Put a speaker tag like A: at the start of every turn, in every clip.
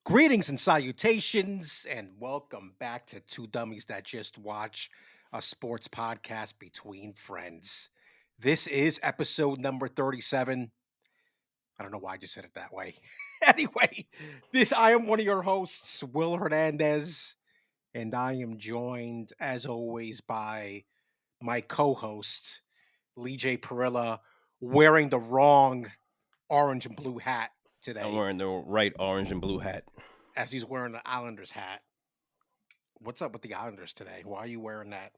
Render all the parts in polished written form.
A: Greetings and salutations, and welcome back to Two Dummies That Just Watch, a sports podcast between friends. This is episode number 37. I don't know why I just said it that way. Anyway, I am one of your hosts, Will Hernandez, and I am joined, as always, by my co-host, LeeJay Perilla, wearing the wrong orange and blue hat
B: I'm
A: today,
B: wearing the right orange and blue hat.
A: as he's wearing the Islanders hat. What's up with the Islanders today? Why are you wearing that?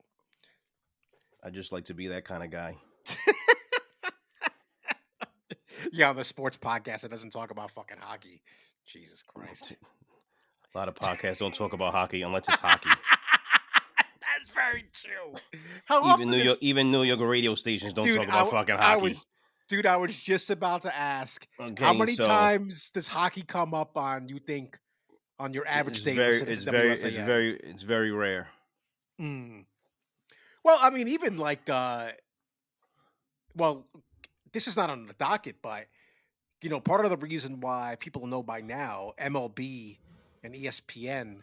B: I just like to be that kind of guy.
A: Yeah, on the sports podcast, it doesn't talk about fucking hockey. Jesus Christ.
B: A lot of podcasts don't talk about hockey unless it's hockey.
A: That's very true. How often
B: Even New York radio stations don't talk about fucking hockey.
A: I was just about to ask, how
B: Okay,
A: many
B: so
A: times does hockey come up on, you think, on your average
B: it's
A: day
B: very,
A: listening
B: it's
A: to
B: very,
A: WFAN?
B: it's very rare.
A: Mm. Well, I mean, even like, well, this is not on the docket, but part of the reason why people know by now MLB and ESPN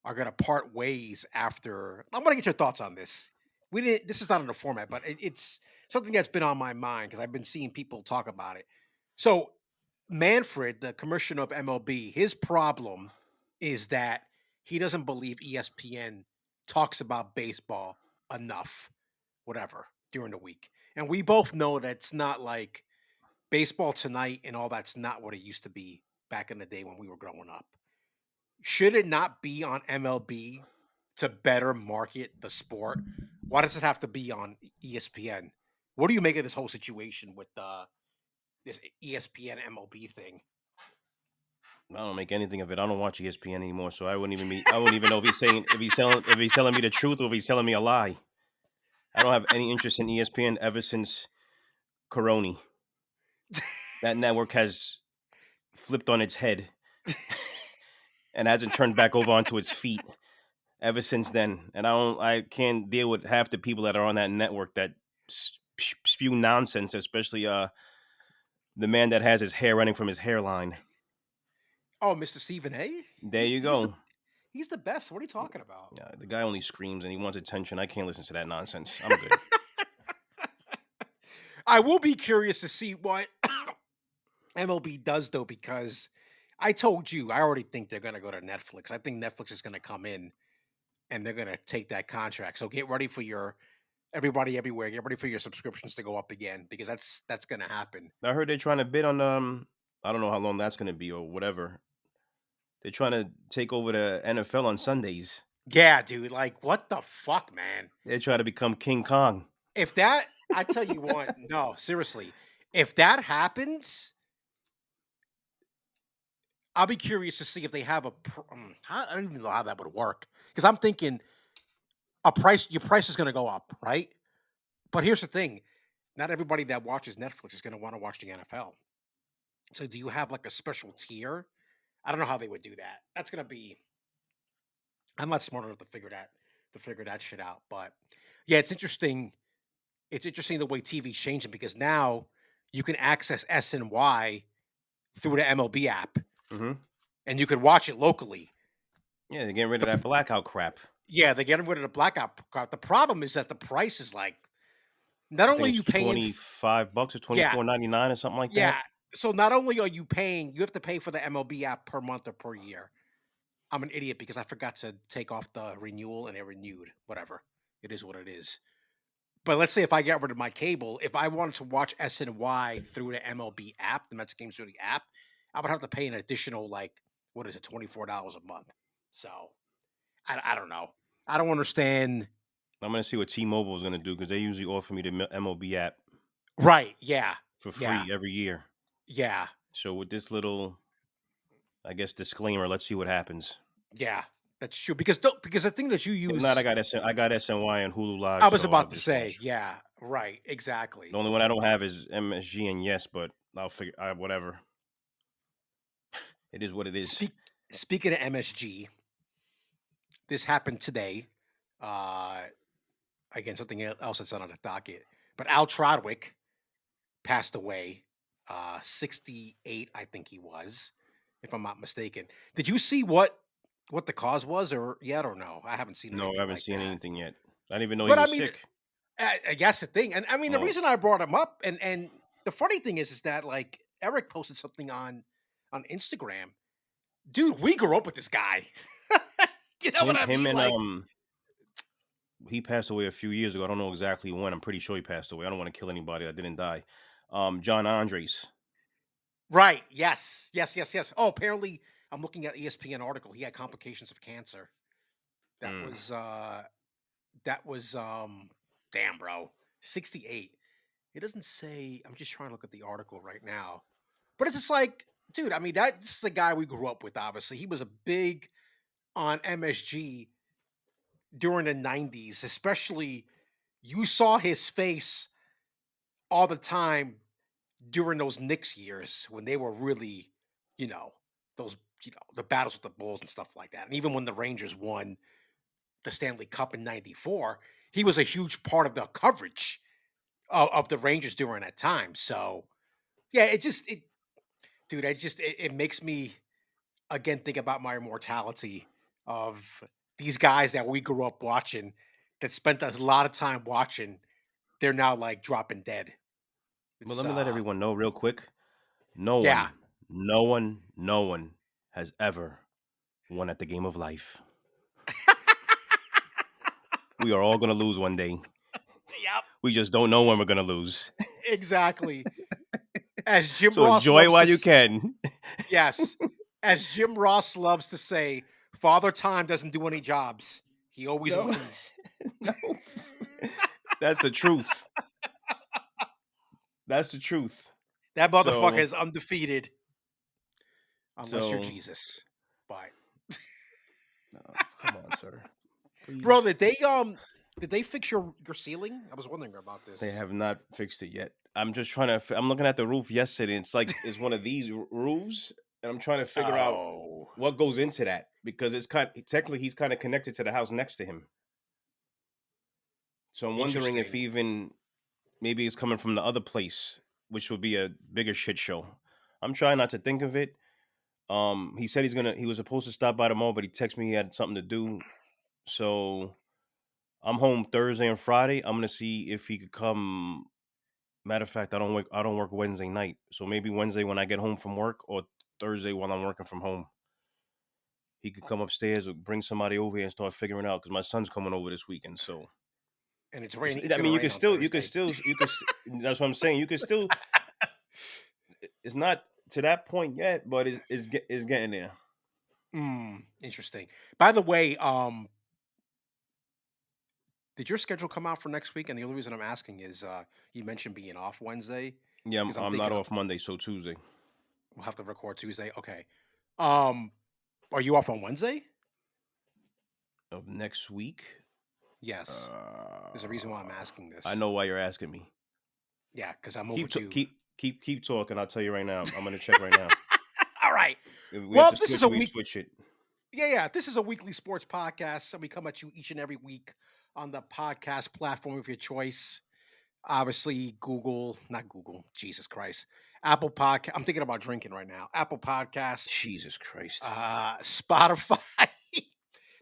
A: are going to part ways after. I'm going to get your thoughts on this. We didn't. This is not in the format, but it's something that's been on my mind because I've been seeing people talk about it. So Manfred, the commissioner of MLB, his problem is that he doesn't believe ESPN talks about baseball enough, whatever, during the week. And we both know that it's not like baseball tonight and all that's not what it used to be back in the day when we were growing up. Should it not be on MLB to better market the sport? Why does it have to be on ESPN? What do you make of this whole situation with this ESPN MLB thing?
B: I don't make anything of it. I don't watch ESPN anymore, so I wouldn't even know if he's telling me the truth or if he's telling me a lie. I don't have any interest in ESPN ever since Coroni. That network has flipped on its head and hasn't turned back over onto its feet ever since then. And I can't deal with half the people that are on that network that spew nonsense, especially the man that has his hair running from his hairline.
A: Oh, Mr. Stephen A.
B: There you go.
A: He's the best. What are you talking about?
B: Yeah, the guy only screams and he wants attention. I can't listen to that nonsense. I'm good.
A: I will be curious to see what MLB does, though, because I told you I already think they're going to go to Netflix. I think Netflix is going to come in and they're going to take that contract. So get ready for everybody everywhere. Get ready for your subscriptions to go up again because that's going to happen.
B: I heard they're trying to bid on I don't know how long that's going to be or whatever. They're trying to take over the NFL on Sundays.
A: Yeah, dude. Like, what the fuck, man?
B: They're trying to become King Kong.
A: I tell you what, no, seriously, if that happens, I'll be curious to see if they have I don't even know how that would work because I'm thinking your price is going to go up, right? But here's the thing: not everybody that watches Netflix is going to want to watch the NFL. So, do you have like a special tier? I don't know how they would do that. That's going to be. I'm not smart enough to figure that shit out. But yeah, it's interesting. It's interesting the way TV's changing because now you can access SNY through the MLB app,
B: Mm-hmm.
A: and you can watch it locally.
B: Yeah, they're getting rid of that blackout crap.
A: Yeah, they're getting rid of the blackout. The problem is that the price is like not
B: I
A: only
B: think
A: are you
B: it's
A: paying,
B: $25 or
A: yeah,
B: $24.99 or something like
A: yeah.
B: that.
A: So not only are you paying, you have to pay for the MLB app per month or per year. I'm an idiot because I forgot to take off the renewal and it renewed. Whatever, it is what it is. But let's say if I get rid of my cable, if I wanted to watch SNY through the MLB app, the Mets games through the app, I would have to pay an additional what is it, $24 a month. So I don't know. I don't understand.
B: I'm going to see what T-Mobile is going to do because they usually offer me the MLB app
A: Right? Yeah.
B: for
A: Yeah.
B: free every year.
A: Yeah.
B: So with this little, I guess, disclaimer, let's see what happens.
A: Yeah. That's true because the thing that you
B: If not,
A: use,
B: I got SNY and Hulu Live,
A: I was
B: so I'll
A: about to
B: just
A: say,
B: watch.
A: yeah, right, exactly.
B: The only one I don't have is MSG and Yes, but I'll figure. Whatever. It is what it is.
A: Speaking of MSG, this happened today. Uh, Again, something else that's not on the docket. But Al Trodwick passed away, 68, I think he was. if I'm not mistaken. Did you see what the cause was, or yet, or no? I haven't seen
B: No, I
A: anything
B: haven't
A: like
B: seen
A: that.
B: anything yet. I didn't even know he
A: But I
B: was
A: mean,
B: sick.
A: I guess the thing, and I mean, the
B: Oh,
A: reason I brought him up, and the funny thing is that like Eric posted something on Instagram. Dude, we grew up with this guy. You know what I
B: him
A: mean?
B: and
A: Like,
B: he passed away a few years ago. I don't know exactly when. I'm pretty sure he passed away. I don't want to kill anybody that didn't die. John Andres.
A: right? Yes, yes, yes, yes. Oh, apparently, I'm looking at ESPN article. He had complications of cancer. That
B: Mm.
A: was damn, bro, 68. It doesn't say. I'm just trying to look at the article right now, but it's just like, dude. I mean, that's the guy we grew up with. Obviously, he was a big on MSG during the 90s, especially. You saw his face all the time during those Knicks years when they were really, you know, those, the battles with the Bulls and stuff like that. And even when the Rangers won the Stanley Cup in 94, he was a huge part of the coverage of the Rangers during that time. So, yeah, dude, it makes me again think about my mortality of these guys that we grew up watching that spent a lot of time watching. They're now like dropping dead.
B: Well,
A: It's
B: let me let everyone know real quick. No
A: yeah.
B: one, no one has ever won at the game of life. We are all gonna lose one day.
A: Yep.
B: We just don't know when we're gonna lose.
A: Exactly. As Jim
B: So
A: Ross
B: enjoy it
A: loves to
B: while you can.
A: yes. As Jim Ross loves to say, Father Time doesn't do any jobs. He always
B: No,
A: wins.
B: no. That's the truth. That's the truth.
A: That motherfucker
B: So,
A: is undefeated unless you're
B: so,
A: Jesus. But
B: no, come on, sir.
A: bro,
B: Please.
A: did they fix your ceiling? I was wondering about
B: They
A: this.
B: have not fixed it yet. I'm just trying to. I'm looking at the roof yesterday. It's like it's one of these roofs, and I'm trying to figure out
A: Oh,
B: what goes into that because it's technically he's kind of connected to the house next to him. So I'm wondering if
A: interesting.
B: even maybe it's coming from the other place, which would be a bigger shit show. I'm trying not to think of it. He said he was supposed to stop by tomorrow, but he texted me he had something to do. So I'm home Thursday and Friday. I'm gonna see if he could come. Matter of fact, I don't work Wednesday night, so maybe Wednesday when I get home from work, or Thursday while I'm working from home, he could come upstairs or bring somebody over here and start figuring out because my son's coming over this weekend. So
A: And it's raining. It's
B: I
A: gonna
B: mean,
A: rain on Thursday.
B: That's what I'm saying. You could still. It's not to that point yet, but it's getting there.
A: Interesting. By the way, did your schedule come out for next week? And the only reason I'm asking is you mentioned being off Wednesday
B: Yeah,
A: because I'm
B: I'm not
A: thinking
B: off Monday, so Tuesday
A: we'll have to record Tuesday. Okay. Um, are you off on Wednesday?
B: of next week.
A: Yes. There's a reason why I'm
B: Uh,
A: asking
B: I
A: this.
B: know why you're asking me.
A: Yeah, because I'm overdue.
B: Keep talking. I'll tell you right now. I'm gonna check right now.
A: All right.
B: If we have
A: Well,
B: to
A: this is
B: switch.
A: a
B: We
A: week.
B: switch it.
A: Yeah, yeah. This is a weekly sports podcast, and we come at you each and every week on the podcast platform of your choice. Obviously, not Google, Jesus Christ. Apple Podcast. I'm thinking about drinking right now. Apple Podcast,
B: Jesus Christ.
A: Spotify.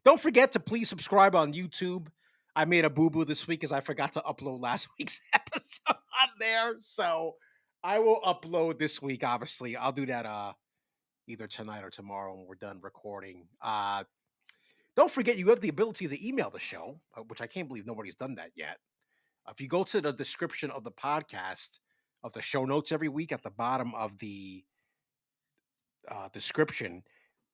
A: Don't forget to please subscribe on YouTube. I made a boo boo this week because I forgot to upload last week's episode on there. So I will upload this week, obviously. I'll do that either tonight or tomorrow when we're done recording. Don't forget you have the ability to email the show, which I can't believe nobody's done that yet. If you go to the description of the podcast, of the show notes every week at the bottom of the description,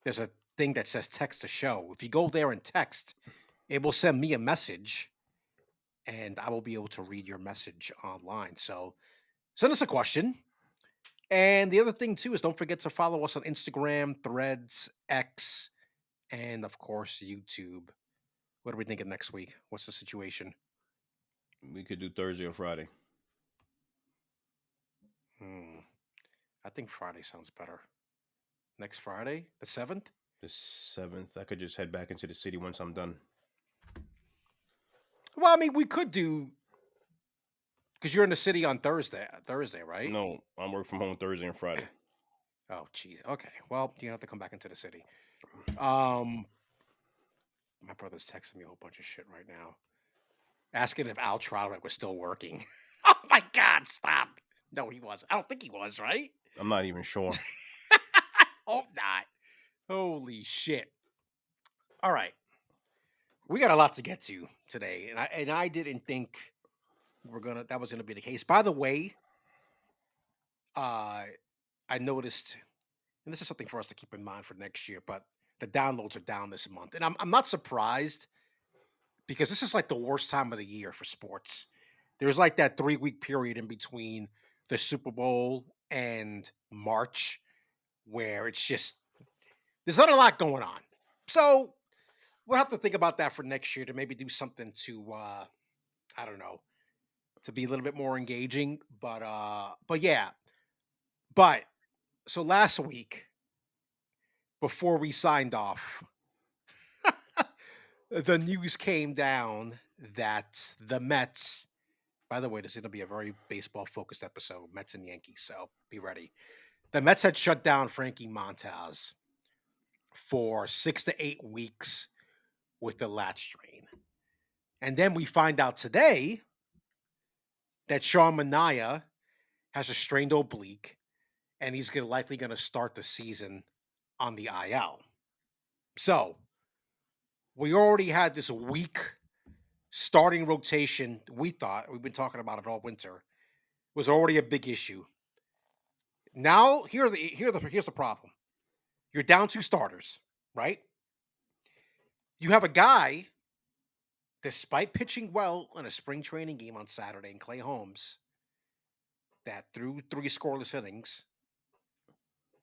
A: there's a thing that says text the show. If you go there and text, it will send me a message and I will be able to read your message online. So send us a question. And the other thing too is don't forget to follow us on Instagram, Threads, X, and of course YouTube. What are we thinking next week? What's the situation?
B: We could do Thursday or Friday.
A: Hmm. I think Friday sounds better. Next Friday, the 7th?
B: The 7th. I could just head back into the city once I'm done.
A: Well, I mean, we could do because you're in the city on Thursday, right?
B: No, I'm work from home Thursday and Friday.
A: Oh, geez. Okay. Well, you have to come back into the city. Um, my brother's texting me a whole bunch of shit right now, asking if Al Troutman was still working. Oh my God! Stop. No, he was. I don't think he was. Right?
B: I'm not even sure.
A: Hope not. Holy shit! All right, we got a lot to get to today, and I didn't think that was gonna be the case. By the way, uh, I noticed, and this is something for us to keep in mind for next year, but the downloads are down this month, and I'm not surprised because this is like the worst time of the year for sports. There's like that 3 week period in between the Super Bowl and March where it's just there's not a lot going on. So we'll have to think about that for next year to maybe do something to I don't know, to be a little bit more engaging. But yeah. But so last week, before we signed off, the news came down that the Mets, by the way, this is going to be a very baseball focused episode, Mets and Yankees, so be ready. The Mets had shut down Frankie Montas for 6 to 8 weeks with the lat strain. And then we find out today that Sean Manaea has a strained oblique and he's likely going to start the season on the IL. So we already had this weak starting rotation. We thought, we've been talking about it all winter, was already a big issue. Now, here's the problem. You're down 2 starters, right? You have a guy, despite pitching well in a spring training game on Saturday in Clay Holmes, that threw 3 scoreless innings.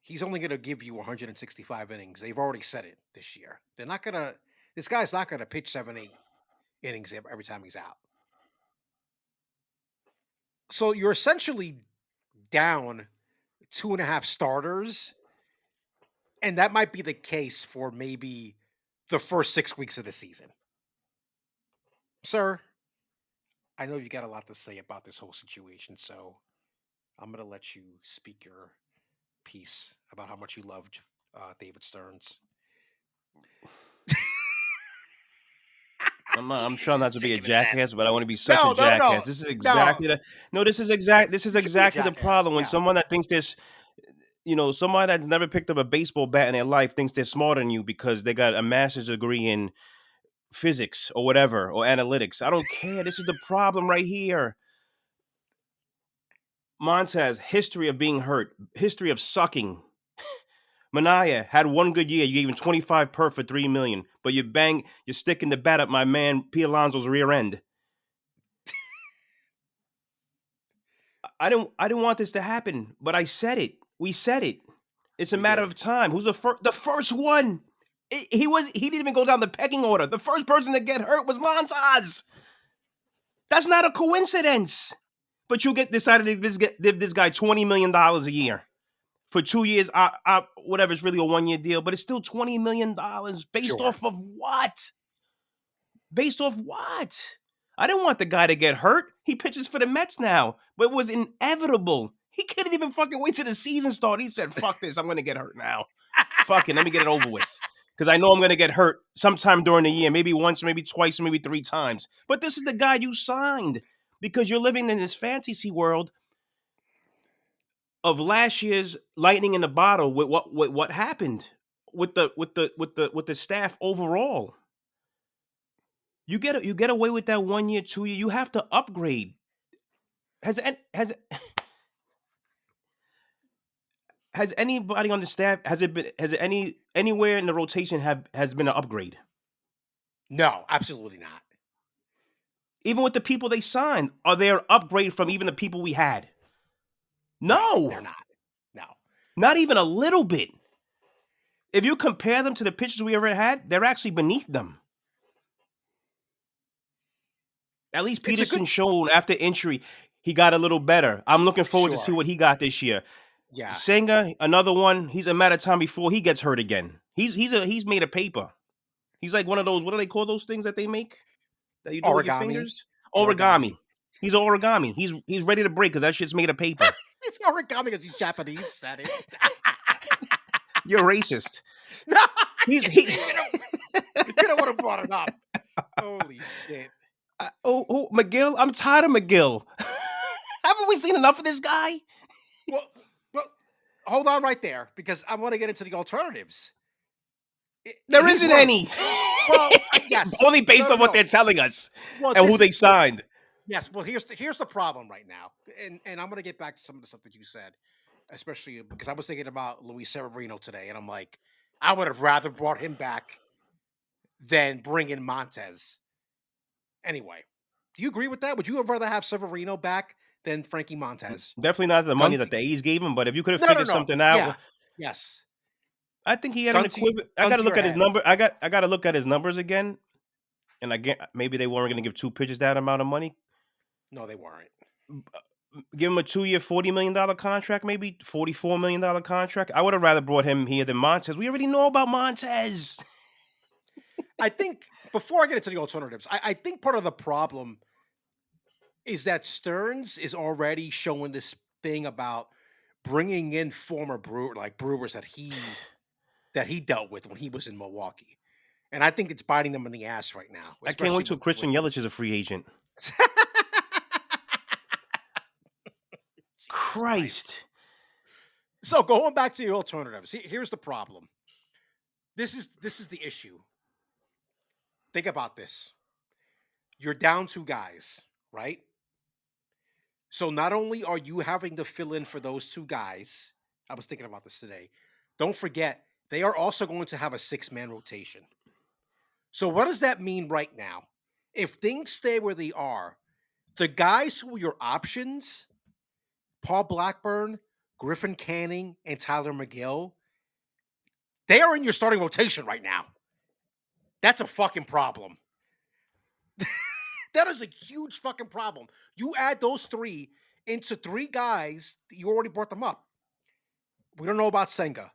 A: He's only going to give you 165 innings. They've already said it this year. They're not going to. This guy's not going to pitch 7, 8 innings every time he's out. So you're essentially down 2.5 starters, and that might be the case for maybe the first 6 weeks of the season. Sir, I know you got a lot to say about this whole situation, so I'm going to let you speak your piece about how much you loved David Stearns.
B: I'm trying not to be a jackass, but I want to be such a jackass. This is exactly This is exactly the problem when someone that thinks there's, someone that never picked up a baseball bat in their life thinks they're smarter than you because they got a master's degree in physics or whatever or analytics. I don't care. This is the problem right here. Montez, history of being hurt, history of sucking. Manaea had one good year. You gave him 25 per for $3 million, but you're sticking the bat up my man P. Alonso's rear end. I didn't want this to happen, but I said it. We said it. It's a matter of time. Who's the first one? He didn't even go down the pecking order. The first person to get hurt was Montas. That's not a coincidence. But you decided to give this guy $20 million a year. For 2 years, whatever, it's really a 1-year deal, but it's still $20 million based off of what? Based off what? I didn't want the guy to get hurt. He pitches for the Mets now, but it was inevitable. He couldn't even fucking wait till the season started. He said, fuck this, I'm going to get hurt now. Fuck it, let me get it over with. Because I know I'm going to get hurt sometime during the year, maybe once, maybe twice, maybe 3 times. But this is the guy you signed because you're living in this fantasy world of last year's lightning in the bottle with what happened with the staff overall. You get away with that 1 year, 2 year. You have to upgrade. Has anybody on the staff anywhere in the rotation has been an upgrade?
A: No, absolutely not.
B: Even with the people they signed, are they an upgrade from even the people we had? No,
A: they're not. No,
B: not even a little bit. If you compare them to the pitchers we ever had, they're actually beneath them. At least Peterson showed after injury, he got a little better. I'm looking forward to see what he got this year.
A: Yeah,
B: Senga, another one. He's a matter of time before he gets hurt again. He's made of paper. He's like one of those. What do they call those things that they make? That you do with your fingers? Origami. He's an origami. He's ready to break because that shit's made of paper.
A: It's origami because he's Japanese. That is.
B: You're racist.
A: No,
B: He's
A: you don't want to brought it up. Holy shit.
B: McGill. I'm tired of McGill. Haven't we seen enough of this guy?
A: Well, well, hold on right there because I want to get into the alternatives.
B: There
A: He's
B: isn't
A: worth-
B: any.
A: Well, yes,
B: Only based
A: No,
B: on what
A: no.
B: they're telling us
A: Well,
B: and who
A: this
B: they
A: is-
B: signed.
A: Yes, well, here's the problem right now, and I'm going to get back to some of the stuff that you said, especially because I was thinking about Luis Severino today, and I'm like, I would have rather brought him back than bring in Montez. Anyway, do you agree with that? Would you have rather have Severino back than Frankie Montez?
B: Definitely not the money that the A's gave him, but if you could have figured something out,
A: Yeah. Yes.
B: I think he had an equivalent. I got to look at his number. I got to look at his numbers again, and again, maybe they weren't going to give two pitchers that amount of money.
A: No, they weren't.
B: Give him a 2-year, $40 million contract, maybe $44 million contract. I would have rather brought him here than Montez. We already know about Montez.
A: I think before I get into the alternatives, I think part of the problem is that Stearns is already showing this thing about bringing in former brewers that he dealt with when he was in Milwaukee, and I think it's biting them in the ass right now.
B: I can't wait till Christian Yelich is a free agent. Christ.
A: So going back to the alternatives, here's the problem. This is the issue. Think about this. You're down two guys, right? So not only are you having to fill in for those two guys, I was thinking about this today. Don't forget, they are also going to have a 6-man rotation. So what does that mean right now? If things stay where they are, the guys who are your options, Paul Blackburn, Griffin Canning, and Tyler McGill, they are in your starting rotation right now. That's a fucking problem. That is a huge fucking problem. You add those three into three guys, you already brought them up. We don't know about Senga.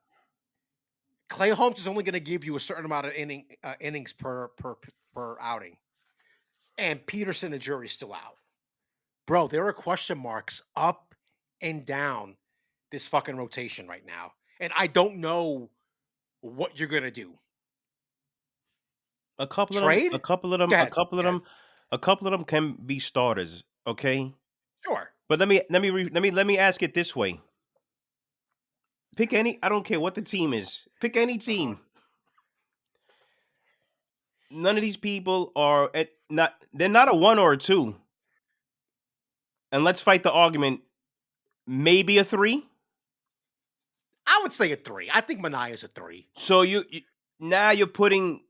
A: Clay Holmes is only going to give you a certain amount of innings per outing. And Peterson and Jury's still out. Bro, there are question marks up and down this fucking rotation right now. And I don't know what you're going to do.
B: A couple
A: Trade?
B: of them can be starters, okay?
A: Sure.
B: But let me ask it this way. Pick any, I don't care what the team is. Pick any team. None of these people are they're not a 1 or a 2. And let's fight the argument, maybe a 3.
A: I would say a 3. I think Manaea's a 3.
B: So now you're putting,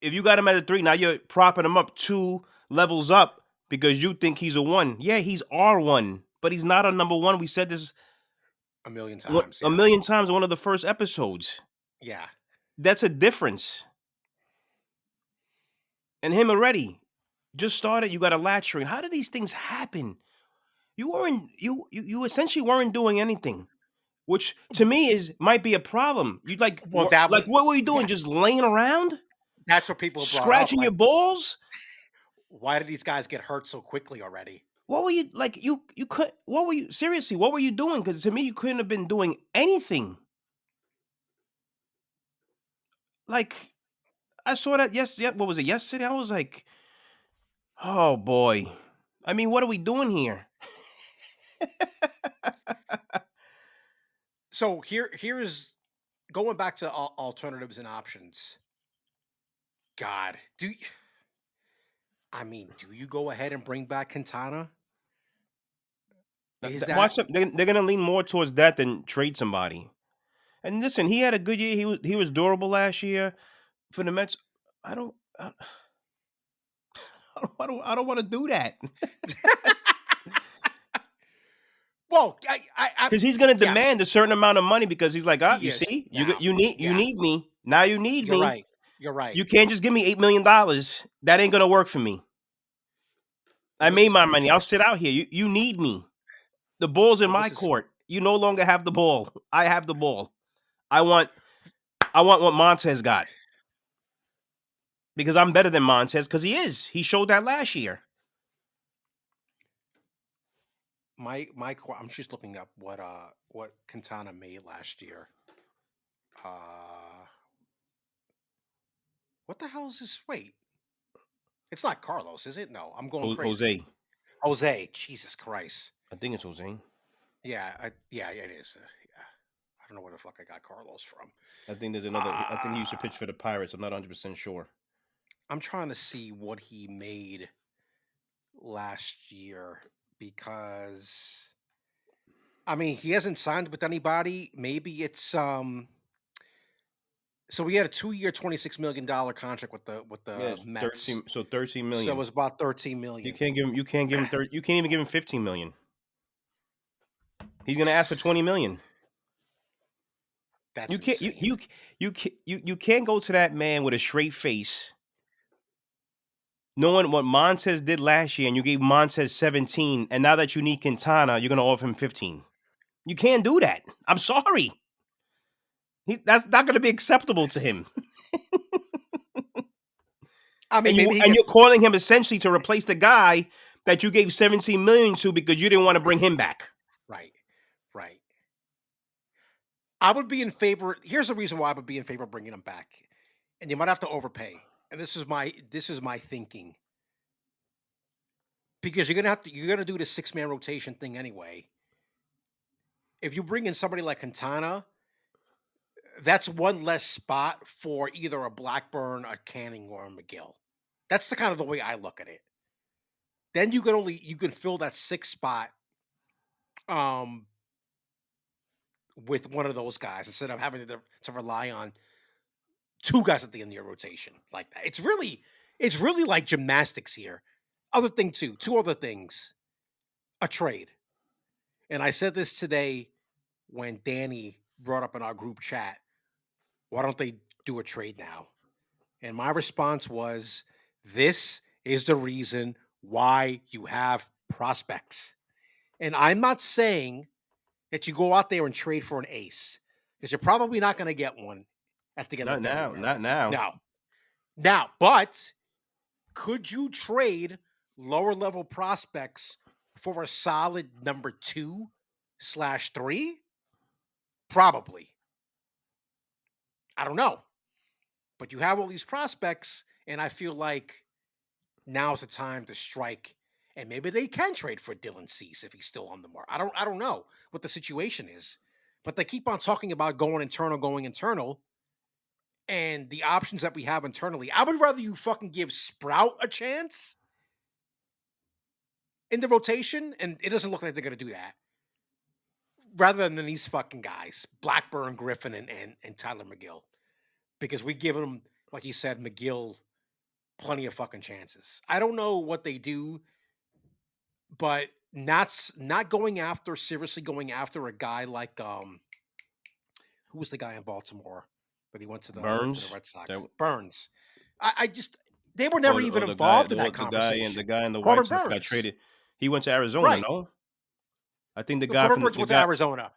B: if you got him at a 3, now you're propping him up 2 levels up because you think he's a 1. Yeah, he's R1, but he's not a number 1. We said this
A: a million times.
B: A million times in one of the first episodes.
A: Yeah.
B: That's a difference. And him already just started, you got a latch string. How did these things happen? You essentially weren't doing anything, which to me might be a problem. You what were you doing? Yes. Just laying around?
A: That's what people
B: scratching
A: up,
B: your balls.
A: Why did these guys get hurt so quickly already?
B: What were you like? You could. What were you seriously? What were you doing? Because to me, you couldn't have been doing anything. Like, I saw that what was it, yesterday? I was like, oh boy. I mean, what are we doing here?
A: So here's going back to alternatives and options. God, do you go ahead and bring back Quintana?
B: Watch them. They're going to lean more towards that than trade somebody. And listen, he had a good year. He was durable last year for the Mets. I don't want to do that.
A: Well,
B: because he's going to demand a certain amount of money because he's like, you see, you need me now. You need me.
A: Right. You're right.
B: You can't just give me $8 million. That ain't going to work for me. I made my money. I'll sit out here. You need me. The ball's in my court. You no longer have the ball. I have the ball. I want what Montez got. Because I'm better than Montez because he is. He showed that last year.
A: I'm just looking up what Quintana made last year. What the hell is this? Wait, it's not Carlos, is it? No, I'm going crazy.
B: Jose.
A: Jose, Jesus Christ.
B: I think it's Jose.
A: Yeah, yeah, it is. Yeah, I don't know where the fuck I got Carlos from.
B: I think there's another. I think he used to pitch for the Pirates. I'm not 100% sure.
A: I'm trying to see what he made last year because I mean he hasn't signed with anybody. Maybe it's so we had a 2-year, $26 million contract with the
B: Yes,
A: Mets.
B: 13. So 13
A: So it
B: million.
A: was about 13
B: You
A: million.
B: can't give him. You can't give him 30. You can't even give him 15 million. He's gonna ask for 20 million.
A: That's
B: You can't.
A: insane.
B: You can't go to that man with a straight face, knowing what Montez did last year, and you gave Montez 17, and now that you need Quintana, you're gonna offer him 15. You can't do that. I'm sorry. That's not gonna be acceptable to him.
A: I mean,
B: And
A: maybe he
B: you're
A: gets
B: calling him essentially to replace the guy that you gave 17 million to because you didn't want to bring him back.
A: right, right. I would be in favor. Here's the reason why I would be in favor of bringing him back, and you might have to overpay. And this is my thinking because you're gonna do the 6-man rotation thing anyway. If you bring in somebody like Quintana, that's one less spot for either a Blackburn, a Canning, or a McGill. That's the kind of the way I look at it. Then you can fill that 6th spot um with one of those guys instead of having to rely on 2 guys at the end of your rotation like that. It's really like gymnastics here. Other thing too, 2 other things. A trade. And I said this today when Danny brought up in our group chat, why don't they do a trade now? And my response was, this is the reason why you have prospects. And I'm not saying that you go out there and trade for an ace because you're probably not going to get one at the end of
B: Not now.
A: February.
B: Not now.
A: No. Now, but could you trade lower level prospects for a solid number 2/3? Probably. I don't know. But you have all these prospects, and I feel like now's the time to strike. And maybe they can trade for Dylan Cease if he's still on the market. I don't know what the situation is. But they keep on talking about going internal. And the options that we have internally. I would rather you fucking give Sprout a chance in the rotation, and it doesn't look like they're gonna do that. Rather than these fucking guys, Blackburn, Griffin, and Tyler McGill. Because we give them, like you said, McGill plenty of fucking chances. I don't know what they do, but not going after seriously going after a guy like who was the guy in Baltimore, but he went to the
B: Burns.
A: Red Sox.
B: That,
A: Burns. I just they were never even involved in that conversation.
B: the guy in the
A: Corbin
B: White Sox got
A: Burns.
B: traded. He went to Arizona.
A: Right.
B: No, I think the
A: No,
B: guy
A: Corbin
B: from
A: Burns went to Arizona.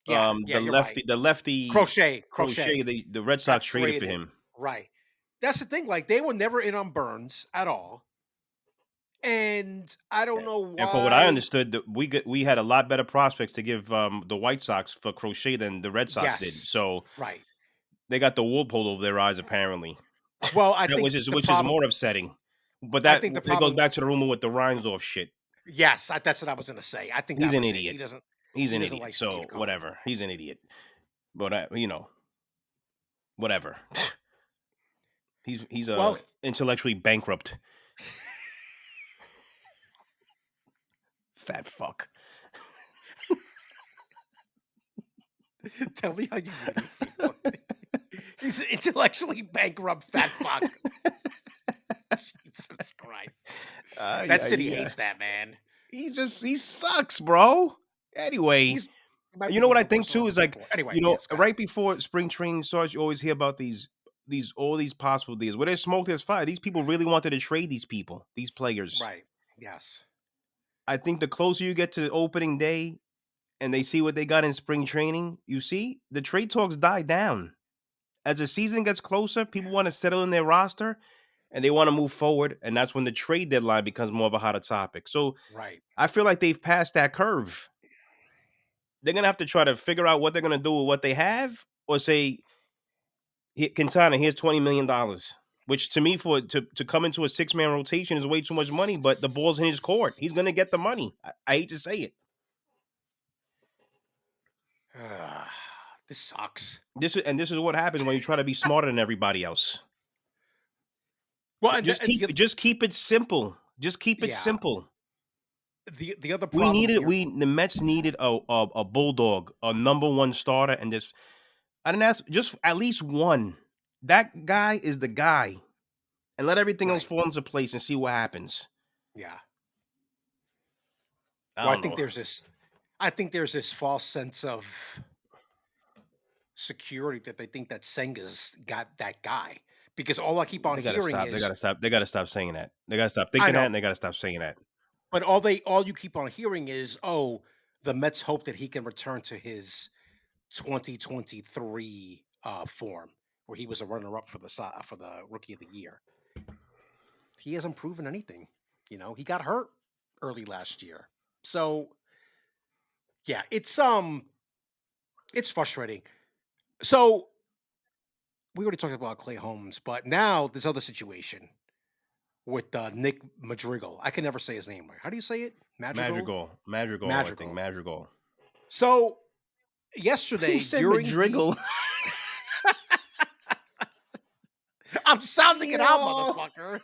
A: Yeah, you're right.
B: the lefty
A: Crochet.
B: The Red Sox traded for him.
A: Right. That's the thing. Like they were never in on Burns at all. And I don't know why.
B: And from what I understood, we had a lot better prospects to give the White Sox for Crochet than the Red Sox did. So
A: right,
B: they got the wool pulled over their eyes apparently.
A: Well, I think
B: which is more upsetting. But
A: I think
B: it goes back to the rumor with the Reinsdorf shit.
A: Yes, that's what I was going to say. I think
B: he's an
A: idiot.
B: He's an idiot. Like so whatever. He's an idiot. But whatever. He's intellectually bankrupt. Fat fuck.
A: Tell me how you really feel. He's an intellectually bankrupt fat fuck. Jesus Christ. That city hates that man.
B: He sucks, bro. Anyway, you know what I think too is like, anyway, right before spring training starts, you always hear about all these possible deals. Where there's smoke, there's fire. These people really wanted to trade these people, these players.
A: Right. Yes.
B: I think the closer you get to opening day and they see what they got in spring training, you see the trade talks die down. As the season gets closer, people want to settle in their roster. and they want to move forward, and that's when the trade deadline becomes more of a hotter topic. So
A: Right.
B: I feel like they've passed that curve. They're gonna have to try to figure out what they're gonna do with what they have, or say, Quintana, here's $20 million. Which to me, to come into a 6-man rotation is way too much money, but the ball's in his court. He's gonna get the money. I hate to say it.
A: This sucks.
B: This is what happens when you try to be smarter than everybody else.
A: Well, and
B: Just keep it simple. Just keep it
A: yeah.
B: simple.
A: The other problem
B: The Mets needed a bulldog, a number one starter, and this. I didn't ask, just at least one. That guy is the guy, and let everything else
A: Right.
B: fall into place and see what happens.
A: Yeah.
B: I
A: Well,
B: don't know.
A: I think there's this false sense of security that they think that Senga's got that guy, because all I keep on
B: They gotta
A: hearing
B: stop. They
A: is,
B: gotta stop. They gotta stop saying that. They gotta stop
A: I
B: thinking that,
A: know,
B: and they gotta stop saying that.
A: but all you keep on hearing is, oh, the Mets hope that he can return to his 2023 form, where he was a runner-up for the Rookie of the Year. He hasn't proven anything. He got hurt early last year, so yeah, it's frustrating. So we already talked about Clay Holmes, but now this other situation with Nick Madrigal. I can never say his name right. How do you say it? Madrigal.
B: Madrigal. I think Madrigal.
A: So yesterday
B: He said
A: during
B: Madrigal.
A: I'm sounding it out, motherfucker.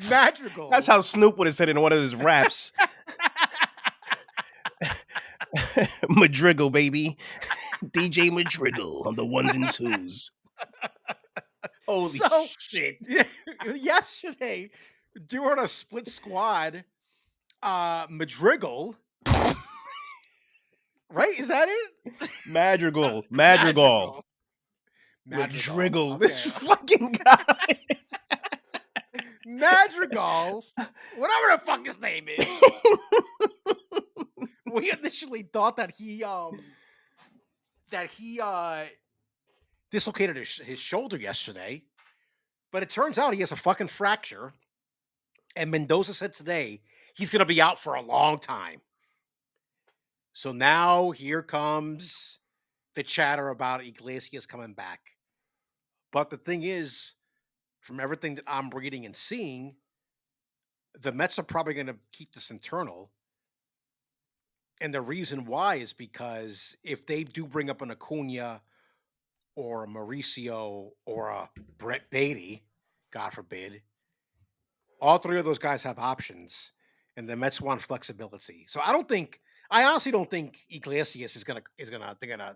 A: Madrigal.
B: That's how Snoop would have said it in one of his raps. Madrigal, baby. DJ Madrigal on the ones and twos. Holy shit.
A: Yesterday, during a split squad, Madrigal, right? Is that it?
B: Madrigal.
A: Madrigal.
B: This
A: Okay.
B: fucking guy.
A: Madrigal, whatever the fuck his name is. We initially thought that he dislocated his shoulder yesterday, but it turns out he has a fucking fracture. And Mendoza said today he's going to be out for a long time. So now here comes the chatter about Iglesias coming back. But the thing is, from everything that I'm reading and seeing, the Mets are probably going to keep this internal. And the reason why is because if they do bring up an Acuna or a Mauricio or a Brett Beatty, God forbid, all three of those guys have options, and the Mets want flexibility. So I honestly don't think Iglesias they're gonna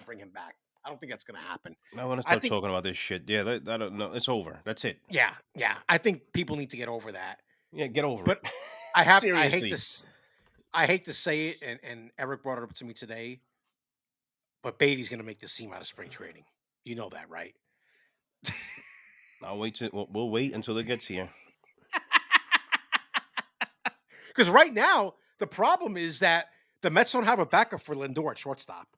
A: bring him back. I don't think that's gonna happen.
B: I want to stop talking about this shit. Yeah, I don't know. It's over. That's it.
A: Yeah. I think people need to get over that.
B: Yeah, get over
A: But
B: it.
A: I
B: Seriously.
A: hate to say it, and Eric brought it up to me today, but Beatty's gonna make this team out of spring training. You know that, right?
B: We'll wait until it gets here.
A: Because right now, the problem is that the Mets don't have a backup for Lindor at shortstop.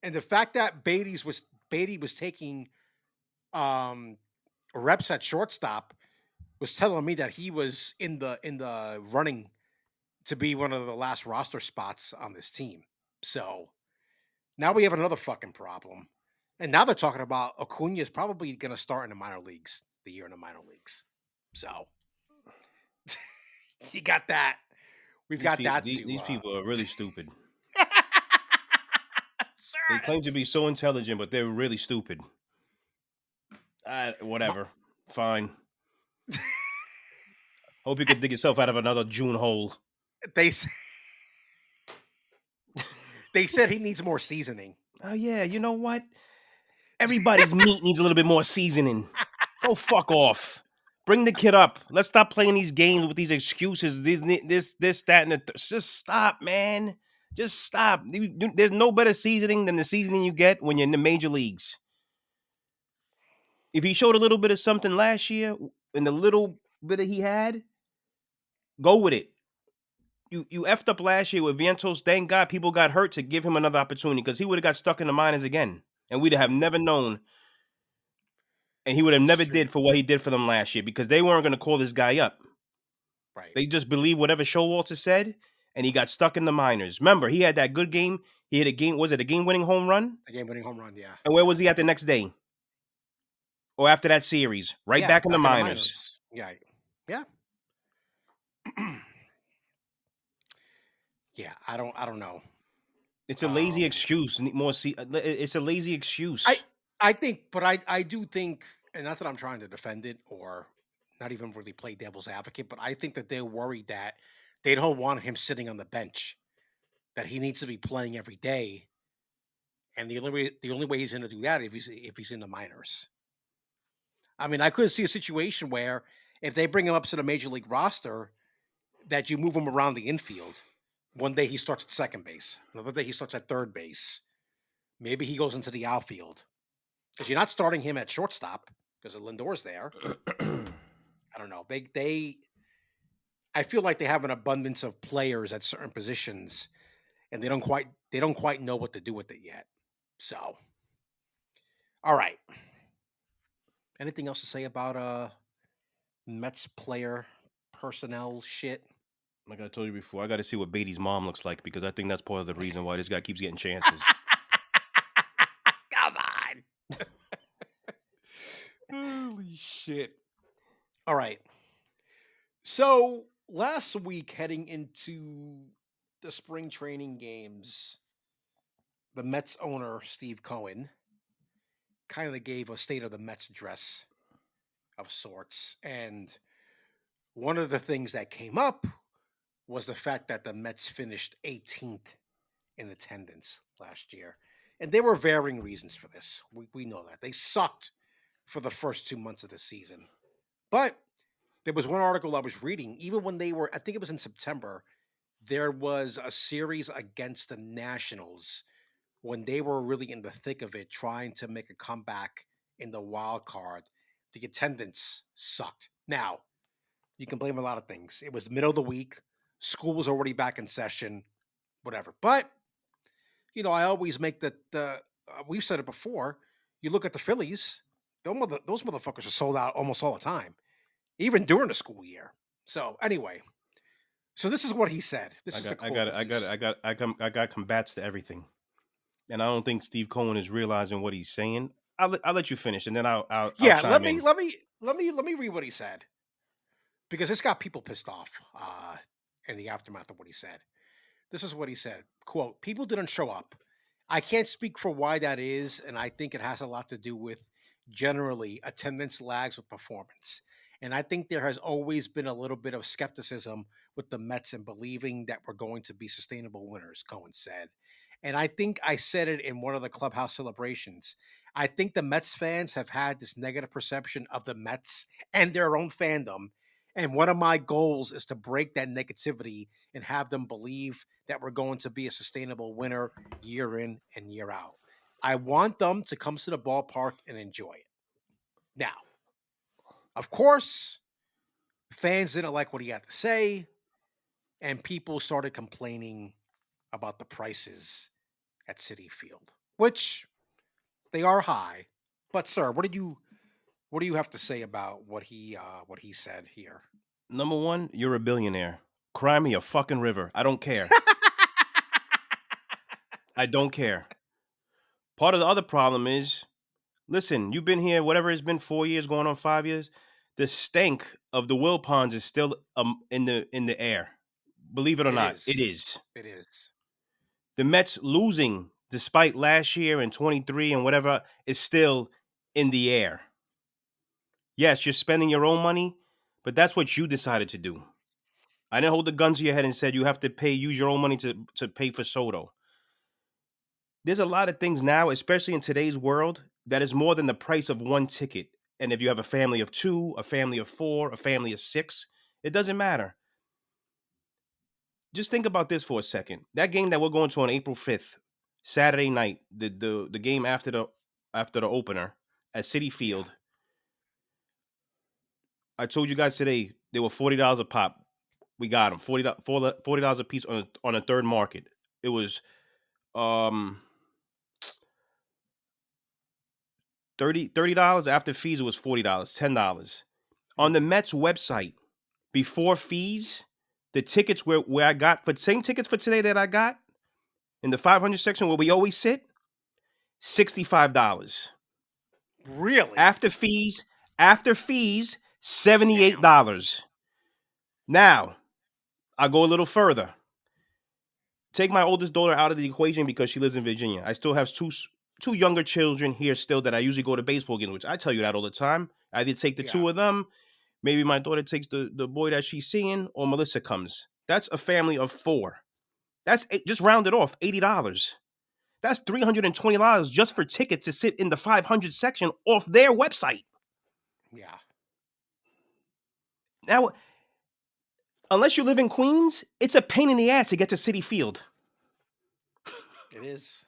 A: And the fact that Beatty was taking reps at shortstop was telling me that he was in the running to be one of the last roster spots on this team. So now we have another fucking problem. And now they're talking about Acuna is probably going to start in the minor leagues, the year in the minor leagues. So you got that. We've got that.
B: These people are really stupid.
A: Sir,
B: They claim to be so intelligent, but they're really stupid. Whatever. Fine. Hope you can dig yourself out of another June hole.
A: They said he needs more seasoning.
B: Oh, yeah. You know what? Everybody's meat needs a little bit more seasoning. Go fuck off. Bring the kid up. Let's stop playing these games with these excuses. This, that, and just stop, man. Just stop. There's no better seasoning than the seasoning you get when you're in the major leagues. If he showed a little bit of something last year, and the little bit that he had, go with it. You effed up last year with Vientos. Thank God people got hurt to give him another opportunity, because he would have got stuck in the minors again, and we'd have never known And he would have
A: It's
B: never
A: true.
B: did for what he did for them last year because they weren't going to call this guy up.
A: Right.
B: They just believed whatever Showalter said, and he got stuck in the minors. Remember, he had that good game. He hit a game. Was it a game-winning home run?
A: A game-winning home run, yeah.
B: And where was he at the next day? Or after that series? Right
A: Yeah,
B: back in the
A: back in the
B: minors.
A: minors. Yeah. Yeah. Yeah, I don't know.
B: It's a lazy
A: Um,
B: excuse. It's a lazy
A: I
B: excuse.
A: I think, but I do think, and not that I'm trying to defend it or not even really play devil's advocate, but I think that they're worried that they don't want him sitting on the bench, that he needs to be playing every day, and the only way he's going to do that if he's in the minors. I mean, I could see a situation where if they bring him up to the major league roster, that you move him around the infield. One day he starts at second base, another day he starts at third base. Maybe he goes into the outfield because you're not starting him at shortstop because Lindor's there. I don't know. I feel like they have an abundance of players at certain positions, and they don't quite know what to do with it yet. So, all right. Anything else to say about Mets player personnel shit?
B: Like I told you before, I got to see what Beatty's mom looks like because I think that's part of the reason why this guy keeps getting chances.
A: Come on. Holy shit. All right. So last week, heading into the spring training games, the Mets owner, Steve Cohen, kind of gave a state of the Mets address of sorts. And one of the things that came up was the fact that the Mets finished 18th in attendance last year. And there were varying reasons for this. We know that. They sucked for the first 2 months of the season. But there was one article I was reading, even when they were, I think it was in September, there was a series against the Nationals when they were really in the thick of it, trying to make a comeback in the wild card. The attendance sucked. Now, you can blame a lot of things. It was the middle of the week, school was already back in session, whatever. But I always make the we've said it before. You look at the Phillies; those motherfuckers are sold out almost all the time, even during the school year. So anyway, so this is what he said. This
B: I
A: is the
B: got, I
A: quote
B: got,
A: that
B: I got,
A: he's.
B: I got combats to everything, and I don't think Steve Cohen is realizing what he's saying. I'll let you finish, and then I'll
A: Yeah, let
B: chime
A: me
B: in.
A: let me let me read what he said because this got people pissed off in the aftermath of what he said. This is what he said. Quote, people didn't show up. I can't speak for why that is, and I think it has a lot to do with generally attendance lags with performance. And I think there has always been a little bit of skepticism with the Mets and believing that we're going to be sustainable winners, Cohen said. And I think I said it in one of the clubhouse celebrations. I think the Mets fans have had this negative perception of the Mets and their own fandom. And one of my goals is to break that negativity and have them believe that we're going to be a sustainable winner year in and year out. I want them to come to the ballpark and enjoy it. Now, of course, fans didn't like what he had to say, and people started complaining about the prices at Citi Field, which they are high. But sir, what do you have to say about what he said here?
B: Number one, you're a billionaire. Cry me a fucking river. I don't care. I don't care. Part of the other problem is, listen, you've been here, whatever it's been, 4 years, going on 5 years. The stank of the Will Ponds is still in the air. Believe it or
A: It
B: not, it
A: is.
B: is.
A: It is.
B: The Mets losing, despite last year and 23 and whatever, is still in the air. Yes, you're spending your own money, but that's what you decided to do. I didn't hold the gun to your head and said you have to use your own money to pay for Soto. There's a lot of things now, especially in today's world, that is more than the price of one ticket. And if you have a family of two, a family of four, a family of six, it doesn't matter. Just think about this for a second. That game that we're going to on April 5th, Saturday night, the game after the opener at Citi
A: Yeah.
B: Field. I told you guys today they were $40 a pop. We got them $40 a piece on a third market. It was um $30 after fees. It was $40, $10 on the Mets website before fees. The tickets where I got for same tickets for today that I got in the 500 section where we always sit, $65
A: Really?
B: after fees. After fees, $78. Now I'll go a little further. Take my oldest daughter out of the equation because she lives in Virginia. I still have two younger children here still that I usually go to baseball games, which I tell you that all the time. I either take the two of them, maybe my daughter takes the boy that she's seeing, or Melissa comes. That's a family of 4. That's just rounded off, $80. That's $320 just for tickets to sit in the 500 section off their website.
A: Yeah.
B: Now, unless you live in Queens, it's a pain in the ass to get to Citi Field.
A: It is.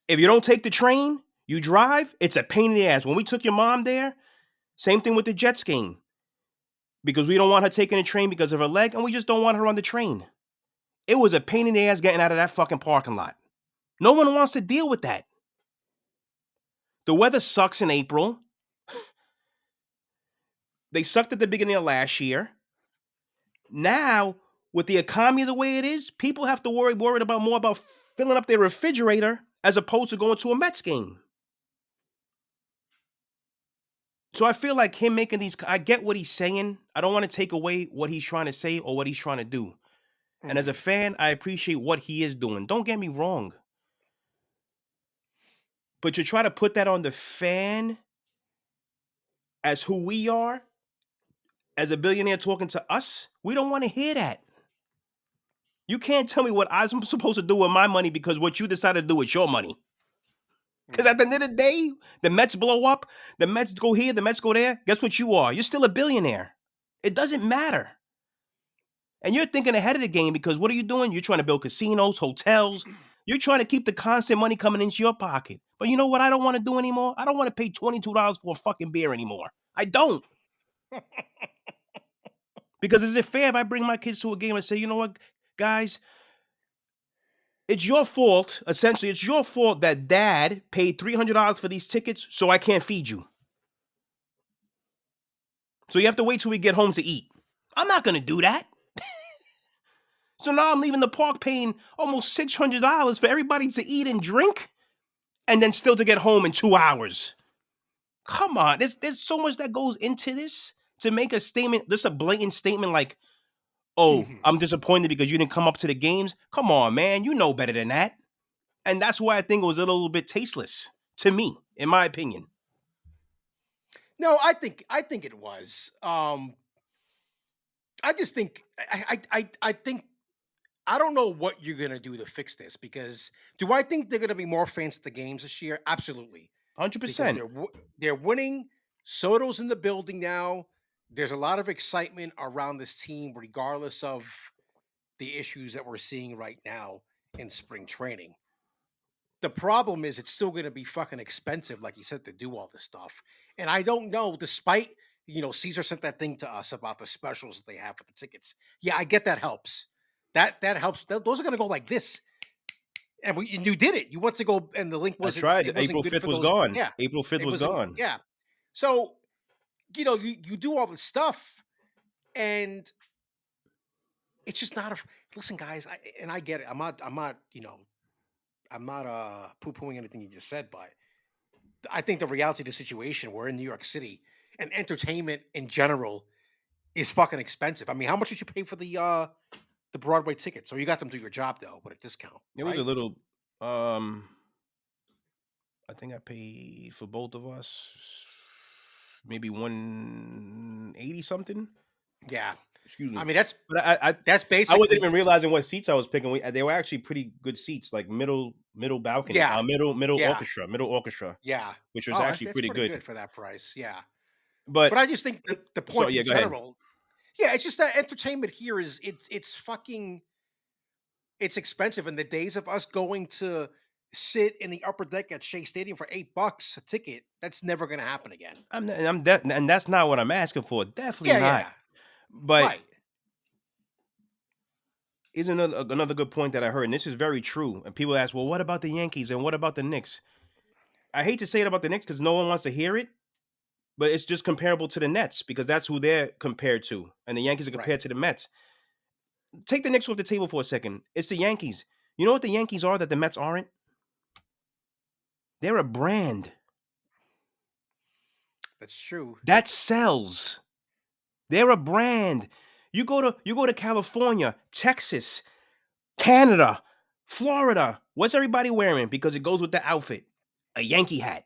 B: If you don't take the train, you drive, it's a pain in the ass. When we took your mom there, same thing with the Jets game. Because we don't want her taking the train because of her leg, and we just don't want her on the train. It was a pain in the ass getting out of that fucking parking lot. No one wants to deal with that. The weather sucks in April. They sucked at the beginning of last year. Now, with the economy the way it is, people have to worried about more about filling up their refrigerator as opposed to going to a Mets game. So I feel like him making these, I get what he's saying. I don't want to take away what he's trying to say or what he's trying to do. And as a fan, I appreciate what he is doing. Don't get me wrong. But you try to put that on the fan as who we are, as a billionaire talking to us, we don't want to hear that. You can't tell me what I'm supposed to do with my money because what you decided to do with your money. Because at the end of the day, the Mets blow up, the Mets go here, the Mets go there. Guess what you are? You're still a billionaire. It doesn't matter. And you're thinking ahead of the game because what are you doing? You're trying to build casinos, hotels. You're trying to keep the constant money coming into your pocket. But you know what I don't want to do anymore? I don't want to pay $22 for a fucking beer anymore. I don't. Because is it fair if I bring my kids to a game and say, you know what, guys, it's your fault. Essentially, it's your fault that dad paid $300 for these tickets so I can't feed you. So you have to wait till we get home to eat. I'm not going to do that. So now I'm leaving the park paying almost $600 for everybody to eat and drink and then still to get home in 2 hours. Come on. There's so much that goes into this to make a statement, just a blatant statement like, oh, I'm disappointed because you didn't come up to the games. Come on, man. You know better than that. And that's why I think it was a little bit tasteless to me, in my opinion.
A: No, I think it was. I just think I think I don't know what you're gonna do to fix this because do I think they're gonna be more fans at the games this year? Absolutely,
B: 100%.
A: because they're winning. Soto's in the building now. There's a lot of excitement around this team, regardless of the issues that we're seeing right now in spring training. The problem is it's still going to be fucking expensive, like you said, to do all this stuff. And I don't know, despite Caesar sent that thing to us about the specials that they have for the tickets. Yeah, I get that helps. That helps. Those are going to go like this. And you did it. You went to go, and the link
B: I
A: wasn't.
B: tried.
A: It wasn't
B: April
A: good
B: 5th
A: for
B: was
A: those.
B: gone.
A: Yeah,
B: April 5th
A: it
B: was
A: wasn't.
B: gone.
A: Yeah. So you do all the stuff, and it's just not a. Listen, guys, I get it. I'm not. I'm not poo pooing anything you just said, but I think the reality of the situation, we're in New York City, and entertainment in general is fucking expensive. I mean, how much did you pay for the Broadway tickets? So you got them through your job though, with a discount.
B: It was a little, I think I paid for both of us maybe 180 something.
A: Yeah.
B: Excuse me.
A: I mean, that's
B: But I
A: basically
B: wasn't even realizing what seats I was picking. They were actually pretty good seats, like middle balcony,
A: yeah,
B: middle
A: yeah,
B: orchestra,
A: yeah.
B: which was
A: Oh,
B: actually
A: that's
B: pretty
A: pretty
B: good.
A: good for that price. Yeah. But
B: But
A: I just think the
B: so
A: point
B: yeah,
A: in
B: go ahead.
A: general, yeah, it's just that entertainment here is it's fucking it's expensive. And the days of us going to sit in the upper deck at Shea Stadium for $8 a ticket, that's never gonna happen again.
B: And that's not what I'm asking for. Definitely
A: Yeah,
B: not.
A: yeah.
B: But
A: Right.
B: is another good point that I heard, and this is very true. And people ask, well, what about the Yankees and what about the Knicks? I hate to say it about the Knicks because no one wants to hear it, but it's just comparable to the Nets because that's who they're compared to, and the Yankees are
A: Right.
B: compared to the Mets. Take the Knicks off the table for a second. It's the Yankees. You know what the Yankees are that the Mets aren't? They're a brand
A: That's true.
B: that sells. They're a brand. You go to California, Texas, Canada, Florida. What's everybody wearing? Because it goes with the outfit. A Yankee hat,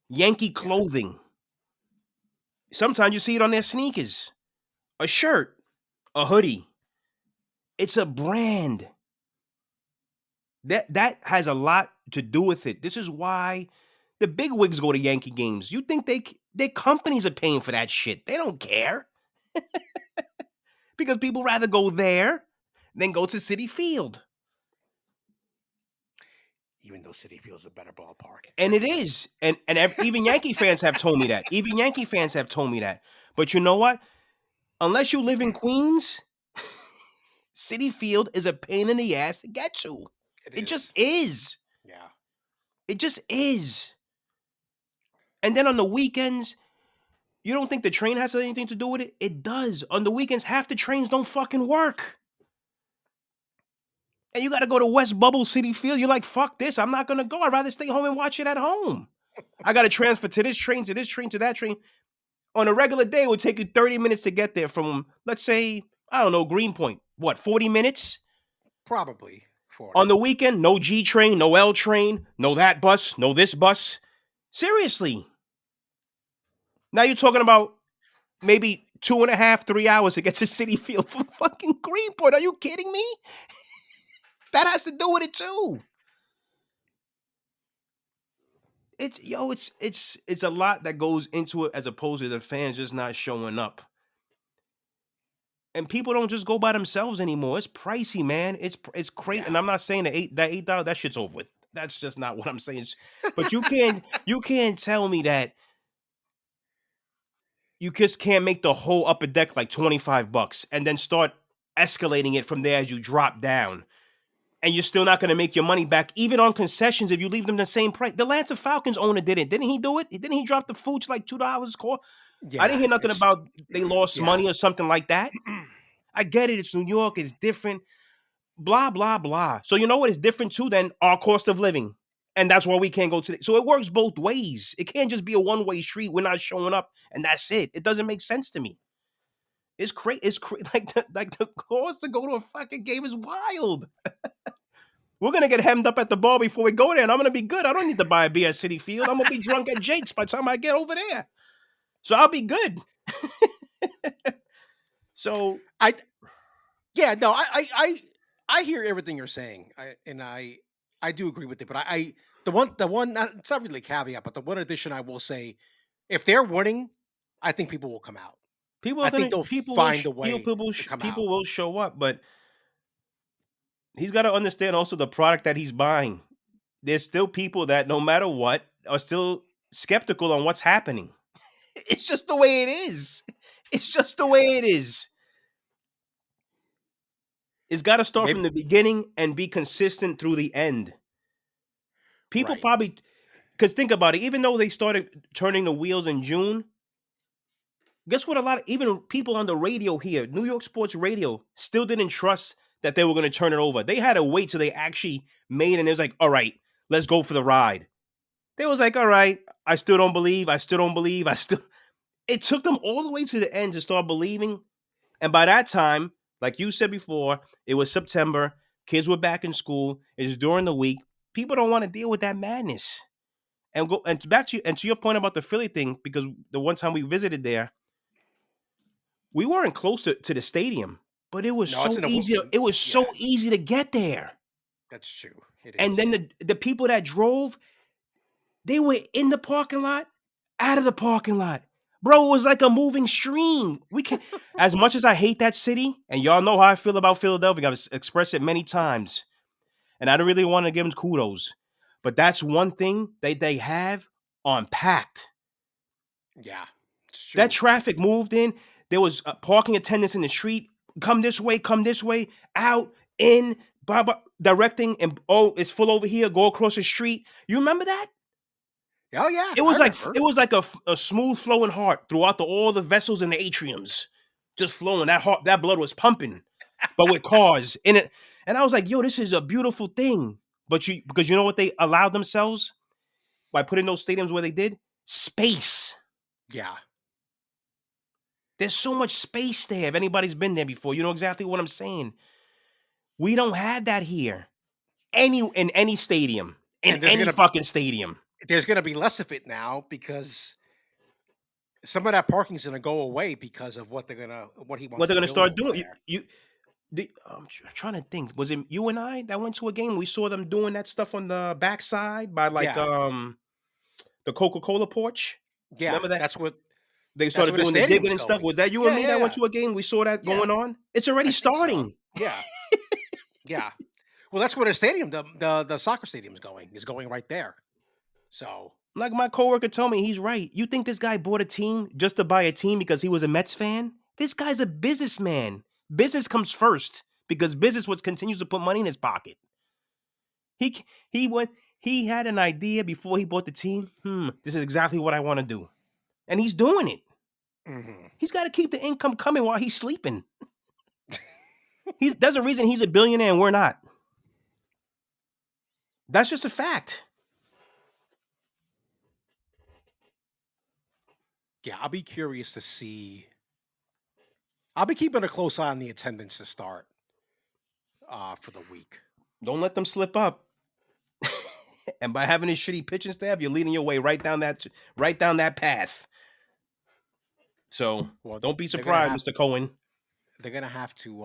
B: Yankee
A: Yeah.
B: clothing. Sometimes you see it on their sneakers, a shirt, a hoodie. It's a brand. That has a lot to do with it. This is why the big wigs go to Yankee games. You think their companies are paying for that shit? They don't care because people rather go there than go to Citi Field.
A: Even though City Field's a better ballpark.
B: And it is. Even Yankee fans have told me that. Even Yankee fans have told me that. But you know what? Unless you live in Queens, Citi Field is a pain in the ass to get to.
A: It
B: It
A: is.
B: just is.
A: Yeah.
B: It just is. And then on the weekends, you don't think the train has anything to do with it? It does. On the weekends, half the trains don't fucking work. And you got to go to West Bubble City Field. You're like, fuck this. I'm not going to go. I'd rather stay home and watch it at home. I got to transfer to this train, to this train, to that train. On a regular day, it would take you 30 minutes to get there from, let's say, I don't know, Greenpoint. What, 40 minutes?
A: Probably 40.
B: On the weekend, no G train, no L train, no that bus, no this bus. Seriously. Now you're talking about maybe 2.5, 3 hours to get to Citi Field from fucking Greenpoint. Are you kidding me? That has to do with it too. It's a lot that goes into it as opposed to the fans just not showing up. And people don't just go by themselves anymore. It's pricey, man. It's crazy.
A: Yeah.
B: And I'm not saying that $8 that shit's over with. That's just not what I'm saying. But you can't tell me that you just can't make the whole upper deck like $25 and then start escalating it from there as you drop down. And you're still not going to make your money back, even on concessions, if you leave them the same price. The Atlanta Falcons owner did it. Didn't he do it? Didn't he drop the food to like $2 core? I didn't
A: Yeah.
B: hear nothing
A: It's
B: about they lost
A: yeah.
B: money or something like that. I get it. It's New York. It's different. Blah, blah, blah. So you know what is different too than our cost of living. And that's why we can't go to it. So it works both ways. It can't just be a one-way street. We're not showing up and that's it. It doesn't make sense to me. It's crazy. Like the cost to go to a fucking game is wild. We're gonna get hemmed up at the bar before we go there, and I'm gonna be good. I don't need to buy a beer at Citi Field. I'm gonna be drunk at Jake's by the time I get over there. So I'll be good. So
A: yeah, no, I hear everything you're saying. I do agree with it, but the one it's not really a caveat, but the one addition I will say, if they're winning, I think people will come out.
B: people
A: I
B: are
A: think
B: gonna
A: they'll
B: people will
A: find
B: sh-
A: a way to come out.
B: people will show up, but he's got to understand also the product that he's buying. There's still people that no matter what are still skeptical on what's happening. It's just the way it is. It's just the way it is. It's got to start
A: Maybe
B: from the beginning and be consistent through the end. People
A: right.
B: probably, because think about it, even though they started turning the wheels in June, guess what? Even people on the radio here, New York sports radio, still didn't trust that they were going to turn it over. They had to wait till they actually made, and it was like, all right, let's go for the ride. They was like, all right, I still don't believe. I still don't believe. It took them all the way to the end to start believing. And by that time, like you said before, it was September. Kids were back in school. It's during the week. People don't want to deal with that madness. And back to you, and to your point about the Philly thing, because the one time we visited there, we weren't close to the stadium, but it was
A: No, it's
B: so
A: in a
B: easy. It was
A: yeah,
B: so easy to get there.
A: that's true. It
B: And then
A: is.
B: the people that drove, they were in the parking lot, out of the parking lot. Bro, it was like a moving stream. We can, as much as I hate that city, and y'all know how I feel about Philadelphia, I've expressed it many times, and I don't really want to give them kudos, but that's one thing they have on packed.
A: Yeah, it's
B: That
A: true.
B: traffic moved in. There was parking attendants in the street. Come this way, out, in, blah, blah, directing, and oh, it's full over here. Go across the street. You remember that?
A: Oh yeah,
B: It
A: I
B: was like
A: remember.
B: it was like a smooth flowing heart throughout all the vessels and the atriums, just flowing. That blood was pumping, but with cars in it. And I was like, yo, this is a beautiful thing. Because you know what they allowed themselves by putting those stadiums where they did? Space.
A: Yeah.
B: There's so much space there. If anybody's been there before, you know exactly what I'm saying. We don't have that here. In any stadium, in
A: And
B: any fucking stadium.
A: there's gonna be less of it now because some of that parking is gonna go away because of what he
B: What
A: wants
B: they're
A: to
B: gonna
A: build
B: start
A: over
B: doing?
A: there.
B: I'm trying to think. Was it you and I that went to a game? We saw them doing that stuff on the backside by
A: Yeah,
B: the Coca-Cola porch.
A: yeah.
B: Remember that they
A: That's
B: started
A: where the
B: doing the digging
A: stadium's
B: and stuff.
A: going.
B: Was that you and
A: Yeah,
B: me
A: yeah,
B: that went
A: yeah,
B: to a game? We saw that
A: yeah.
B: going on. It's already
A: I think so.
B: starting.
A: Yeah, yeah. Well, that's where the stadium, the soccer stadium is going right there. So
B: Like my coworker told me, he's right. You think this guy bought a team just to buy a team because he was a Mets fan? This guy's a businessman. Business comes first because business what continues to put money in his pocket. He went. He had an idea before he bought the team. This is exactly what I want to do, and he's doing it.
A: mhm.
B: He's got to keep the income coming while he's sleeping. There's a reason he's a billionaire and we're not. That's just a fact.
A: Yeah, I'll be curious to see. I'll be keeping a close eye on the attendance to start for the week.
B: Don't let them slip up. And by having a shitty pitching staff, you're leading your way right down that path. So
A: Well,
B: don't be
A: they're gonna
B: surprised,
A: have
B: Mr. Cohen.
A: they're gonna have to.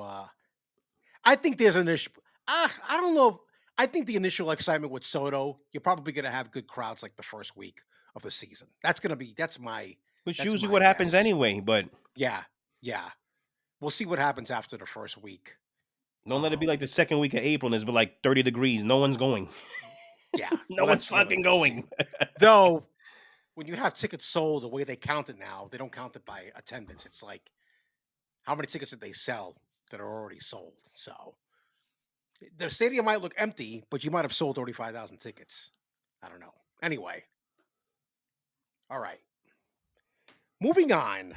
A: I think there's an issue. I don't know. I think the initial excitement with Soto, you're probably gonna have good crowds like the first week of the season.
B: Which
A: That's
B: usually
A: my
B: what happens
A: guess.
B: anyway, but
A: Yeah, yeah. We'll see what happens after the first week.
B: don't let it be like the second week of April and it's been like 30 degrees. No one's going.
A: Yeah.
B: No
A: Well,
B: one's
A: that's the other
B: fucking
A: thing
B: going.
A: too. Though, when you have tickets sold, the way they count it now, they don't count it by attendance. It's like how many tickets did they sell that are already sold? So the stadium might look empty, but you might have sold 35,000 tickets. I don't know. Anyway, all right. Moving on.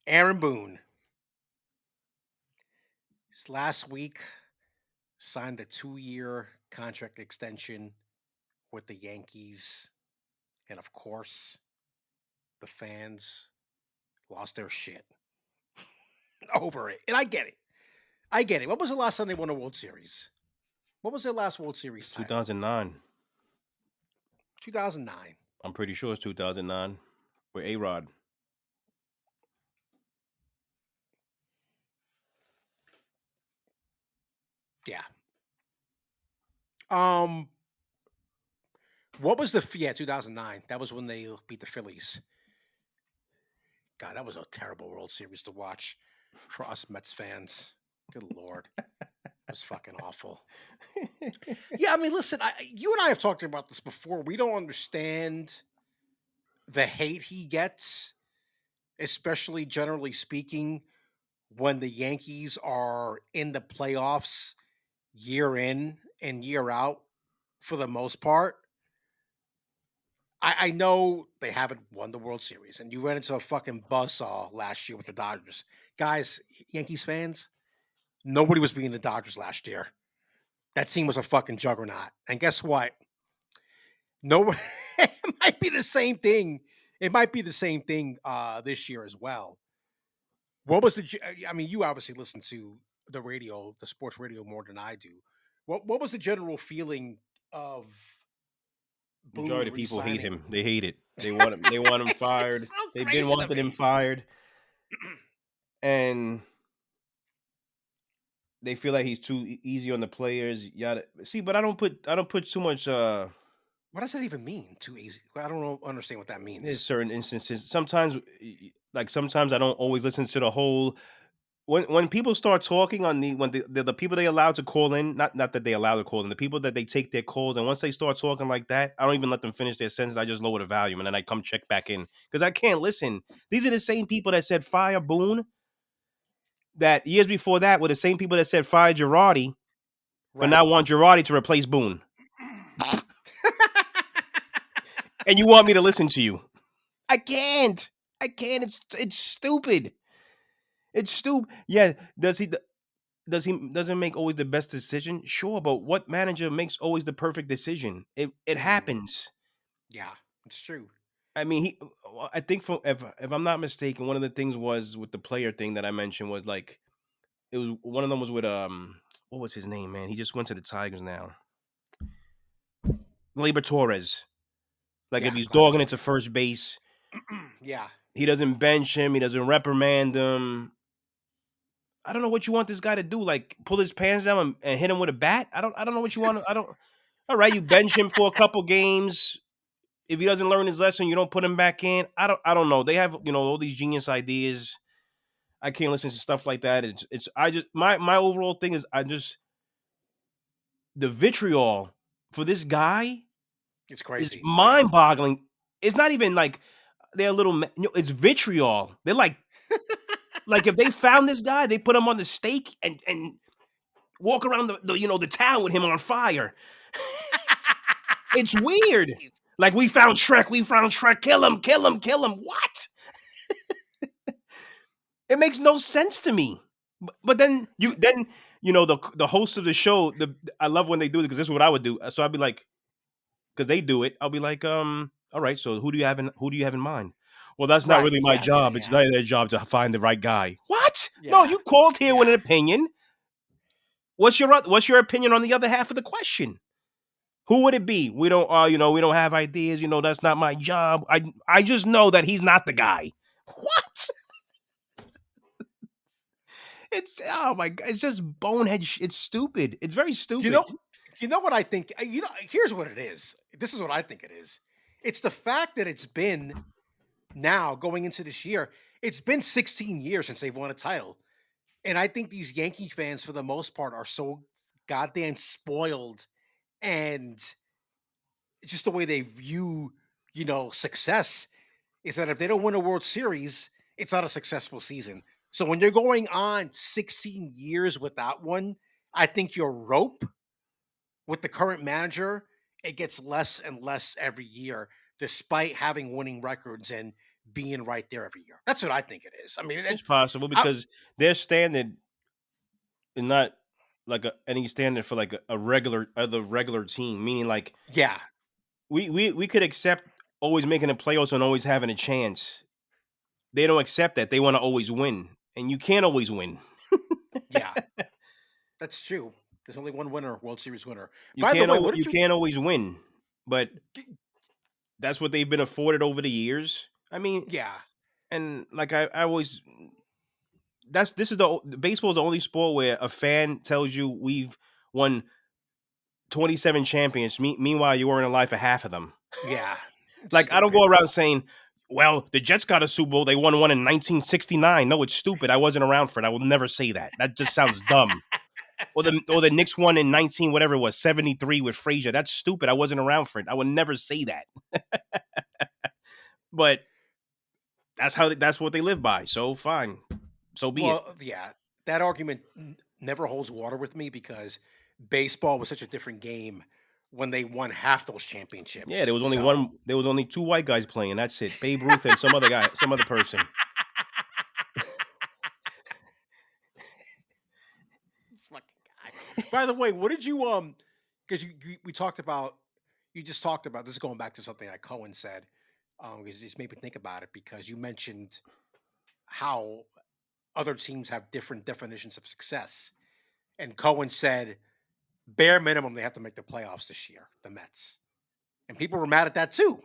A: Aaron Boone. Last week signed a 2-year contract extension with the Yankees. And of course, the fans lost their shit over it. And I get it. I get it. When was the last time they won a World Series? What was their last World Series title?
B: 2009.
A: 2009.
B: I'm pretty sure it's 2009 with A-Rod.
A: Yeah. Um, what was 2009? That was when they beat the Phillies. God, that was a terrible World Series to watch for us Mets fans. Good Lord. It was fucking awful. Yeah, I mean, listen, you and I have talked about this before. We don't understand the hate he gets, especially generally speaking, when the Yankees are in the playoffs year in and year out for the most part. I know they haven't won the World Series, and you ran into a fucking buzzsaw last year with the Dodgers. Guys, Yankees fans, nobody was beating the Dodgers last year. That team was a fucking juggernaut. And guess what? No, it might be the same thing. It might be the same thing this year as well. What was I mean, you obviously listen to the radio, the sports radio more than I do. What was the general feeling of
B: Majority
A: Boone
B: of people hate
A: resigning?
B: him. They hate it. They want him. They want him
A: It's
B: fired.
A: so
B: They've been
A: crazy to
B: wanting him
A: me.
B: fired, and they feel like he's too easy on the players. Yada. See, but I don't put too much.
A: What does that even mean? Too easy. I don't understand what that
B: There's
A: means.
B: certain instances. Sometimes I don't always listen to the whole. When people start talking on the people they allow to call in, not that they allow to call in, the people that they take their calls, and once they start talking like that, I don't even let them finish their sentence. I just lower the volume and then I come check back in because I can't listen. These are the same people that said fire Boone that years before that were the same people that said fire Girardi, but
A: Right.
B: now want Girardi to replace Boone. and you want me to listen to you. I can't. It's stupid. It's stupid. Yeah. Doesn't make always the best decision? Sure, but what manager makes always the perfect decision? It
A: Mm,
B: happens.
A: yeah, it's true.
B: I mean, I think if I'm not mistaken, one of the things was with the player thing that I mentioned was like it was one of them was with what was his name, man? He just went to the Tigers now. Labor Torres. Like if
A: Yeah,
B: he's
A: Gleyber
B: dogging it to
A: Torres.
B: first base,
A: Yeah.
B: he doesn't bench him, he doesn't reprimand him. I don't know what you want this guy to do. Like pull his pants down and hit him with a bat. I don't know what you want. I don't. All right, you bench him for a couple games. If he doesn't learn his lesson, you don't put him back in. I don't know. They have all these genius ideas. I can't listen to stuff like that. It's I just my overall thing is the vitriol for this guy
A: It's
B: is
A: crazy. Yeah.
B: mind boggling. It's not even like they're a little. It's vitriol. They're like if they found this guy, they put him on the stake and walk around the town with him on fire. It's weird.
A: Jeez.
B: Like we found Shrek. We found Shrek. Kill him. Kill him. Kill him. What? It makes no sense to me. But then the host of the show. I love when they do it because this is what I would do. So I'd be like, because they do it. I'll be like, all right. So who do you have in mind? Well, that's not
A: Right.
B: really my
A: Yeah. Yeah.
B: job. It's
A: Yeah.
B: not their job to find the right guy. What? No,
A: Yeah.
B: you called here with
A: Yeah.
B: an opinion. What's your opinion on the other half of the question? Who would it be? We don't we don't have ideas, that's not my job. I just know that he's not the guy. What? It's oh my god, it's just bonehead it's stupid. It's very
A: You
B: stupid.
A: know, you know what I think. Here's what it is. This is what I think it is. It's the fact that it's been now going into this year. It's been 16 years since they've won a title, and I think these Yankee fans, for the most part, are so goddamn spoiled, and just the way they view, success is that if they don't win a World Series, it's not a successful season. So when you're going on 16 years without one, I think your rope with the current manager, it gets less and less every year, despite having winning records and being right there every year. That's what I think it is. I mean,
B: It's possible
A: I,
B: because their standard is not like any standard for like a regular team. Meaning like
A: yeah,
B: we could accept always making the playoffs and always having a chance. They don't accept that. They want to always win, and you can't always win.
A: yeah, that's true. There's only one winner, World Series winner.
B: You
A: By the
B: can't
A: way, what
B: you
A: did you?
B: can't always win, but that's what they've been afforded over the years. I mean,
A: Yeah,
B: and like I always this is baseball is the only sport where a fan tells you we've won 27 champions. Meanwhile, you weren't alive for half of them.
A: yeah, it's
B: Like I don't
A: stupid.
B: go around saying, "Well, the Jets got a Super Bowl. They won one in 1969." No, it's stupid. I wasn't around for it. I will never say that. That just sounds dumb. Or the Knicks won in 19 whatever it was 73 with Frazier. That's stupid. I wasn't around for it. I would never say that. But that's what they live by. So fine. So be it.
A: Well, yeah, that argument never holds water with me because baseball was such a different game when they won half those
B: Yeah, there
A: championships.
B: was only
A: So
B: one. There was only two white guys playing. That's it. Babe Ruth and some other guy, some other person.
A: this fucking guy. By the way, what did you? Because we talked about, you just talked about this is going back to something that Cohen said. Because it just made me think about it because you mentioned how other teams have different definitions of success, and Cohen said bare minimum they have to make the playoffs this year, the Mets, and people were mad at that too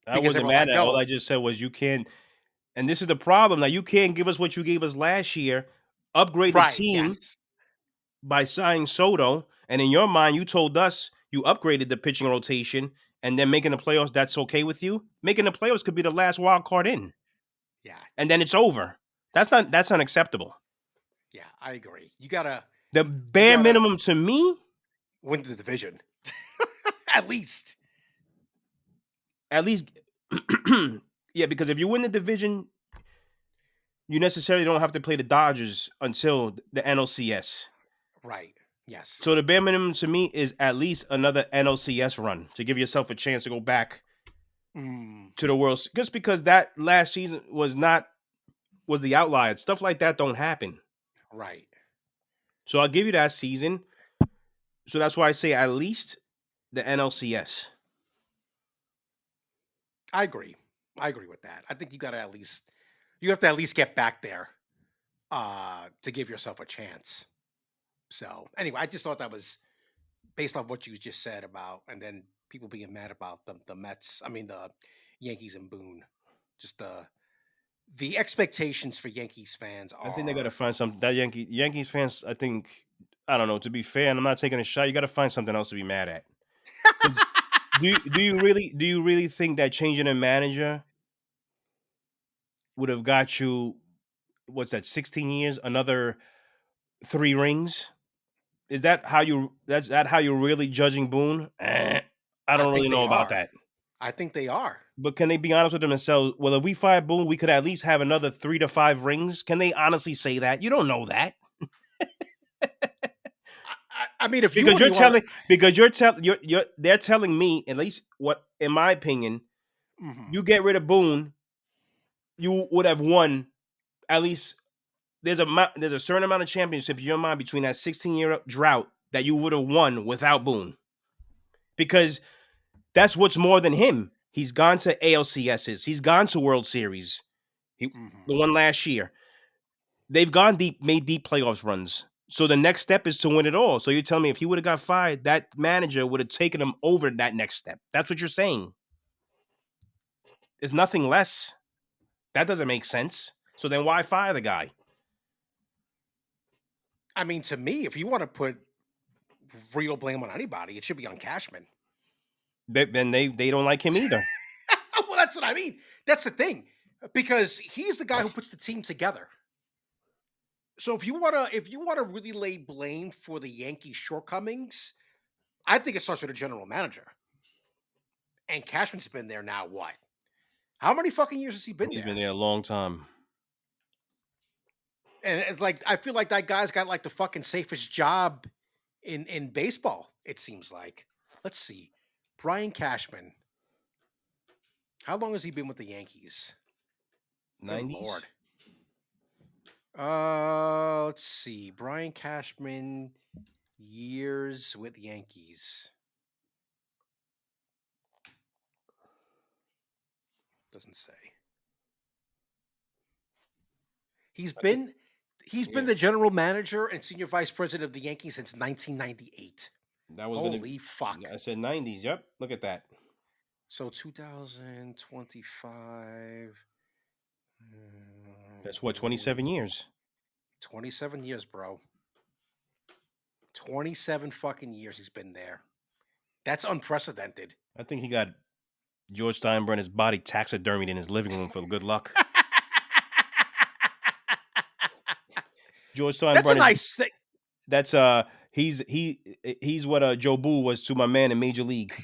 B: I
A: because they
B: wasn't
A: were
B: mad
A: like,
B: at. All
A: no,
B: I just said was you can't. And this is the problem. Now you can't give us what you gave us last year. Upgrade the
A: right,
B: team
A: yes,
B: by signing Soto, and in your mind, you told us you upgraded the pitching rotation, and then making the playoffs. That's okay with you. Making the playoffs could be the last wild card in,
A: yeah,
B: and then it's over. That's unacceptable.
A: yeah, I agree.
B: The
A: You
B: bare
A: gotta
B: minimum to me,
A: win the division at least.
B: at least, yeah, because if you win the division, you necessarily don't have to play the Dodgers until the NLCS.
A: Right, yes,
B: So the bare minimum to me is at least another NLCS run to give yourself a chance to go back to the World just because that last season was the outlier. Stuff like that don't happen.
A: Right.
B: So I'll give you that season. So that's why I say at least the NLCS.
A: I agree. I agree with that. I think you have to at least get back there to give yourself a chance. So anyway, I just thought that was based off what you just said about, and then people being mad about the Mets. I mean the Yankees and Boone. Just the expectations for Yankees fans
B: I think they got to
A: are
B: find something that Yankees fans. I think I don't know. To be fair, and I'm not taking a shot. You got to find something else to be mad at. 'Cause do you really think that changing a manager would have got you what's that 16 years, another 3 rings? Is that how you that's that how you're really judging Boone? I
A: I
B: don't
A: think
B: really know
A: they
B: about
A: are.
B: that.
A: I think they are.
B: But can they be honest with themselves? Well, if we fire Boone, we could at least have another 3 to 5 rings. Can they honestly say that? You don't know that.
A: I mean, if you
B: Because you're
A: really want to,
B: telling because you're they're telling me, at least what in my opinion, you get rid of Boone, you would have won at least there's a certain amount of championship in your mind between that 16-year drought that you would have won without Boone. Because that's what's more than him. He's gone to ALCSs. He's gone to World Series. The one last year. They've gone deep, made deep playoffs runs. So the next step is to win it all. So you're telling me if he would have got fired, that manager would have taken him over that next step. That's what you're saying. There's nothing less. That doesn't make sense. So then why fire the guy?
A: I mean, to me, if you want to put real blame on anybody, it should be on Cashman.
B: Then they don't like him either.
A: Well, that's what I mean. That's the thing, because he's the guy who puts the team together. So if you wanna really lay blame for the Yankees' shortcomings, I think it starts with a general manager. And Cashman's been there now. What? How many fucking years has he been
B: He's
A: there?
B: been there a long time.
A: And it's like I feel like that guy's got like the fucking safest job in baseball. It seems like. Let's see, Brian Cashman. How long has he been with the Yankees? Good
B: 90s?
A: lord. Let's see. Brian Cashman years with the Yankees. Doesn't say. He's
B: I think,
A: been he's been
B: yeah.
A: the general manager and senior vice president of the Yankees since 1998.
B: That was gonna
A: Holy fuck.
B: I said 90s. Yep. Look at that.
A: So 2025.
B: That's what, 27 years.
A: 27 years, bro. 27 fucking years he's been there. That's unprecedented.
B: I think he got George Steinbrenner's body taxidermied in his living room for good luck. George
A: That's a
B: Steinbrenner.
A: nice thing.
B: That's he's what Joe Boo was to my man in Major League.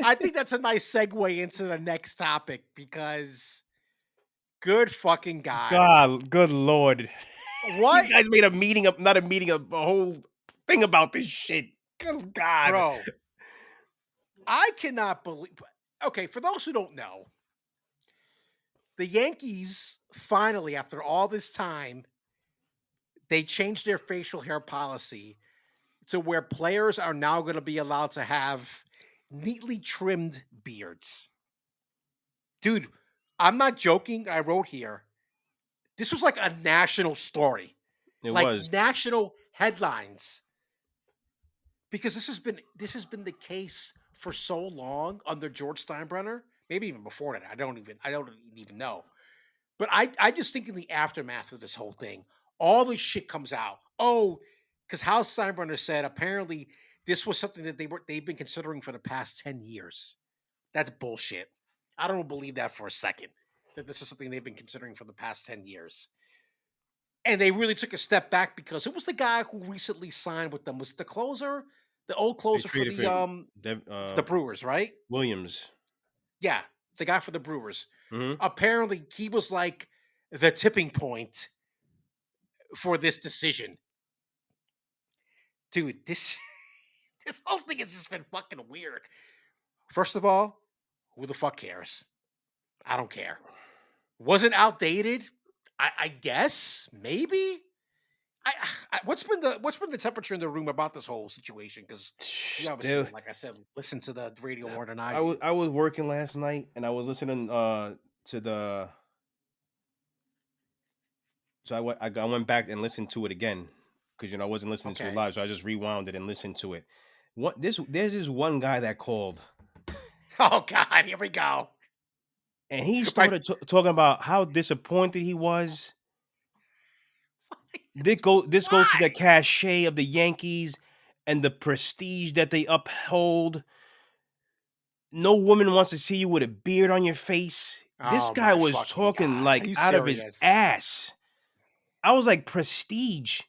A: I think that's a nice segue into the next topic because good fucking God.
B: God, good Lord.
A: What?
B: You guys made a meeting up, not a meeting, a whole thing about this shit. Good God.
A: Bro, I cannot believe. Okay, for those who don't know, the Yankees finally, after all this time, they changed their facial hair policy to where players are now going to be allowed to have neatly trimmed beards. Dude, I'm not joking. I wrote here. This was like a national story.
B: It
A: Like
B: was.
A: national headlines. Because this has been the case for so long under George Steinbrenner, maybe even before that. I don't even know. But I just think in the aftermath of this whole thing, all this shit comes out. Oh, because Hal Steinbrenner said apparently this was something that they've been considering for the past 10 years. That's bullshit. I don't believe that for a second. That this is something they've been considering for the past 10 years. And they really took a step back because it was the guy who recently signed with them. Was it the closer? The old
B: They
A: closer for
B: traded
A: the Brewers, right?
B: Williams.
A: Yeah, the guy for the Brewers.
B: Mm-hmm.
A: Apparently, he was like the tipping point for this decision. Dude, this This whole thing has just been fucking weird. First of all, who the fuck cares? I don't care. Was it outdated? I guess maybe. What's been the temperature in the room about this whole situation? Because you obviously,
B: Dude,
A: like I said, listen to the radio more than I
B: I was
A: do.
B: I was working last night and I was listening to the so I went back and listened to it again because I wasn't listening to it
A: Okay.
B: live, so I just rewound it and listened to it. There's this one guy that called
A: Oh God, here we go.
B: and he
A: Right.
B: started talking about how disappointed he was. This goes to the
A: Why?
B: cachet of the Yankees and the prestige that they uphold. No woman wants to see you with a beard on your face. This
A: Oh
B: guy
A: my
B: was
A: fucking
B: talking
A: God. Are
B: like
A: you
B: out of his
A: serious?
B: ass. I was like, prestige.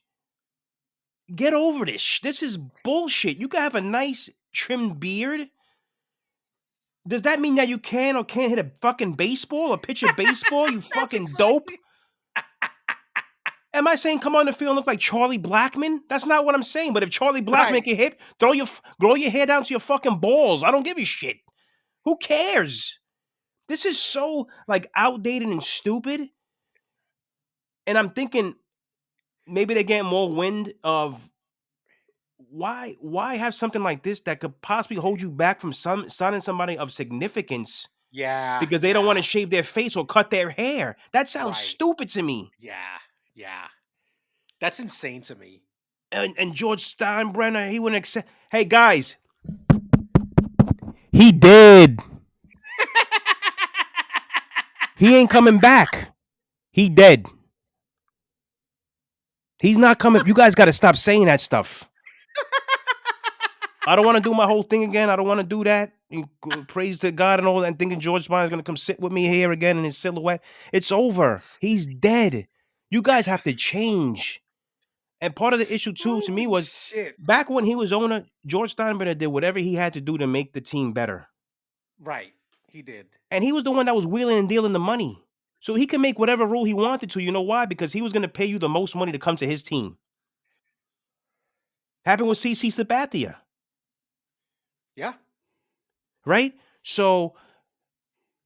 B: Get over this. This is bullshit. You can have a nice trimmed beard. Does that mean that you can or can't hit a fucking baseball or pitch a baseball? You
A: That's
B: fucking dope.
A: exactly.
B: Am I saying come on the field and look like Charlie Blackman? That's not what I'm saying. But if Charlie Blackman
A: Right.
B: can hit, grow your hair down to your fucking balls. I don't give a shit. Who cares? This is so like outdated and stupid. And I'm thinking maybe they get more wind of why have something like this that could possibly hold you back from signing somebody of significance
A: Yeah.
B: because they don't want to
A: Yeah.
B: shave their face or cut their hair. That sounds
A: Right.
B: stupid to me.
A: Yeah. Yeah. That's insane to me.
B: And George Steinbrenner, he wouldn't accept. Hey guys, he did. He ain't coming back. He dead. He's not coming. You guys got to stop saying that stuff. I don't want to do my whole thing again. I don't want to do that. Praise to God and all that. And thinking George Steinbrenner is going to come sit with me here again in his silhouette. It's over. He's dead. You guys have to change. And part of the issue too to me
A: Holy
B: was
A: shit.
B: back when he was owner, George Steinbrenner did whatever he had to do to make the team better.
A: Right. He did.
B: And he was the one that was wheeling and dealing the money. So he could make whatever rule he wanted to. You know why? Because he was going to pay you the most money to come to his team. Happened with CC Sabathia,
A: Yeah.
B: right? So,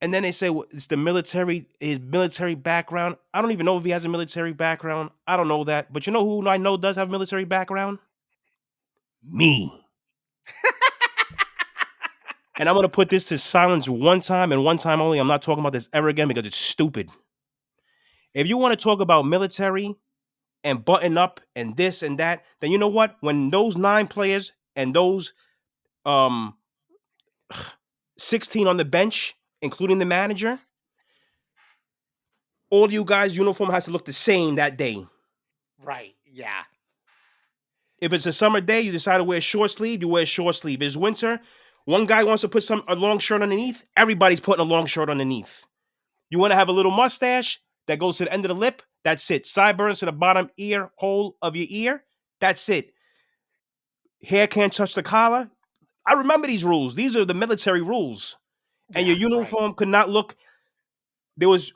B: and then they say well, it's the military, his military background. I don't even know if he has a military background. I don't know that. But you know who I know does have a military background? Me. And I'm going to put this to silence one time and one time only. I'm not talking about this ever again because it's stupid. If you want to talk about military and button up and this and that, then you know what? When those 9 players and those um 16 on the bench, including the manager, all you guys' uniform has to look the same that day.
A: Right. Yeah.
B: If it's a summer day, you decide to wear short sleeve, you wear short sleeve. It's winter, one guy wants to put a long shirt underneath, everybody's putting a long shirt underneath. You want to have a little mustache that goes to the end of the lip, that's it. Sideburns to the bottom ear hole of your ear, that's it. Hair can't touch the collar. I remember these rules. These are the military rules. And
A: Yeah.
B: your
A: Right.
B: uniform could not look.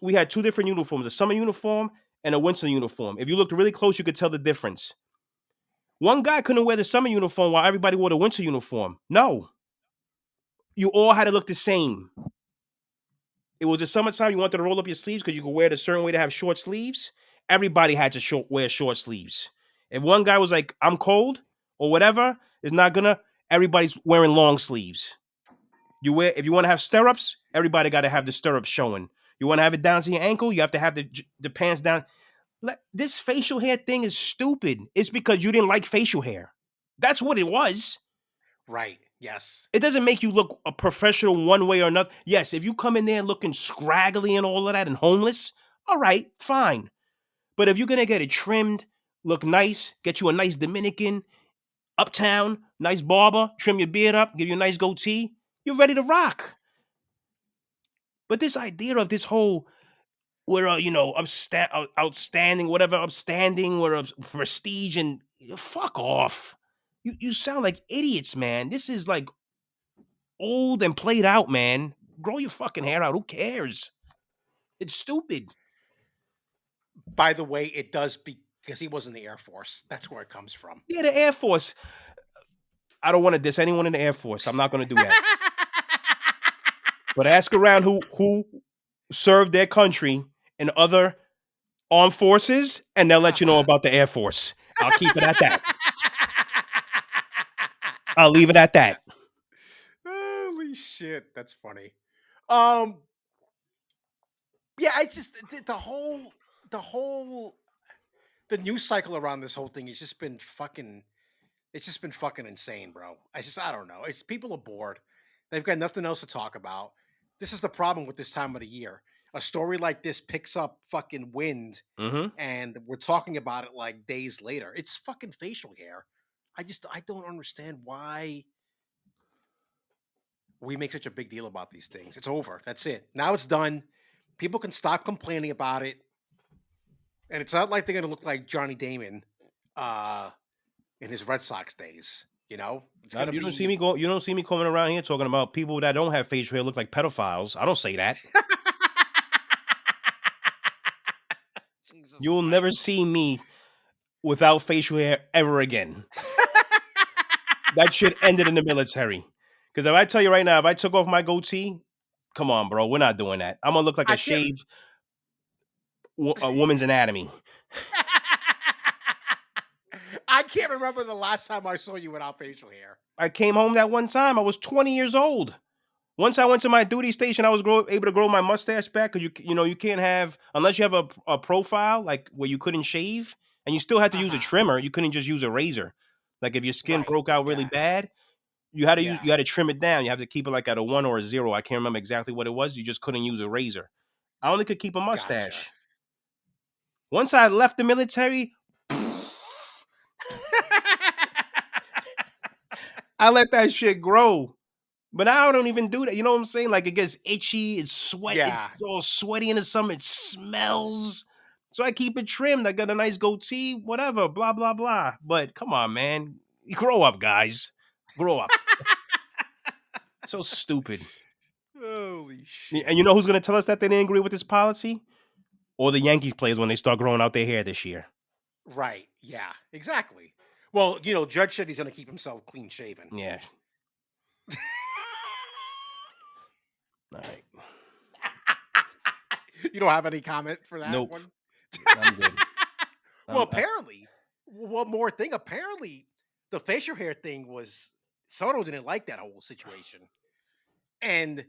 B: We had 2 different uniforms, a summer uniform and a winter uniform. If you looked really close, you could tell the difference. One guy couldn't wear the summer uniform while everybody wore the winter uniform. No. You all had to look the same. It was the summertime. You wanted to roll up your sleeves because you could wear it a certain way to have short sleeves. Everybody had to wear short sleeves. If one guy was like, I'm cold or whatever, it's not gonna, everybody's wearing long sleeves. If you want to have stirrups, everybody got to have the stirrups showing. You want to have it down to your ankle, you have to have the pants down. This facial hair thing is stupid. It's because you didn't like facial hair. That's what it was.
A: Right. Yes.
B: It doesn't make you look a professional one way or another. Yes, if you come in there looking scraggly and all of that and homeless, all right, fine. But if you're gonna get it trimmed, look nice, get you a nice Dominican, uptown, nice barber, trim your beard up, give you a nice goatee, you're ready to rock. But this idea of this whole we're outstanding, whatever, upstanding, we're prestige, and fuck off. You sound like idiots, man. This is like old and played out, man. Grow your fucking hair out. Who cares? It's stupid.
A: By the way, it does because he was in the Air Force. That's where it comes from.
B: Yeah, the Air Force. I don't want to diss anyone in the Air Force. I'm not going to do that. But ask around who served their country in other armed forces, and they'll let you know about the Air Force. I'll keep it at that. I'll leave it at that.
A: Holy shit, that's funny. Um, yeah, I just the news cycle around this whole thing has just been fucking. It's just been fucking insane, bro. I don't know. It's people are bored. They've got nothing else to talk about. This is the problem with this time of the year. A story like this picks up fucking wind,
B: Mm-hmm.
A: and we're talking about it like days later. It's fucking facial hair. I don't understand why we make such a big deal about these things. It's over. That's it. Now it's done. People can stop complaining about it. And it's not like they're gonna look like Johnny Damon uh in his Red Sox days. You know? It's gonna
B: You don't see
A: be
B: me go. You don't see me coming around here talking about people that don't have facial hair look like pedophiles. I don't say that.
A: Jesus
B: You'll
A: Christ.
B: never see me without facial hair ever again. That shit ended in the military. Because if I tell you right now, if I took off my goatee, come on, bro, we're not doing that. I'm gonna look like
A: I
B: a
A: can't
B: shaved a woman's anatomy.
A: I can't remember the last time I saw you without facial hair.
B: I came home that one time. I was 20 years old. Once I went to my duty station, I was able to grow my mustache back because you can't have unless you have a profile like where you couldn't shave and you still had to use a
A: Uh-huh.
B: trimmer. You couldn't just use a razor. Like if your skin
A: Right.
B: broke out really
A: Yeah.
B: bad,
A: Yeah.
B: you had to trim it down. You have to keep it like at a 1 or a 0. I can't remember exactly what it was. You just couldn't use a razor. I only could keep a
A: Gotcha.
B: mustache. Once I left the military, I let that shit grow. But now I don't even do that. You know what I'm saying? Like it gets itchy, it's
A: Yeah.
B: all sweaty in the summer, it smells. So I keep it trimmed. I got a nice goatee, whatever, blah, blah, blah. But come on, man. Grow up, guys. Grow up. So stupid.
A: Holy
B: And
A: shit.
B: you know who's gonna tell us that they didn't agree with this policy? Or the Yankees players when they start growing out their hair this year.
A: Right. Yeah. Exactly. Well, Judge said he's gonna keep himself clean shaven.
B: Yeah. All right.
A: You don't have any comment for that
B: Nope.
A: one?
B: I'm good.
A: Well,
B: I
A: apparently, one more thing. Apparently, the facial hair thing was Soto didn't like that whole situation, and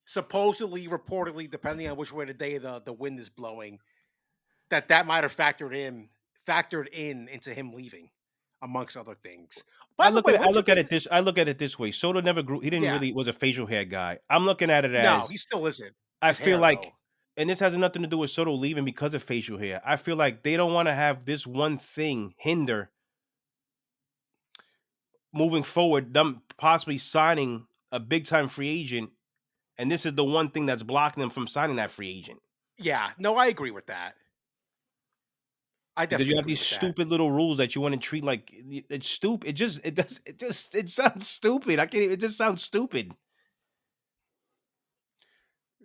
A: supposedly, reportedly, depending on which way the day the wind is blowing, that might have factored in into him leaving, amongst other things. By the way, what did you think?
B: I look at it this way. Soto never grew. He didn't
A: Yeah,
B: really was a facial hair guy. I'm looking at it
A: no,
B: as
A: he still isn't.
B: I
A: His
B: feel
A: hair,
B: like,
A: though.
B: and this has nothing to do with Soto leaving because of facial hair. I feel like they don't want to have this one thing hinder moving forward, them possibly signing a big time free agent. And this is the one thing that's blocking them from signing that free agent.
A: Yeah, no, I agree with that. I
B: Because you
A: definitely
B: have
A: agree
B: these
A: with that.
B: stupid little rules that you want to treat like it's stupid. It sounds stupid. I can't. It just sounds stupid.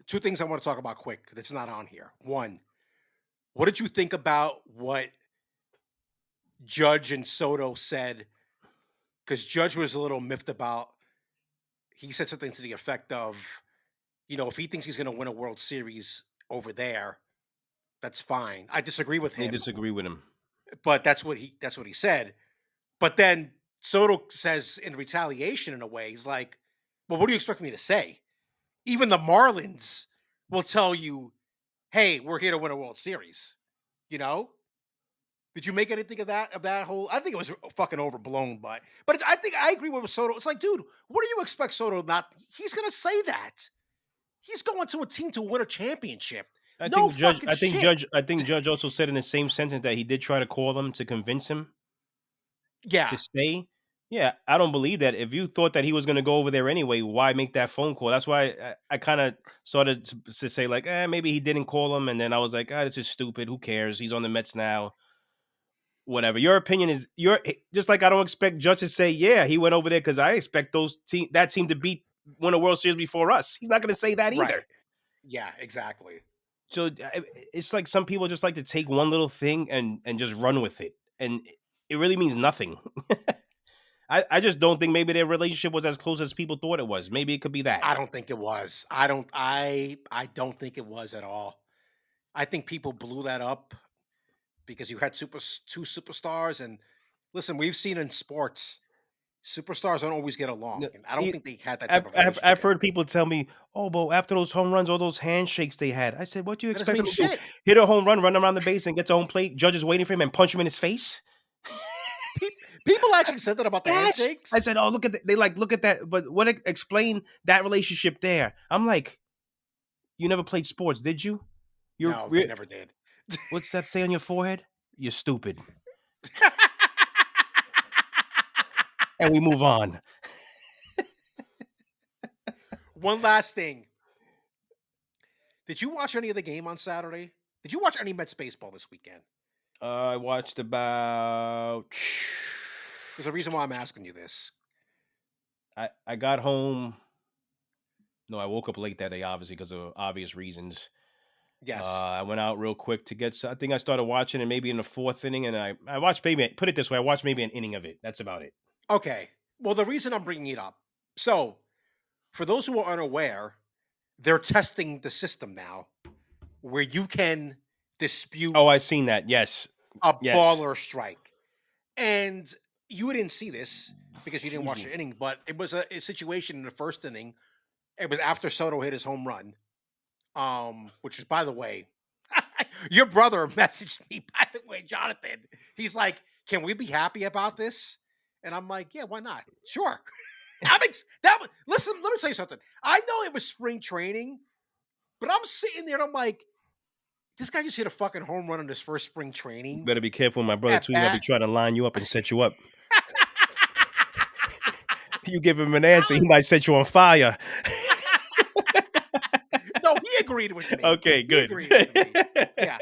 A: Two things I want to talk about quick that's not on here. One, what did you think about what Judge and Soto said? Because Judge was a little miffed about. He said something to the effect of, if he thinks he's going to win a World Series over there, that's fine. I disagree with
B: They
A: him,
B: disagree with him.
A: but that's what he said. But then Soto says in retaliation, in a way, he's like, "Well, what do you expect me to say? Even the Marlins will tell you, hey, we're here to win a World Series.' You know." Did you make anything of that whole? I think it was fucking overblown, but I think I agree with Soto. It's like, dude, what do you expect Soto not? He's gonna say that. He's going to a team to win a championship. No fucking shit.
B: I think Judge also said in the same sentence that he did try to call him to convince him to
A: Yeah,
B: stay. Yeah, I don't believe that. If you thought that he was going to go over there anyway, why make that phone call? That's why I kind of started to say like, maybe he didn't call him, and then I was like, this is stupid. Who cares? He's on the Mets now. Whatever. Your opinion is just like I don't expect Judge to say, yeah, he went over there because I expect that team to win a World Series before us. He's not going to say that either.
A: right. Yeah, exactly.
B: So it's like some people just like to take one little thing and just run with it, and it really means nothing. I just don't think maybe their relationship was as close as people thought it was. Maybe it could be that.
A: I don't think it was. I don't think it was at all. I think people blew that up because you had two superstars, and listen, we've seen in sports, superstars don't always get along,
B: No,
A: and I don't think they had that type
B: I've,
A: of
B: I've
A: relationship.
B: heard people tell me, "Oh, but after those home runs, all those handshakes they had." I said, "What do you
A: That doesn't
B: expect
A: mean
B: them to do?
A: shit.
B: Hit a home run, run around the base, and get to home plate? Judges waiting for him and punch him in his face?"
A: People actually said that about the
B: Yes. I
A: handshakes.
B: said, "Oh, look at they like look at that." But what explain that relationship there? I'm like, you never played sports, did you?
A: No, they
B: You're
A: never did.
B: what's that say on your forehead? You're stupid. And we move on.
A: One last thing. Did you watch any of the game on Saturday? Did you watch any Mets baseball this weekend?
B: I watched about.
A: There's a reason why I'm asking you this.
B: I got home. No, I woke up late that day, obviously, because of obvious reasons.
A: Yes.
B: I went out real quick to get. I think I started watching it maybe in the fourth inning, and I watched maybe put it this way, I watched maybe an inning of it. That's about it.
A: Okay. Well, the reason I'm bringing it up. So, for those who are unaware, they're testing the system now where you can dispute
B: Oh, I seen that. Yes,
A: a ball
B: yes.
A: or a strike. And you didn't see this because you didn't
B: Excuse
A: watch
B: me.
A: the inning, but it was a situation in the first inning. It was after Soto hit his home run. Which is, by the way, your brother messaged me, by the way, Jonathan. He's like, "Can we be happy about this?" And I'm like, "Yeah, why not? Sure." Listen, let me tell you something. I know it was spring training, but I'm sitting there and I'm like, this guy just hit a fucking home run in his first spring
B: You
A: training
B: better be careful, my brother.
A: at
B: Too, he might be
A: bat.
B: trying to line you up and set you up. You give him an
A: I
B: answer, he might set you on fire.
A: No, he agreed with me.
B: Okay,
A: He
B: good.
A: agreed with me. Yeah.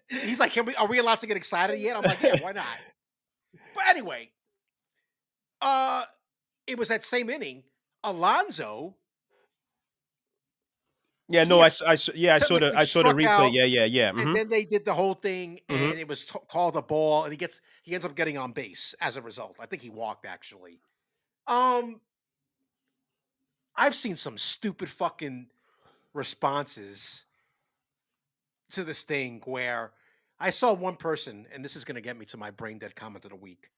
A: He's like, Are we allowed to get excited yet?" I'm like, "Yeah, why not?" But anyway, uh, it was that same inning. Alonzo,
B: Yeah,
A: he
B: no,
A: had
B: yeah,
A: technically
B: I saw the
A: struck
B: replay.
A: out,
B: Yeah, yeah, yeah.
A: and then they did the whole thing,
B: Mhm.
A: and it was called a ball, and he ends up getting on base as a result. I think he walked actually. Um, I've seen some stupid fucking responses to this thing where I saw one person, and this is going to get me to my brain dead comment of the week.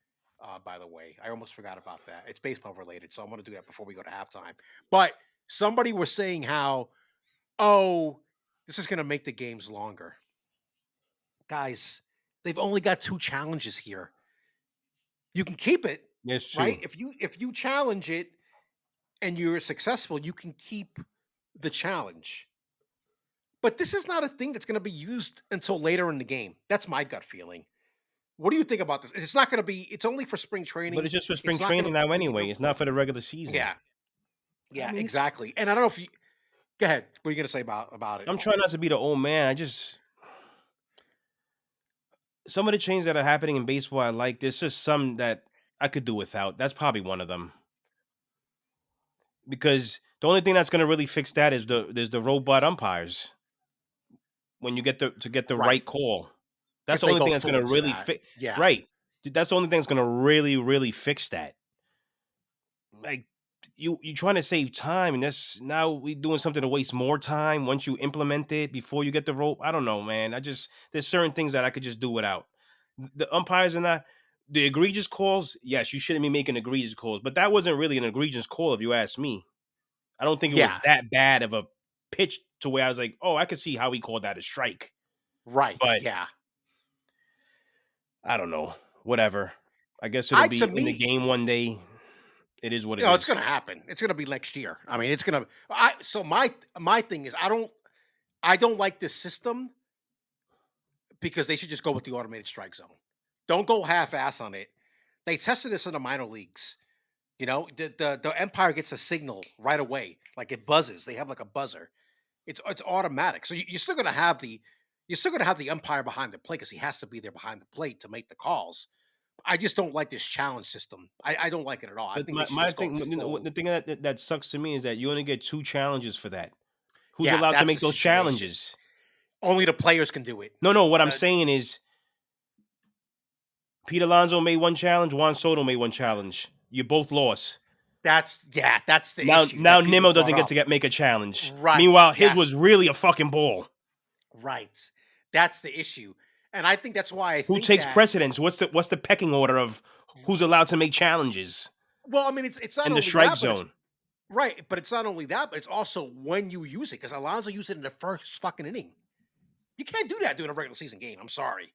A: By the way, I almost forgot about that. It's baseball related, so I'm going to do that before we go to halftime. But somebody was saying how, oh, this is going to make the games longer. Guys, they've only got two challenges here. You can keep it,
B: That's
A: right?
B: true.
A: If you challenge it and you're successful, you can keep the challenge. But this is not a thing that's going to be used until later in the game. That's my gut feeling. What do you think about this? It's not going to be. It's only for spring
B: But
A: training.
B: it's just for spring
A: It's not going
B: training
A: to
B: now
A: be.
B: anyway. It's not for the regular season.
A: Yeah,
B: I
A: yeah,
B: mean, it's
A: exactly. And I don't know if you go ahead. What are you going to say about it?
B: I'm trying not to be the old man. I just some of the changes that are happening in baseball I like. There's just some that I could do without. That's probably one of them. Because the only thing that's going to really fix that is the robot umpires when you get to get the
A: Right.
B: right call. That's
A: If
B: the
A: they
B: only
A: go
B: thing that's
A: full
B: going to
A: into
B: really
A: that,
B: fix.
A: yeah,
B: Right. That's the only thing that's going to really fix that. Like you trying to save time, and that's now we doing something to waste more time once you implement it before you get the rope. I don't know, man. I just there's certain things that I could just do without. The umpires and that the egregious calls. Yes, you shouldn't be making egregious calls, but that wasn't really an egregious call if you ask me. I don't think it was
A: yeah,
B: that bad of a pitch to where I was like, oh, I could see how he called that a strike.
A: right,
B: But
A: yeah.
B: I don't know. Whatever. I guess it'll
A: I to
B: be in the
A: me,
B: game one day. It is what it
A: it's going
B: is.
A: to happen. It's going to be next year. I mean, it's going to. I so my thing is I don't like this system because they should just go with the automated strike zone. Don't go half ass on it. They tested this in the minor leagues. The umpire gets a signal right away, like it buzzes. They have like a buzzer. It's automatic. So you're still gonna have the umpire behind the plate because he has to be there behind the plate to make the calls. I just don't like this challenge system. I don't like it at all. I
B: But
A: think they should
B: my
A: just go
B: thing,
A: full.
B: the thing that sucks to me is that you only get 2 challenges for that. Who's
A: Yeah,
B: allowed to
A: that's the
B: make those
A: situation.
B: challenges?
A: Only the players can do it.
B: No, what I'm
A: Uh,
B: saying is Pete Alonso made 1 challenge, Juan Soto made 1 challenge. You both lost.
A: That's the
B: Now
A: issue that people
B: Nimmo
A: brought
B: doesn't get
A: up.
B: to make a challenge.
A: Right.
B: Meanwhile, his was
A: Yes.
B: really a fucking ball.
A: Right. That's the issue. And I think that's why I
B: Who
A: think
B: takes
A: that.
B: precedence? What's the pecking order of who's allowed to make challenges
A: Well, I mean, it's not
B: in the
A: only
B: strike
A: that, but it's
B: zone?
A: right. But it's not only that, but it's also when you use it. Because Alonso used it in the first fucking inning. You can't do that during a regular season game. I'm sorry.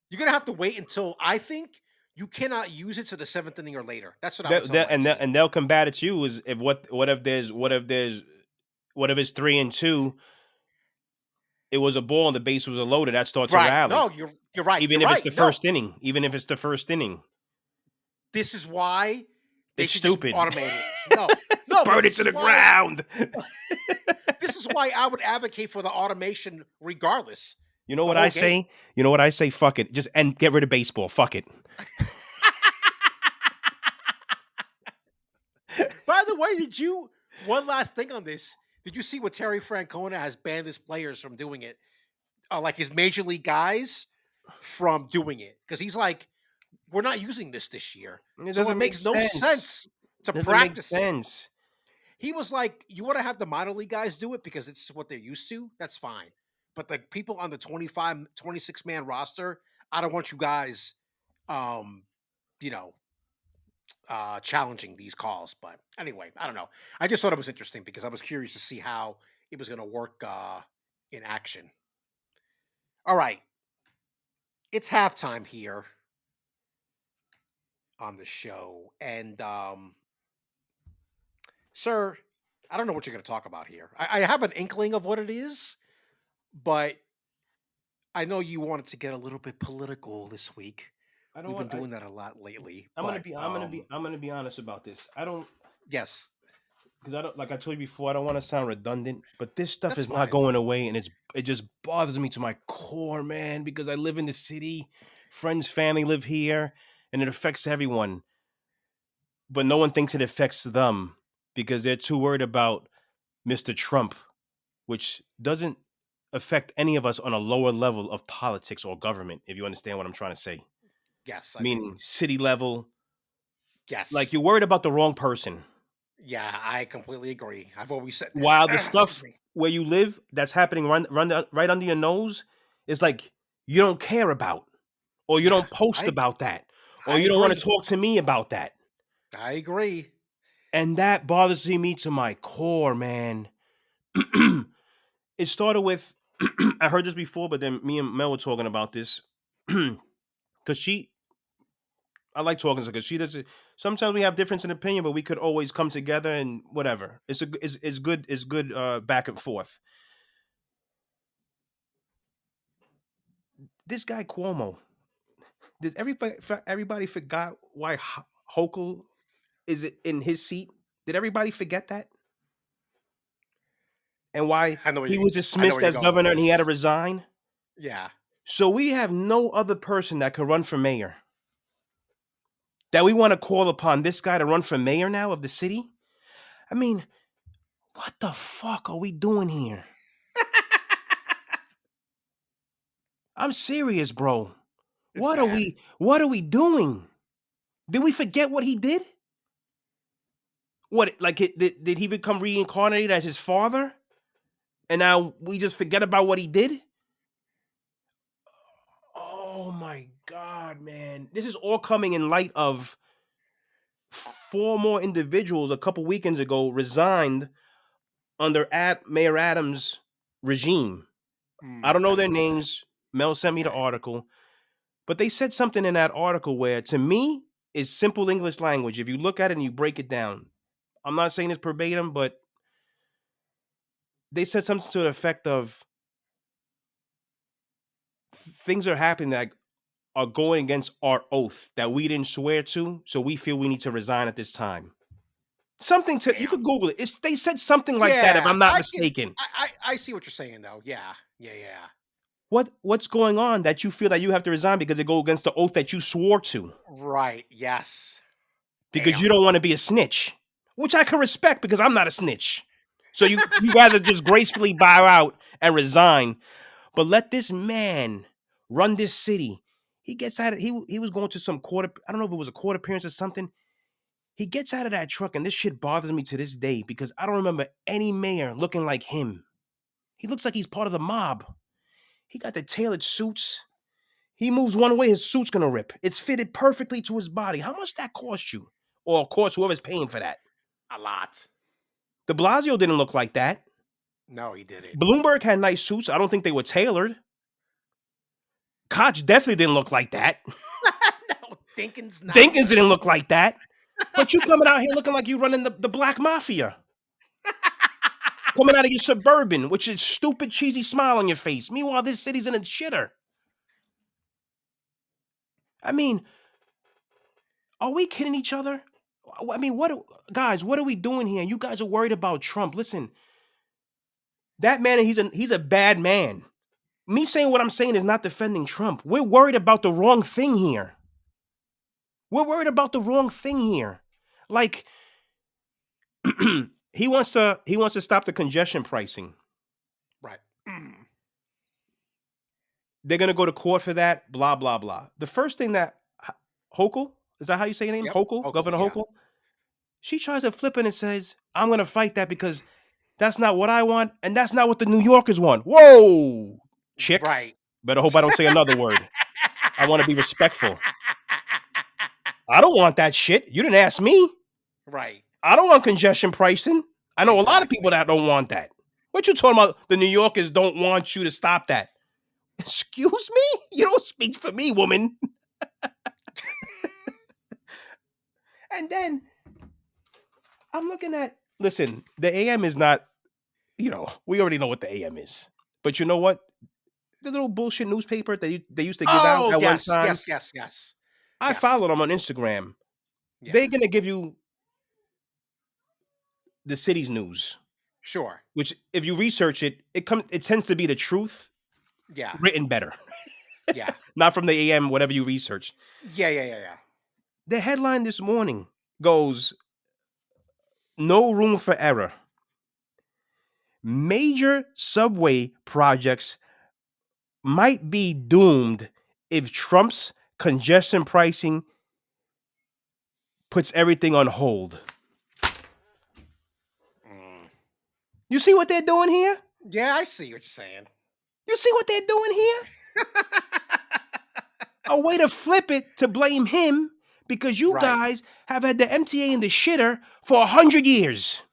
A: You're gonna have to wait until I think you cannot use it to the seventh inning or later. That's what I would tell my team.
B: And they'll combat it to you is if what if it's 3-2, it was a ball and the base was a loaded, that starts a
A: Right.
B: rally.
A: No, you're right.
B: Even
A: You're
B: if it's
A: right.
B: the
A: No,
B: first inning. Even if it's the first inning.
A: this is why they
B: It's
A: should
B: stupid.
A: just automate it. No, but
B: Burn it
A: this
B: to
A: is
B: the
A: why-
B: ground.
A: This is why I would advocate for the automation regardless.
B: You know what
A: The whole
B: I say? You know what I say? Fuck it. Just get rid of baseball. Fuck it.
A: By the way, one last thing on this? Did you see what Terry Francona has banned his players from doing it? Like his major league guys from doing it. Because he's like, we're not using this year.
B: It
A: So
B: doesn't
A: it
B: make
A: makes no sense to
B: Doesn't make
A: practice it.
B: sense.
A: He was like, you want to have the minor league guys do it because it's what they're used to? That's fine. But the people on the 26 man roster, I don't want you guys, you know, challenging these calls. But anyway, I don't know. I just thought it was interesting because I was curious to see how it was going to work in action. All right. It's halftime here on the show. And, sir, I don't know what you're going to talk about here. I have an inkling of what it is, but I know you wanted to get a little bit political this week. We've been doing that a lot lately.
B: I'm gonna be honest about this. I don't
A: Yes,
B: because I don't like I told you before. I don't want to sound redundant, but this stuff
A: That's
B: is
A: fine.
B: not going away, and it just bothers me to my core, man. Because I live in the city, friends, family live here, and it affects everyone. But no one thinks it affects them because they're too worried about Mr. Trump, which doesn't affect any of us on a lower level of politics or government. If you understand what I'm trying to say.
A: yes,
B: Meaning city level.
A: yes.
B: Like you're worried about the wrong person.
A: Yeah, I completely agree. I've always said that.
B: While the
A: Excuse
B: stuff
A: me.
B: where you live that's happening right under your nose is like you don't care about, or you
A: Yeah,
B: don't post about that, or you don't want to talk to me about that.
A: I agree.
B: And that bothers me to my core, man. It started with I heard this before, but then me and Mel were talking about this because I like talking to her because she does it. Sometimes we have difference in opinion, but we could always come together and whatever. It's good back and forth. This guy Cuomo, did everybody forgot why Hochul is in his seat? Did everybody forget that? And why
A: I know
B: he was dismissed as governor and he had to resign?
A: Yeah.
B: So we have no other person that could run for mayor. That we want to call upon this guy to run for mayor now of the city? I mean, what the fuck are we doing here? I'm serious, bro. What are we doing? Did we forget what he did? What, like, did he become reincarnated as his father? And now we just forget about what he did? Oh my God, man. This is all coming in light of 4 more individuals a couple weekends ago resigned under Mayor Adams' regime. I don't know their names. Mel sent me the article. But they said something in that article where, to me, is simple English language. If you look at it and you break it down, I'm not saying it's verbatim, but they said something to the effect of things are happening that are going against our oath that we didn't swear to, so we feel we need to resign at this time. Something to you could Google it. They said something like that, if I'm not mistaken.
A: I see what you're saying, though. Yeah.
B: What's going on that you feel that you have to resign because it goes against the oath that you swore to?
A: Right. Yes.
B: Because you don't want to be a snitch, which I can respect because I'm not a snitch. So you rather just gracefully bow out and resign, but let this man run this city. He gets at it. He was going to some court. I don't know if it was a court appearance or something. He gets out of that truck, and this shit bothers me to this day because I don't remember any mayor looking like him. He looks like he's part of the mob. He got the tailored suits. He moves one way, his suit's gonna rip. It's fitted perfectly to his body. How much that cost you? Or of course, whoever's paying for that.
A: A lot.
B: De Blasio didn't look like that.
A: No, he didn't.
B: Bloomberg had nice suits. I don't think they were tailored. Koch definitely didn't look like that.
A: No, Dinkins not.
B: Dinkins didn't look like that. But you coming out here looking like you running the black mafia. Coming out of your Suburban, which is stupid, cheesy smile on your face. Meanwhile, this city's in a shitter. I mean, are we kidding each other? I mean, guys, what are we doing here? You guys are worried about Trump. Listen, that man, he's a bad man. Me saying what I'm saying is not defending Trump. We're worried about the wrong thing here. We're worried about the wrong thing here. Like, he wants to stop the congestion pricing.
A: Right.
B: They're gonna go to court for that. Blah blah blah. The first thing that Hochul, is that how you say your name?
A: Yep.
B: Hochul, Governor Hochul. She tries to flip it and says, "I'm gonna fight that because that's not what I want, and that's not what the New Yorkers want." Whoa, chick.
A: Right.
B: Better hope I don't say another word. I want to be respectful. I don't want that shit. You didn't ask me.
A: Right.
B: I don't want congestion pricing. I know a lot of people that don't want that. What you talking about? The New Yorkers don't want you to stop that. Excuse me? You don't speak for me, woman. And then I'm looking at, listen, the AM is not, we already know what the AM is. But you know what? The little bullshit newspaper they used to give out at one time.
A: Yes.
B: I follow them on Instagram. Yeah. They're going to give you the city's news.
A: Sure.
B: Which, if you research it, it tends to be the truth.
A: Yeah.
B: Written better.
A: Yeah.
B: Not from the AM, whatever you researched.
A: Yeah.
B: The headline this morning goes, "No room for error. Major subway projects might be doomed if Trump's congestion pricing puts everything on hold." You see what they're doing here?
A: Yeah, I see what you're saying.
B: You see what they're doing here? A way to flip it to blame him because you guys have had the MTA in the shitter for 100 years.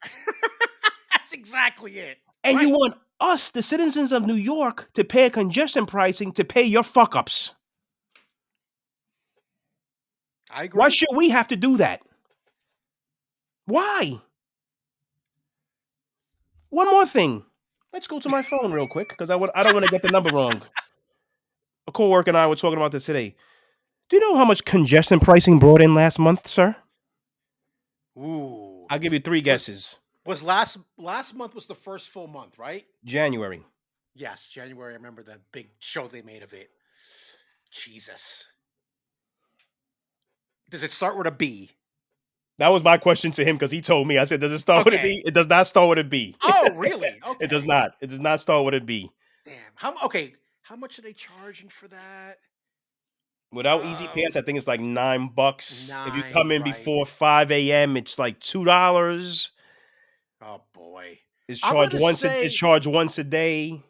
A: That's exactly it.
B: And you want us, the citizens of New York, to pay congestion pricing to pay your fuck-ups.
A: I agree.
B: Why should we have to do that? Why? One more thing. Let's go to my phone real quick because I don't want to get the number wrong. A coworker and I were talking about this today. Do you know how much congestion pricing brought in last month, sir?
A: Ooh.
B: I'll give you 3 guesses.
A: Was last month was the first full month, right?
B: January.
A: Yes, January. I remember the big show they made of it. Jesus. Does it start with a B?
B: That was my question to him because he told me. I said, "Does it start with a B?" It does not start with a B.
A: Oh, really? Okay.
B: It does not. It does not start with a B.
A: Damn. How much are they charging for that?
B: Without Easy Pass, I think it's like $9. If you come in before 5 a.m., it's like $2.
A: Oh boy.
B: It's charged once a day.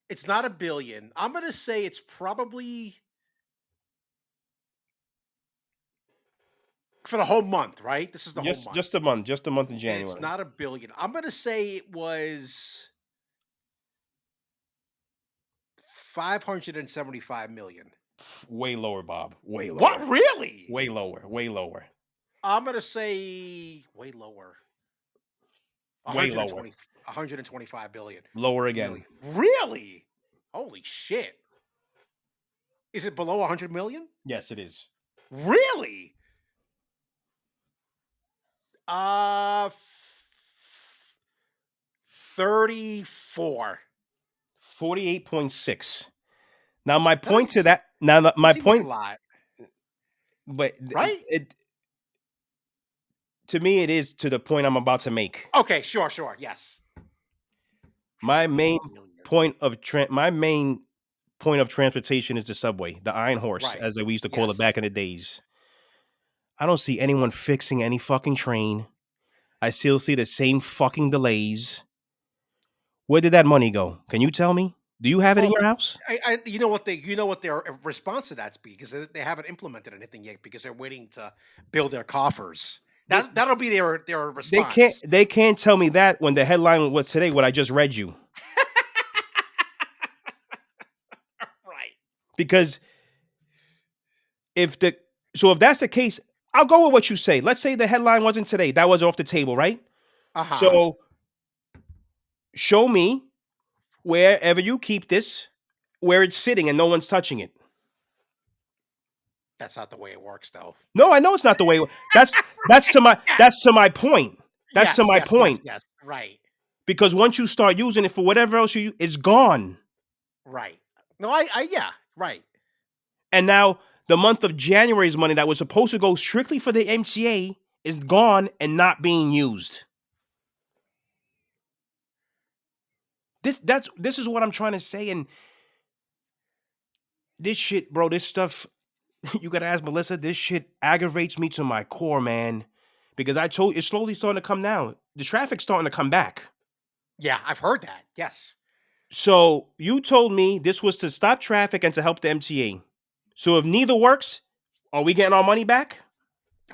A: It's not $1 billion. I'm gonna say it's probably for the whole month, right? This is the whole month.
B: Just a month in January.
A: It's not $1 billion. I'm gonna say it was $575 million.
B: Way lower, Bob. Way lower.
A: What? Really?
B: Way lower.
A: I'm gonna say way lower.
B: Way lower.
A: 125 billion.
B: Lower again.
A: Really? Holy shit. Is it below 100 million?
B: Yes, it is.
A: Really? 34.
B: 48.6. Now my point to that. Now my point.
A: A lot.
B: But
A: right?
B: To me, it is to the point I'm about to make.
A: Okay, sure, yes.
B: My main point of transportation is the subway, the Iron Horse, as we used to call it back in the days. I don't see anyone fixing any fucking train. I still see the same fucking delays. Where did that money go? Can you tell me? Do you have it in
A: Oh,
B: your house?
A: you know what their response to that's because they haven't implemented anything yet because they're waiting to build their coffers.
B: They
A: That'll be their
B: they can't
A: response.
B: they can't tell me that when the headline was today what I just read you.
A: Right.
B: Because if that's the case, I'll go with what you say. Let's say the headline wasn't today. That was off the table, right?
A: Uh-huh.
B: So show me wherever you keep this, where it's sitting and no one's touching it.
A: That's not the way it works, though.
B: No, I know it's not the way. That's to my point. That's to
A: Yes,
B: my
A: yes, yes,
B: point.
A: yes. Right,
B: Because once you start using it for whatever else it's gone.
A: right. No, I yeah, right.
B: And now the month of January's money that was supposed to go strictly for the MTA is gone and not being used. This is what I'm trying to say. And this shit, bro, this stuff, you gotta ask Melissa, this shit aggravates me to my core, man. Because I told it's slowly starting to come down. The traffic's starting to come back.
A: Yeah, I've heard that. Yes.
B: So you told me this was to stop traffic and to help the MTA. So if neither works, are we getting our money back?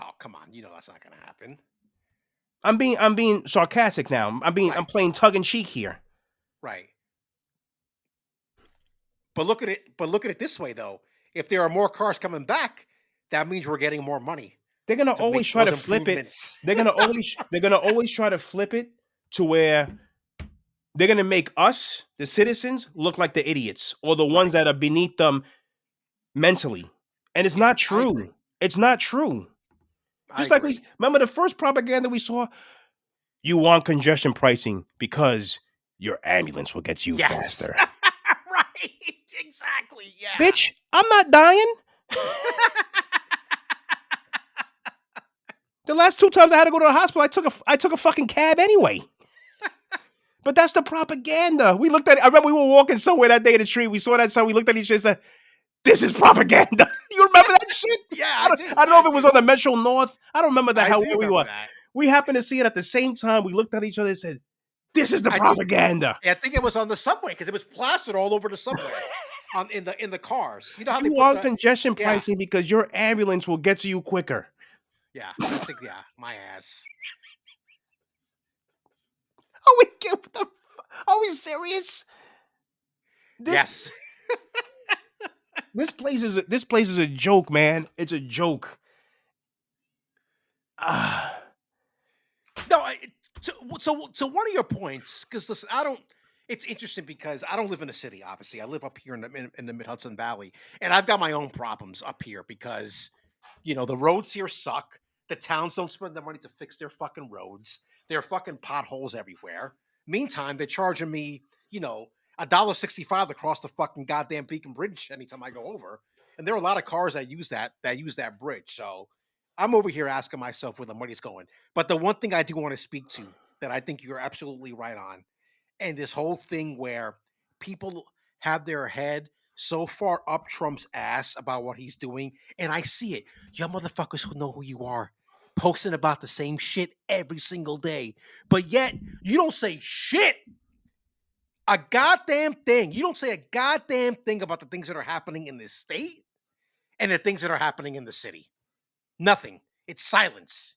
A: Oh, come on. You know that's not going to happen.
B: I'm being sarcastic now. I'm
A: Right,
B: playing tug and cheek here.
A: right. But look at it this way though. If there are more cars coming back, that means we're getting more money
B: They're gonna
A: to make
B: always try
A: those
B: to flip it.
A: improvements.
B: They're gonna always try to flip it to where they're gonna make us, the citizens, look like the idiots or the ones
A: Right.
B: that are beneath them mentally. And it's
A: Yeah,
B: not
A: I agree.
B: true. It's not true.
A: I
B: Just like we
A: agree.
B: remember the first propaganda we saw, you want congestion pricing because your ambulance will get you
A: Yes.
B: faster.
A: Right. Exactly. Yeah.
B: Bitch, I'm not dying. The last 2 times I had to go to the hospital, I took a fucking cab anyway. But that's the propaganda. We looked at it. I remember we were walking somewhere that day in the street. We saw that sign. We looked at each other and said, "This is propaganda." You remember that shit?
A: Yeah,
B: I
A: I
B: don't,
A: do.
B: I don't know
A: I
B: if it was
A: do.
B: on the Metro North. I don't remember the
A: I
B: hell
A: do
B: where we
A: remember
B: were.
A: that.
B: We happened to see it at the same time. We looked at each other and said, "This is the
A: I think
B: propaganda."
A: I think it was on the subway because it was plastered all over the subway on in the cars. You know how they
B: You
A: put
B: want
A: the
B: congestion
A: yeah,
B: pricing because your ambulance will get to you quicker.
A: yeah. That's it. Yeah, my ass.
B: Are we are we serious? This
A: Yes.
B: this place is a joke, man. It's a joke. Ah.
A: No, so one of your points, because listen, I don't. It's interesting because I don't live in a city. Obviously, I live up here in the Mid Hudson Valley, and I've got my own problems up here because the roads here suck. The towns don't spend the money to fix their fucking roads. There are fucking potholes everywhere. Meantime, they're charging me, $1.65 to cross the fucking goddamn Beacon Bridge anytime I go over. And there are a lot of cars that use that bridge. So I'm over here asking myself where the money's going. But the one thing I do want to speak to that I think you're absolutely right on, and this whole thing where people have their head so far up Trump's ass about what he's doing, and I see it. You motherfuckers who know who you are, posting about the same shit every single day, but yet you don't say shit. A goddamn thing. You don't say a goddamn thing about the things that are happening in this state and the things that are happening in the city. Nothing. It's silence.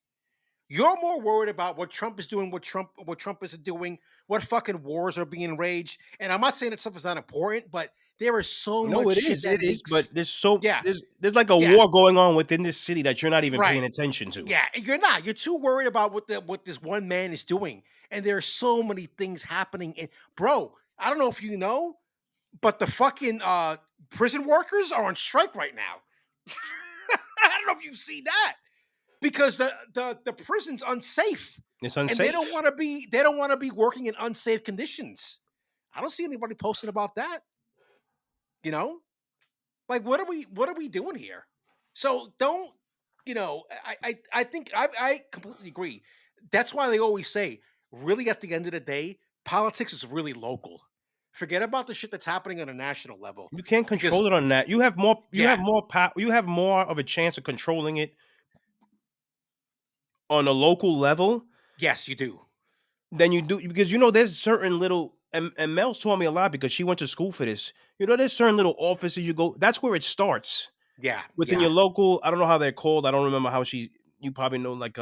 A: You're more worried about what Trump is doing, what Trump isn't doing, what fucking wars are being waged. And I'm not saying that stuff is not important, but there is so
B: No,
A: much
B: it
A: shit
B: is. It
A: that
B: is.
A: makes
B: But
A: yeah,
B: there's like a
A: yeah,
B: war going on within this city that you're not even
A: right.
B: paying attention to.
A: Yeah, you're not. You're too worried about what this one man is doing. And there's so many things happening. And bro, I don't know if you know, but the fucking prison workers are on strike right now. I don't know if you've seen that because the prison's unsafe
B: It's
A: and they don't
B: unsafe.
A: want to be working in unsafe conditions. I don't see anybody posting about that. You know, like what are we doing here? So don't I think I completely agree. That's why they always say, really, at the end of the day, politics is really local. Forget about the shit that's happening on a national level
B: You can't
A: because
B: control it on that. You have more. You
A: yeah,
B: have more power. You have more of a chance of controlling it on a local level
A: Yes, you do.
B: than you do because there's certain little and Mel's taught me a lot because she went to school for this. There's certain little offices you go. That's where it starts
A: Yeah,
B: within
A: yeah.
B: your local. I don't know how they're called. I don't remember how you probably know like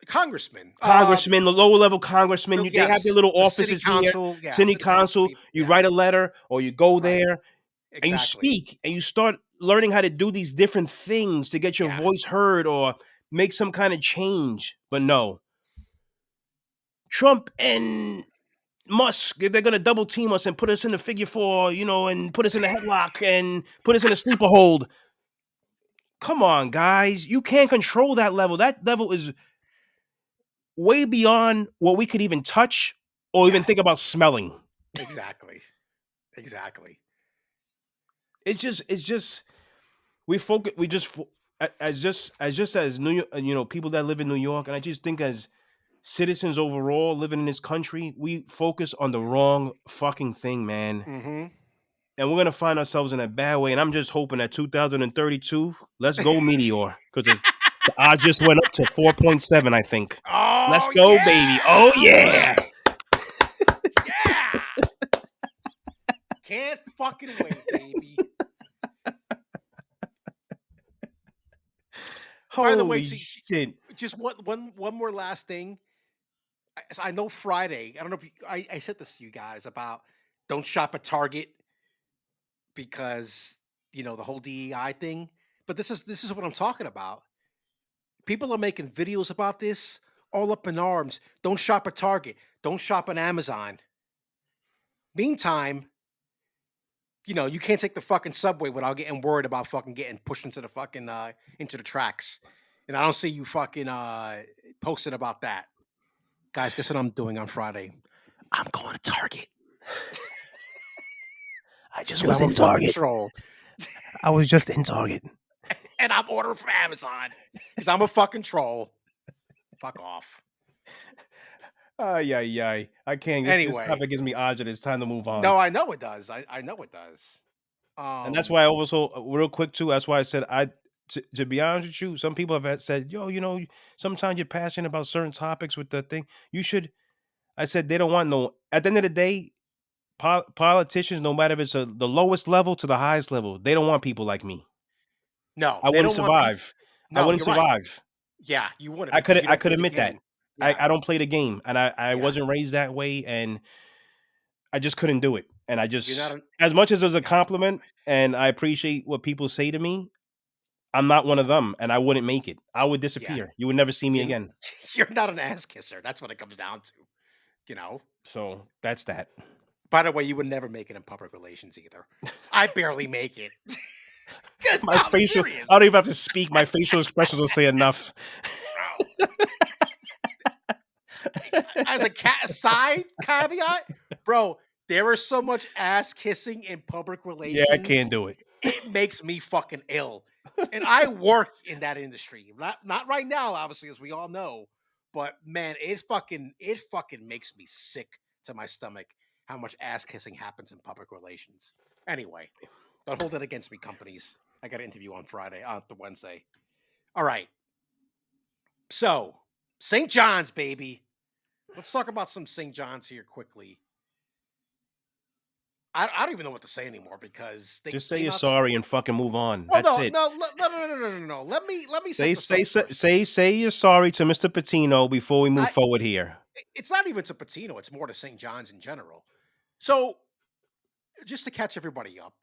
A: Congressman.
B: congressmen, the lower level congressmen. They have their
A: Yes,
B: little
A: the city
B: offices here.
A: council. Yeah,
B: City
A: city council
B: council.
A: people.
B: You
A: Yeah,
B: write a letter or you go
A: right.
B: there and you
A: Exactly.
B: speak and you start learning how to do these different things to get your
A: Yeah,
B: voice heard or make some kind of change. But no, Trump and Musk, they're gonna double team us and put us in the figure four, and put us in a headlock and put us in a sleeper hold. Come on, guys. You can't control that level. That level is way beyond what we could even touch or
A: yeah.
B: even think about smelling.
A: Exactly. Exactly.
B: It's just we focus we just fo- as New York, people that live in New York, and I just think as citizens overall living in this country, we focus on the wrong fucking thing, man.
A: Mm-hmm.
B: And we're gonna find ourselves in a bad way. And I'm just hoping that 2032, let's go Meteor, because the odds just went up to 4.7. I think. Let's
A: Oh
B: go, baby. Oh
A: yeah! All
B: yeah.
A: right. Yeah. Can't fucking wait, baby. By the way,
B: Holy
A: see,
B: shit.
A: just one more last thing. I know Friday. I don't know if I said this to you guys about don't shop at Target because the whole DEI thing. But this is what I'm talking about. People are making videos about this all up in arms. Don't shop at Target. Don't shop on Amazon. Meantime, you can't take the fucking subway without getting worried about fucking getting pushed into the fucking into the tracks. And I don't see you fucking posting about that. Guys, guess what I'm doing on Friday? I'm going to Target
B: I just
A: because
B: was
A: I'm a
B: in
A: fucking
B: Target.
A: troll.
B: I was just in Target.
A: And I'm ordering from Amazon because I'm a fucking troll. Fuck off.
B: Ay, ay, ay. I can't. This
A: Anyway,
B: topic gives me agita. It's time to move on.
A: no, I know it does. I know it does.
B: And that's why I also, real quick too, that's why I said, to be honest with you, some people have said, yo, sometimes you're passionate about certain topics with the thing. You should, I said, they don't want no, at the end of the day, politicians, no matter if it's the lowest level to the highest level, they don't want people like me.
A: no,
B: I
A: they
B: wouldn't
A: don't want people.
B: survive. I
A: No,
B: wouldn't
A: you're right.
B: survive.
A: Yeah, you wouldn't because you
B: I
A: don't
B: could
A: play the
B: admit that.
A: game. Yeah,
B: I don't play the game, and I
A: yeah.
B: wasn't raised that way, and I just couldn't do it. And I
A: You're not.
B: just, as much as it's a
A: Yeah,
B: compliment, and I appreciate what people say to me, I'm not one of them, and I wouldn't make it. I would
A: yeah.
B: disappear. You would never see me
A: You're,
B: again.
A: you're not an ass kisser. That's what it comes down to. You know.
B: So that's that.
A: By the way, you would never make it in public relations either. I barely make it.
B: My
A: I'm
B: facial,
A: serious,
B: I don't even have to speak. My facial expressions will say enough.
A: bro. As a side caveat, bro, there is so much ass kissing in public
B: Yeah, I can't
A: relations.
B: do it.
A: It makes me fucking ill. And I work in that industry. Not right now, obviously, as we all know. But man, it fucking makes me sick to my stomach how much ass kissing happens in public relations. Anyway, don't hold it against me, companies. I got an interview on Friday, on the Wednesday. All right. So, St. John's, baby. Let's talk about some St. John's here quickly. I don't even know what to say anymore because they
B: Just say
A: came
B: you're
A: out.
B: sorry and fucking move on.
A: Well,
B: That's
A: no,
B: it.
A: no, no, no, no, no, no, no. Let me set
B: Say
A: this
B: say
A: up
B: say
A: first.
B: say you're sorry to Mr. Pitino before we move
A: I
B: forward here.
A: It's not even to Patino. It's more to St. John's in general. So just to catch everybody up,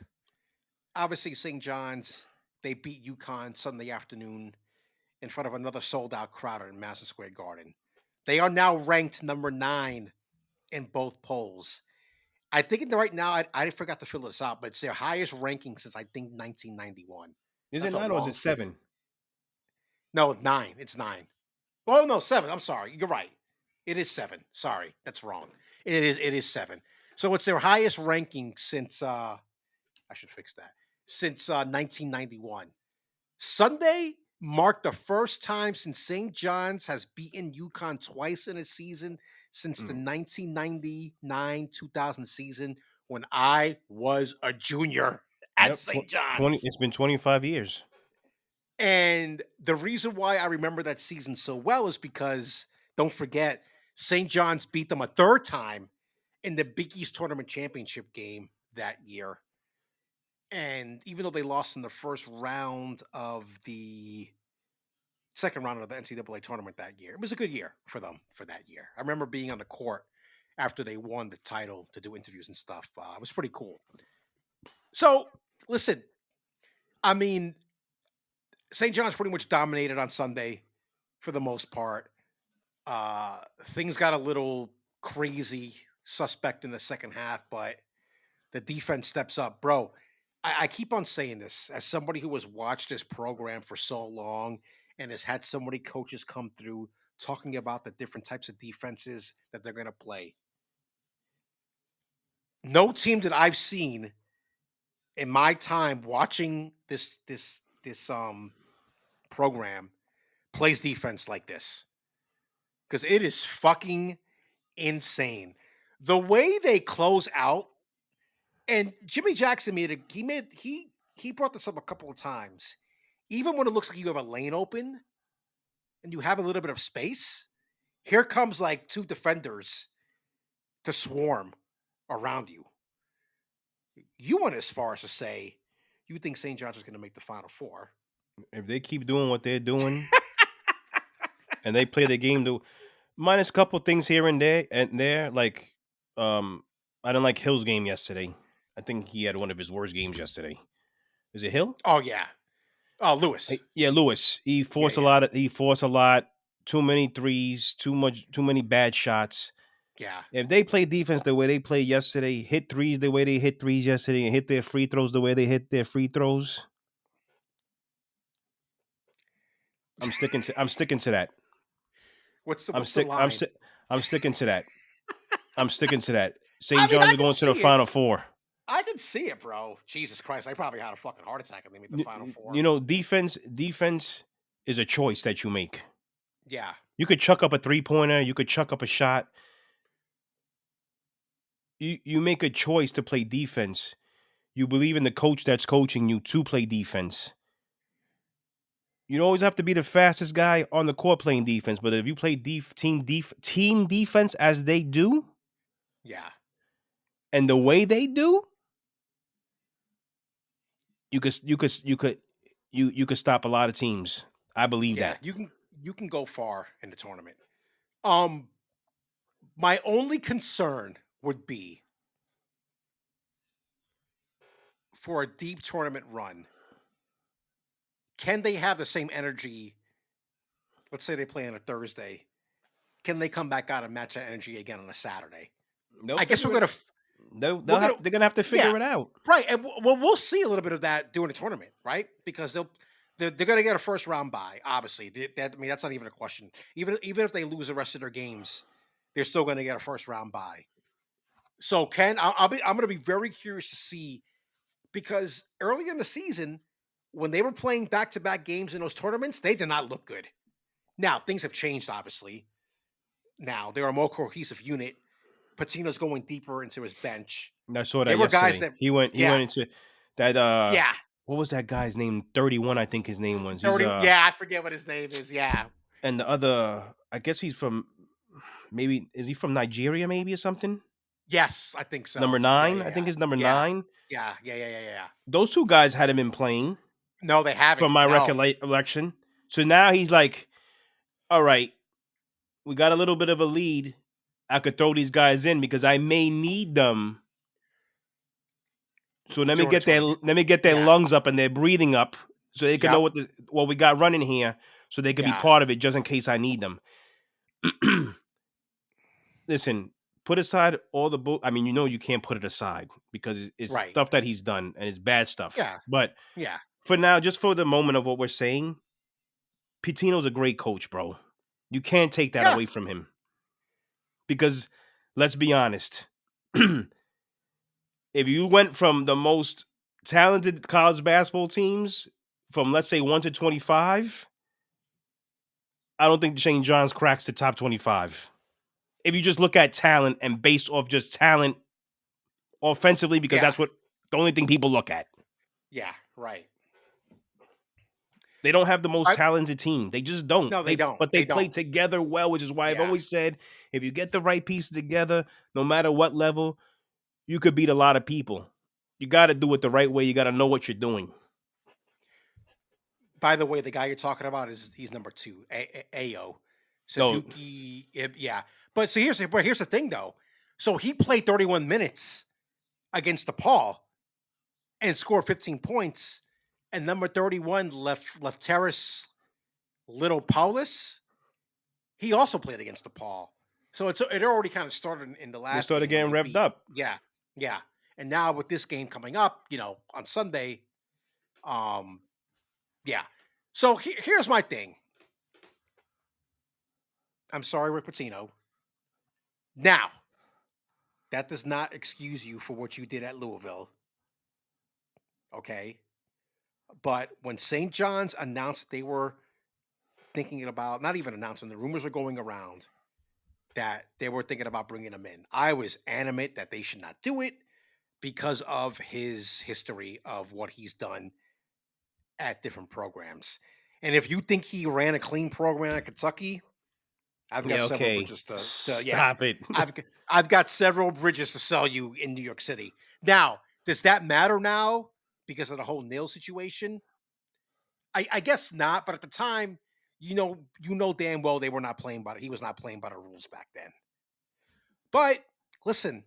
A: obviously St. John's they beat UConn Sunday afternoon in front of another sold out crowd in Madison Square Garden. They are now ranked number 9 in both polls. I think right now, I forgot to fill this out, but it's their highest ranking since I think 1991.
B: Is it
A: That's a
B: 9 or is
A: long
B: it
A: fucking.
B: 7?
A: No, 9. It's 9. Oh no, 7. I'm sorry. You're right. It is 7. Sorry, that's wrong. It is 7. So it's their highest ranking since I should fix that. Since 1991. Sunday marked the first time since St. John's has beaten UConn twice in a season since the 1999-2000 season when I was a junior at
B: Yep,
A: St.
B: 20.
A: John's.
B: It's been 25 years.
A: And the reason why I remember that season so well is because, don't forget, St. John's beat them a third time in the Big East Tournament Championship game that year. And even though they lost in the first round of the second round of the NCAA tournament that year, it was a good year for them for that year. I remember being on the court after they won the title to do interviews and stuff. It was pretty cool. So, listen, I mean, St. John's pretty much dominated on Sunday for the most part. Things got a little crazy, suspect in the second half, but the defense steps up. Bro, I keep on saying this as somebody who has watched this program for so long and has had so many coaches come through talking about the different types of defenses that they're going to play. No team that I've seen in my time watching this program plays defense like this, because it is fucking insane. The way they close out, and Jimmy Jackson he brought this up a couple of times. Even when it looks like you have a lane open and you have a little bit of space, here comes like two defenders to swarm around you. You went as far as to say you think St. John's is going to make the Final Four.
B: If they keep doing what they're doing and they play the game to minus a couple things here and there, like I didn't like Hill's game yesterday. I think he had one of his worst games yesterday. Is it Hill?
A: Oh yeah. Oh, Lewis.
B: Yeah, Lewis. He forced a lot. Too many threes. Too many bad shots.
A: Yeah.
B: If they play defense the way they played yesterday, hit threes the way they hit threes yesterday, and hit their free throws the way they hit their free throws, I'm sticking to that.
A: What's the line?
B: I'm sticking to that. I'm sticking to that. St. John's are going to the Final Four.
A: I can see it, bro. Jesus Christ, I probably had a fucking heart attack if they made the Final Four.
B: You know, defense is a choice that you make.
A: Yeah.
B: You could chuck up a 3-pointer. You could chuck up a shot. You make a choice to play defense. You believe in the coach that's coaching you to play defense. You don't always have to be the fastest guy on the court playing defense, but if you play team defense as they do,
A: yeah,
B: and the way they do, you could stop a lot of teams. I believe that.
A: You can go far in the tournament. My only concern would be for a deep tournament run, can they have the same energy? Let's say they play on a Thursday. Can they come back out and match that energy again on a Saturday? I guess we're gonna.
B: They're gonna have to figure it out,
A: right? And we'll see a little bit of that during the tournament, right? Because they're gonna get a first round bye. Obviously, that's not even a question. Even if they lose the rest of their games, they're still gonna get a first round bye. So I'm gonna be very curious to see, because early in the season, when they were playing back-to-back games in those tournaments, they did not look good. Now things have changed, obviously. Now they're a more cohesive unit. Pitino's going deeper into his bench.
B: I saw that yesterday. Guys that he went into that.
A: Yeah.
B: What was that guy's name? 31, I think his name was.
A: 30, I forget what his name is. Yeah.
B: And the other, I guess he's from. Maybe is he from Nigeria? Maybe or something.
A: Yes, I think so.
B: Number 9, I think is number 9.
A: Yeah.
B: Those two guys hadn't been playing.
A: No, they haven't.
B: From my recollection. So now he's like, all right, we got a little bit of a lead. I could throw these guys in because I may need them. So let me get their lungs up and their breathing up, so they can know what we got running here, so they can be part of it just in case I need them. Listen, put aside all the I mean, you can't put it aside because it's stuff that he's done and it's bad stuff.
A: Yeah.
B: But for now, just for the moment of what we're saying, Pitino's a great coach, bro. You can't take that away from him. Because let's be honest, if you went from the most talented college basketball teams from, let's say, 1 to 25, I don't think St. John's cracks the top 25. If you just look at talent and based off just talent offensively, because that's what the only thing people look at.
A: Yeah, right.
B: They don't have the most
A: I,
B: talented team. They just don't.
A: no, they don't.
B: But they
A: They
B: play
A: don't.
B: together well, which is why I've
A: Yeah.
B: always said if you get the right pieces together, no matter what level, you could beat a lot of people. You got to do it the right way. You got to know what you're doing.
A: By the way, the guy you're talking about he's number 2, Ao
B: No,
A: Suzuki. Yeah, but so here's the thing though. So he played 31 minutes against DePaul and scored 15 points. And number 31 left Terrace Little Paulus. He also played against DePaul. So it already kind of started in the
B: they
A: last
B: started
A: game when
B: getting
A: they
B: revved
A: beat.
B: up.
A: Yeah, yeah. And now with this game coming up, on Sunday, um, yeah. So here's my thing. I'm sorry, Rick Pitino. Now, that does not excuse you for what you did at Louisville. Okay. But when St. John's announced they were thinking about, not even announcing, the rumors are going around that they were thinking about bringing him in, I was animate that they should not do it because of his history of what he's done at different programs. And if you think he ran a clean program at Kentucky, I've got
B: Yeah,
A: several
B: okay.
A: bridges yeah.
B: Stop it.
A: I've I've got several bridges to sell you in New York City. Now, does that matter now because of the whole nail situation? I guess not, but at the time, you know damn well they were not playing by he was not playing by the rules back then. But listen,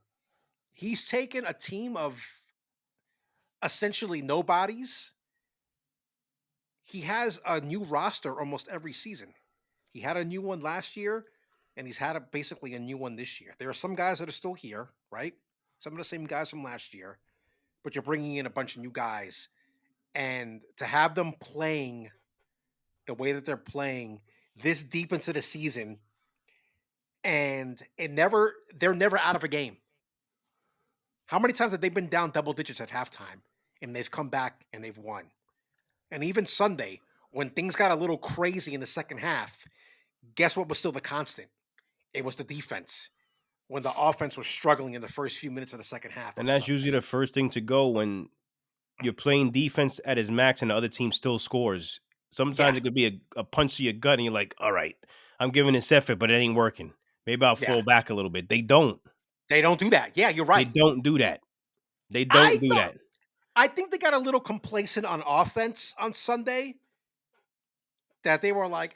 A: he's taken a team of essentially nobodies. He has a new roster almost every season. He had a new one last year, and he's had basically a new one this year. There are some guys that are still here, right? Some of the same guys from last year, but you're bringing in a bunch of new guys, and to have them playing the way that they're playing this deep into the season, and they're never out of a game. How many times have they been down double digits at halftime, and they've come back and they've won? And even Sunday, when things got a little crazy in the second half, guess what was still the constant? It was the defense when the offense was struggling in the first few minutes of the second half
B: And
A: on
B: that's
A: Sunday.
B: usually the first thing to go when you're playing defense at his max and the other team still scores.
A: Yeah,
B: Sometimes it could be a punch to your gut and you're like, all right, I'm giving this effort, but it ain't working. Maybe I'll
A: yeah.
B: fall back a little bit. They don't.
A: They don't do that. Yeah, you're
B: They
A: right.
B: don't do that. They
A: I
B: don't do
A: thought
B: that.
A: I think they got a little complacent on offense on Sunday that they were like,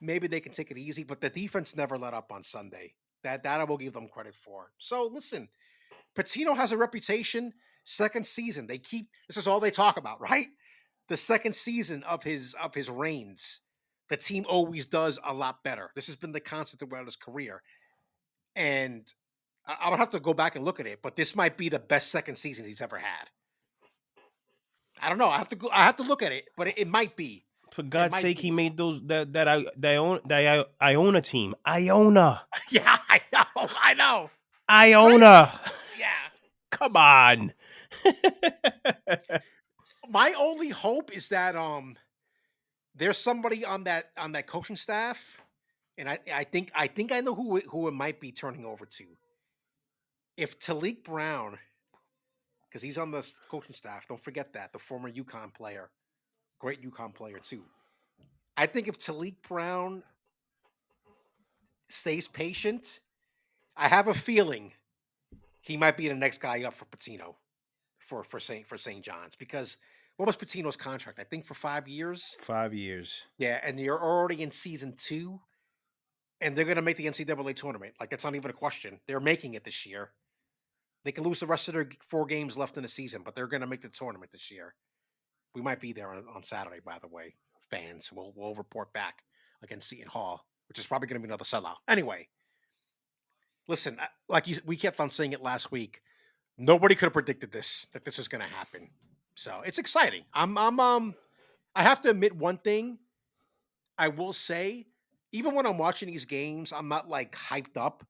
A: maybe they can take it easy, but the defense never let up on Sunday. That I will give them credit for. So listen, Patino has a reputation. Second season, this is all they talk about, right? The second season of his reigns, the team always does a lot better. This has been the constant throughout his career, and I would have to go back and look at it, but this might be the best second season he's ever had. I don't know. I have to look at it, but it might be.
B: For
A: It
B: God's
A: might
B: sake, he
A: be.
B: made those I own a team. Iona.
A: Yeah, I know. I know. It's crazy.
B: Iona.
A: Yeah.
B: Come on.
A: My only hope is that there's somebody on that coaching staff, and I think I know who it might be turning over to. If Talik Brown, because he's on the coaching staff, don't forget that the former UConn player, great UConn player too. I think if Talik Brown stays patient, I have a feeling he might be the next guy up for Patino for St. John's because what was Patino's contract? I think for 5 years.
B: 5 years.
A: Yeah, and you're already in season 2, and they're going to make the NCAA tournament. Like that's not even a question. They're making it this year. They can lose the rest of their 4 games left in the season, but they're going to make the tournament this year. We might be there on Saturday, by the way, fans. We'll report back against Seton Hall, which is probably going to be another sellout. Anyway, listen, we kept on saying it last week. Nobody could have predicted that this was going to happen. So it's exciting. I have to admit one thing. I will say, even when I'm watching these games, I'm not like hyped up.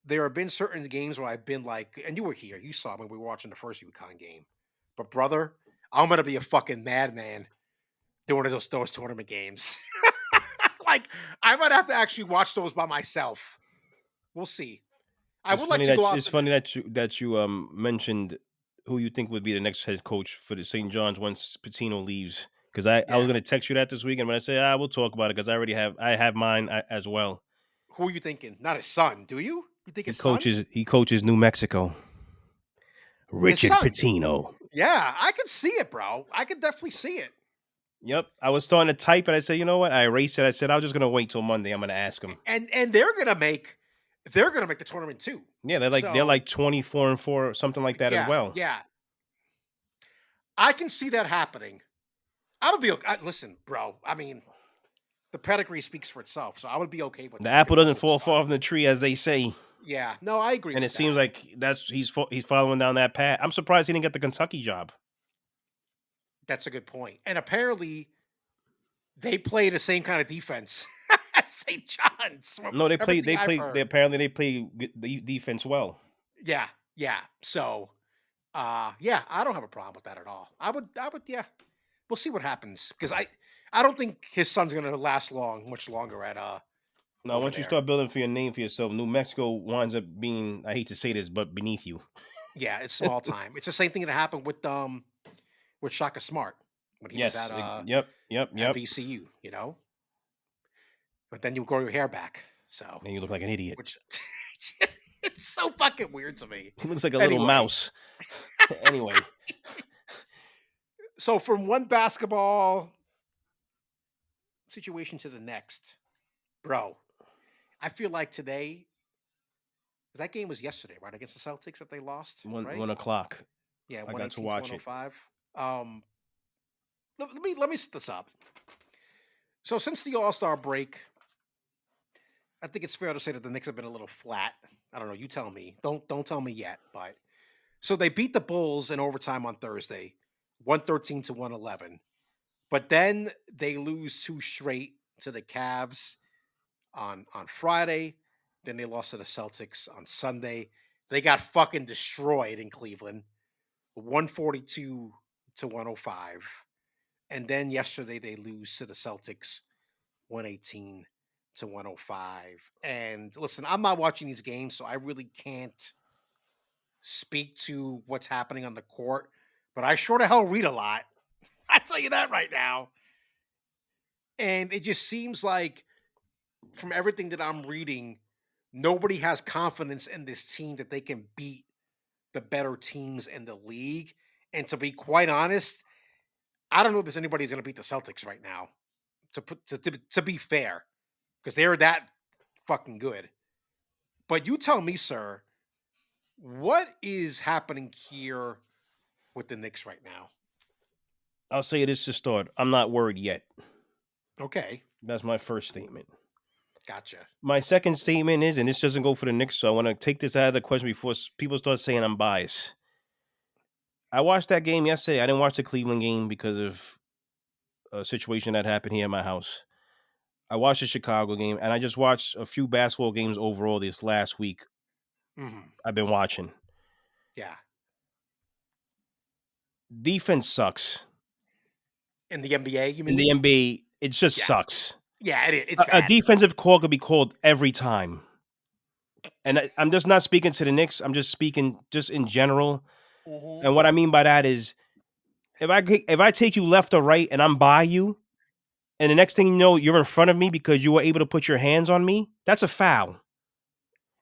A: There have been certain games where I've been like, and you were here, you saw when we were watching the first UConn game. But brother, I'm gonna be a fucking madman doing those tournament games. Like I might have to actually watch those by myself. We'll see. I
B: It's
A: would
B: funny
A: let you go
B: that
A: out
B: it's
A: to
B: funny that you mentioned who you think would be the next head coach for the St. John's once Pitino leaves, because I
A: Yeah.
B: was gonna text you that this weekend, but I said we'll talk about it because I have mine as well.
A: Who are you thinking? Not his son, do you? You think
B: He
A: his son?
B: coaches New Mexico.
A: His
B: Richard
A: son.
B: Pitino.
A: Yeah, I could see it, bro. I could definitely see it.
B: Yep, I was starting to type it. I said, you know what? I erased it. I said, I'm just gonna wait till Monday. I'm gonna ask him.
A: And they're gonna make the tournament too.
B: Yeah, they're
A: So
B: like 24-4 or something like that as
A: yeah,
B: well.
A: yeah. I can see that happening. I would be okay. Listen, bro. I mean, the pedigree speaks for itself, so I would be okay with
B: The
A: that if
B: apple
A: it was
B: doesn't
A: his
B: fall
A: son.
B: far from the tree, as they say,
A: Yeah, no, I agree
B: and it
A: with
B: seems
A: that.
B: like he's following down that path. I'm surprised he didn't get the Kentucky job.
A: That's a good point. And apparently, they play the same kind of defense as St. John's. From
B: No,
A: everything I've
B: they
A: heard.
B: apparently they play defense well.
A: Yeah, yeah. So, yeah, I don't have a problem with that at all. I would. Yeah, we'll see what happens because I don't think his son's gonna last much longer at
B: Now,
A: over
B: once you
A: there.
B: start building for your name for yourself, New Mexico winds up being, I hate to say this, but beneath you.
A: Yeah, it's small time. It's the same thing that happened with Shaka Smart when he was
B: Yes.
A: at
B: Yep.
A: VCU. But then you grow your hair back. So,
B: And you look like an idiot.
A: which it's so fucking weird to me.
B: He looks like a little
A: Anyway,
B: mouse. Anyway,
A: so from one basketball situation to the next, bro. I feel like today that game was yesterday, right? Against the Celtics that they lost,
B: one
A: right?
B: 1 o'clock.
A: Yeah,
B: I got to
A: 118 to
B: watch it.
A: 105. Let me set this up. So since the All-Star break, I think it's fair to say that the Knicks have been a little flat. I don't know. You tell me. Don't tell me yet. But so they beat the Bulls in overtime on Thursday, 113 to 111. But then they lose two straight to the Cavs on Friday. Then they lost to the Celtics on Sunday. They got fucking destroyed in Cleveland, 142 to 105. And then yesterday they lose to the Celtics, 118 to 105. And listen, I'm not watching these games, so I really can't speak to what's happening on the court. But I sure to hell read a lot. I tell you that right now. And it just seems like from everything that I'm reading, nobody has confidence in this team that they can beat the better teams in the league. And to be quite honest, I don't know if there's anybody who's going to beat the Celtics right now. To be fair, because they're that fucking good. But you tell me, sir, what is happening here with the Knicks right now?
B: I'll say this to start. I'm not worried yet.
A: Okay,
B: That's my first statement.
A: gotcha.
B: My second statement is, and this doesn't go for the Knicks, so I want to take this out of the question before people start saying I'm biased. I watched that game yesterday. I didn't watch the Cleveland game because of a situation that happened here at my house. I watched the Chicago game, and I just watched a few basketball games overall this last week.
A: Hmm.
B: I've been watching.
A: Yeah,
B: Defense sucks.
A: in the NBA, you
B: In
A: mean?
B: the NBA, it just
A: Yeah,
B: sucks.
A: yeah, it's
B: A
A: bad.
B: defensive call could be called every time. And I'm just not speaking to the Knicks. I'm just speaking just in general.
A: Hmm.
B: And what I mean by that is if I take you left or right and I'm by you, and the next thing you know, you're in front of me because you were able to put your hands on me, that's a foul.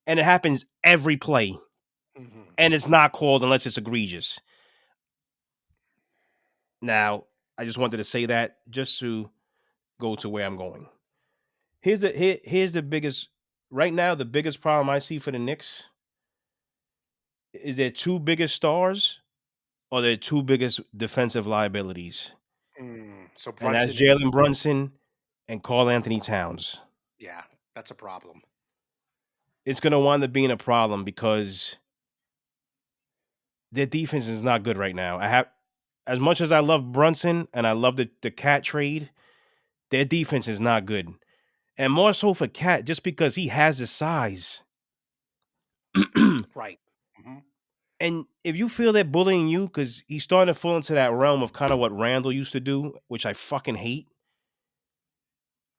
B: And it happens every play.
A: Hmm.
B: And it's not called unless it's egregious. Now, I just wanted to say that just to go to where I'm going. Here's the biggest right now, the biggest problem I see for the Knicks is their two biggest stars or their two biggest defensive liabilities.
A: So
B: And that's
A: Brunson and
B: Jalen Brunson and Karl Anthony Towns.
A: yeah, that's a problem.
B: It's going to wind up being a problem because their defense is not good right now. I have, as much as I love Brunson and I love the Cat trade, their defense is not good. And more so for Cat, just because he has the size.
A: Right. Hmm.
B: And if you feel they're bullying you, because he's starting to fall into that realm of kind of what Randall used to do, which I fucking hate,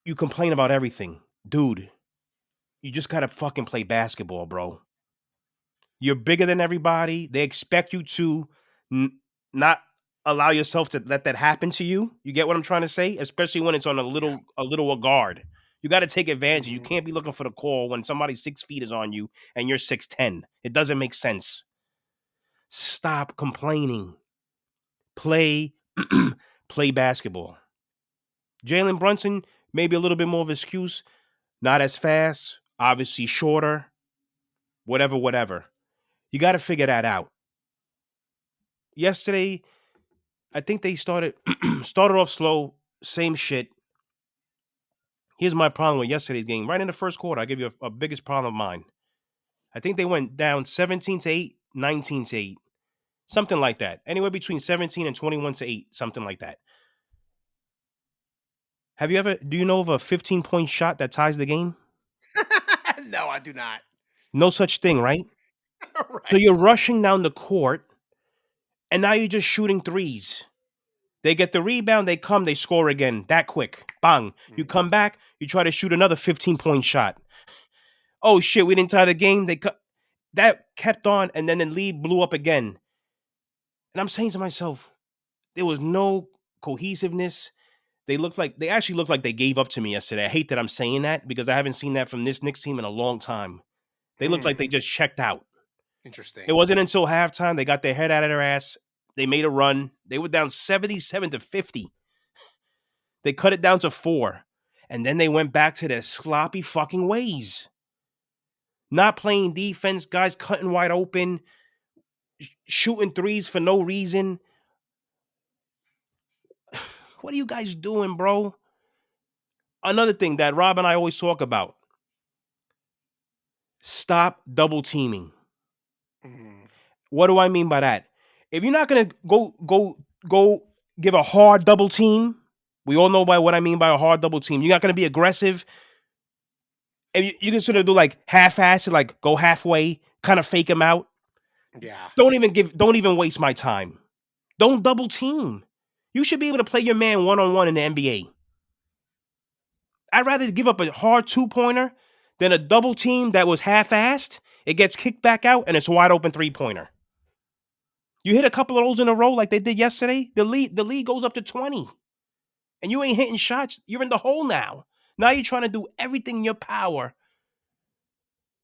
B: you complain about everything. Dude, you just gotta fucking play basketball, bro. You're bigger than everybody. They expect you to not allow yourself to let that happen to you. You get what I'm trying to say? Especially when it's on
A: Yeah.
B: a little guard. You got to take advantage. You
A: Mhm.
B: can't be looking for the call when somebody 6 feet is on you and you're 6'10". It doesn't make sense. Stop complaining. Play, play basketball. Jalen Brunson, maybe a little bit more of an excuse. Not as fast, obviously shorter, whatever. You got to figure that out. Yesterday, I think they started off slow, same shit. Here's my problem with yesterday's game. Right in the first quarter, I'll give you a biggest problem of mine. I think they went down 17-8, 19-8, something like that. Anywhere between 17 and 21-8, something like that. Do you know of a 15-point shot that ties the game?
A: No, I do not.
B: No such thing, right? So
A: Right.
B: you're rushing down the court, and now you're just shooting threes. They get the rebound, they come, they score again that quick. Bang. You
A: Mhm.
B: come back, you try to shoot another 15-point shot. Oh shit, we didn't tie the game. That kept on, and then the lead blew up again. And I'm saying to myself, there was no cohesiveness. They actually looked like they gave up to me yesterday. I hate that I'm saying that because I haven't seen that from this Knicks team in a long time. They looked like they
A: Mm.
B: just checked out. It
A: Interesting.
B: wasn't until halftime they got their head out of their ass. They made a run. They were down 77-50. They cut it down to 4. And then they went back to their sloppy fucking ways. Not playing defense, guys cutting wide open, shooting threes for no reason. What are you guys doing, bro? Another thing that Rob and I always talk about. Stop double teaming.
A: Mhm.
B: What do I mean by that? If you're not gonna go give a hard double team, we all know by what I mean by a hard double team. You're not gonna be aggressive. And you can sort of do like half-assed, like go halfway, kind of fake them out.
A: Yeah.
B: Don't even waste my time. Don't double team. You should be able to play your man one-on-one in the NBA. I'd rather give up a hard 2-pointer than a double team that was half-assed. It gets kicked back out and it's a wide open 3-pointer. You hit a couple of those in a row like they did yesterday, the lead goes up to 20. And you ain't hitting shots. You're in the hole now. Now you're trying to do everything in your power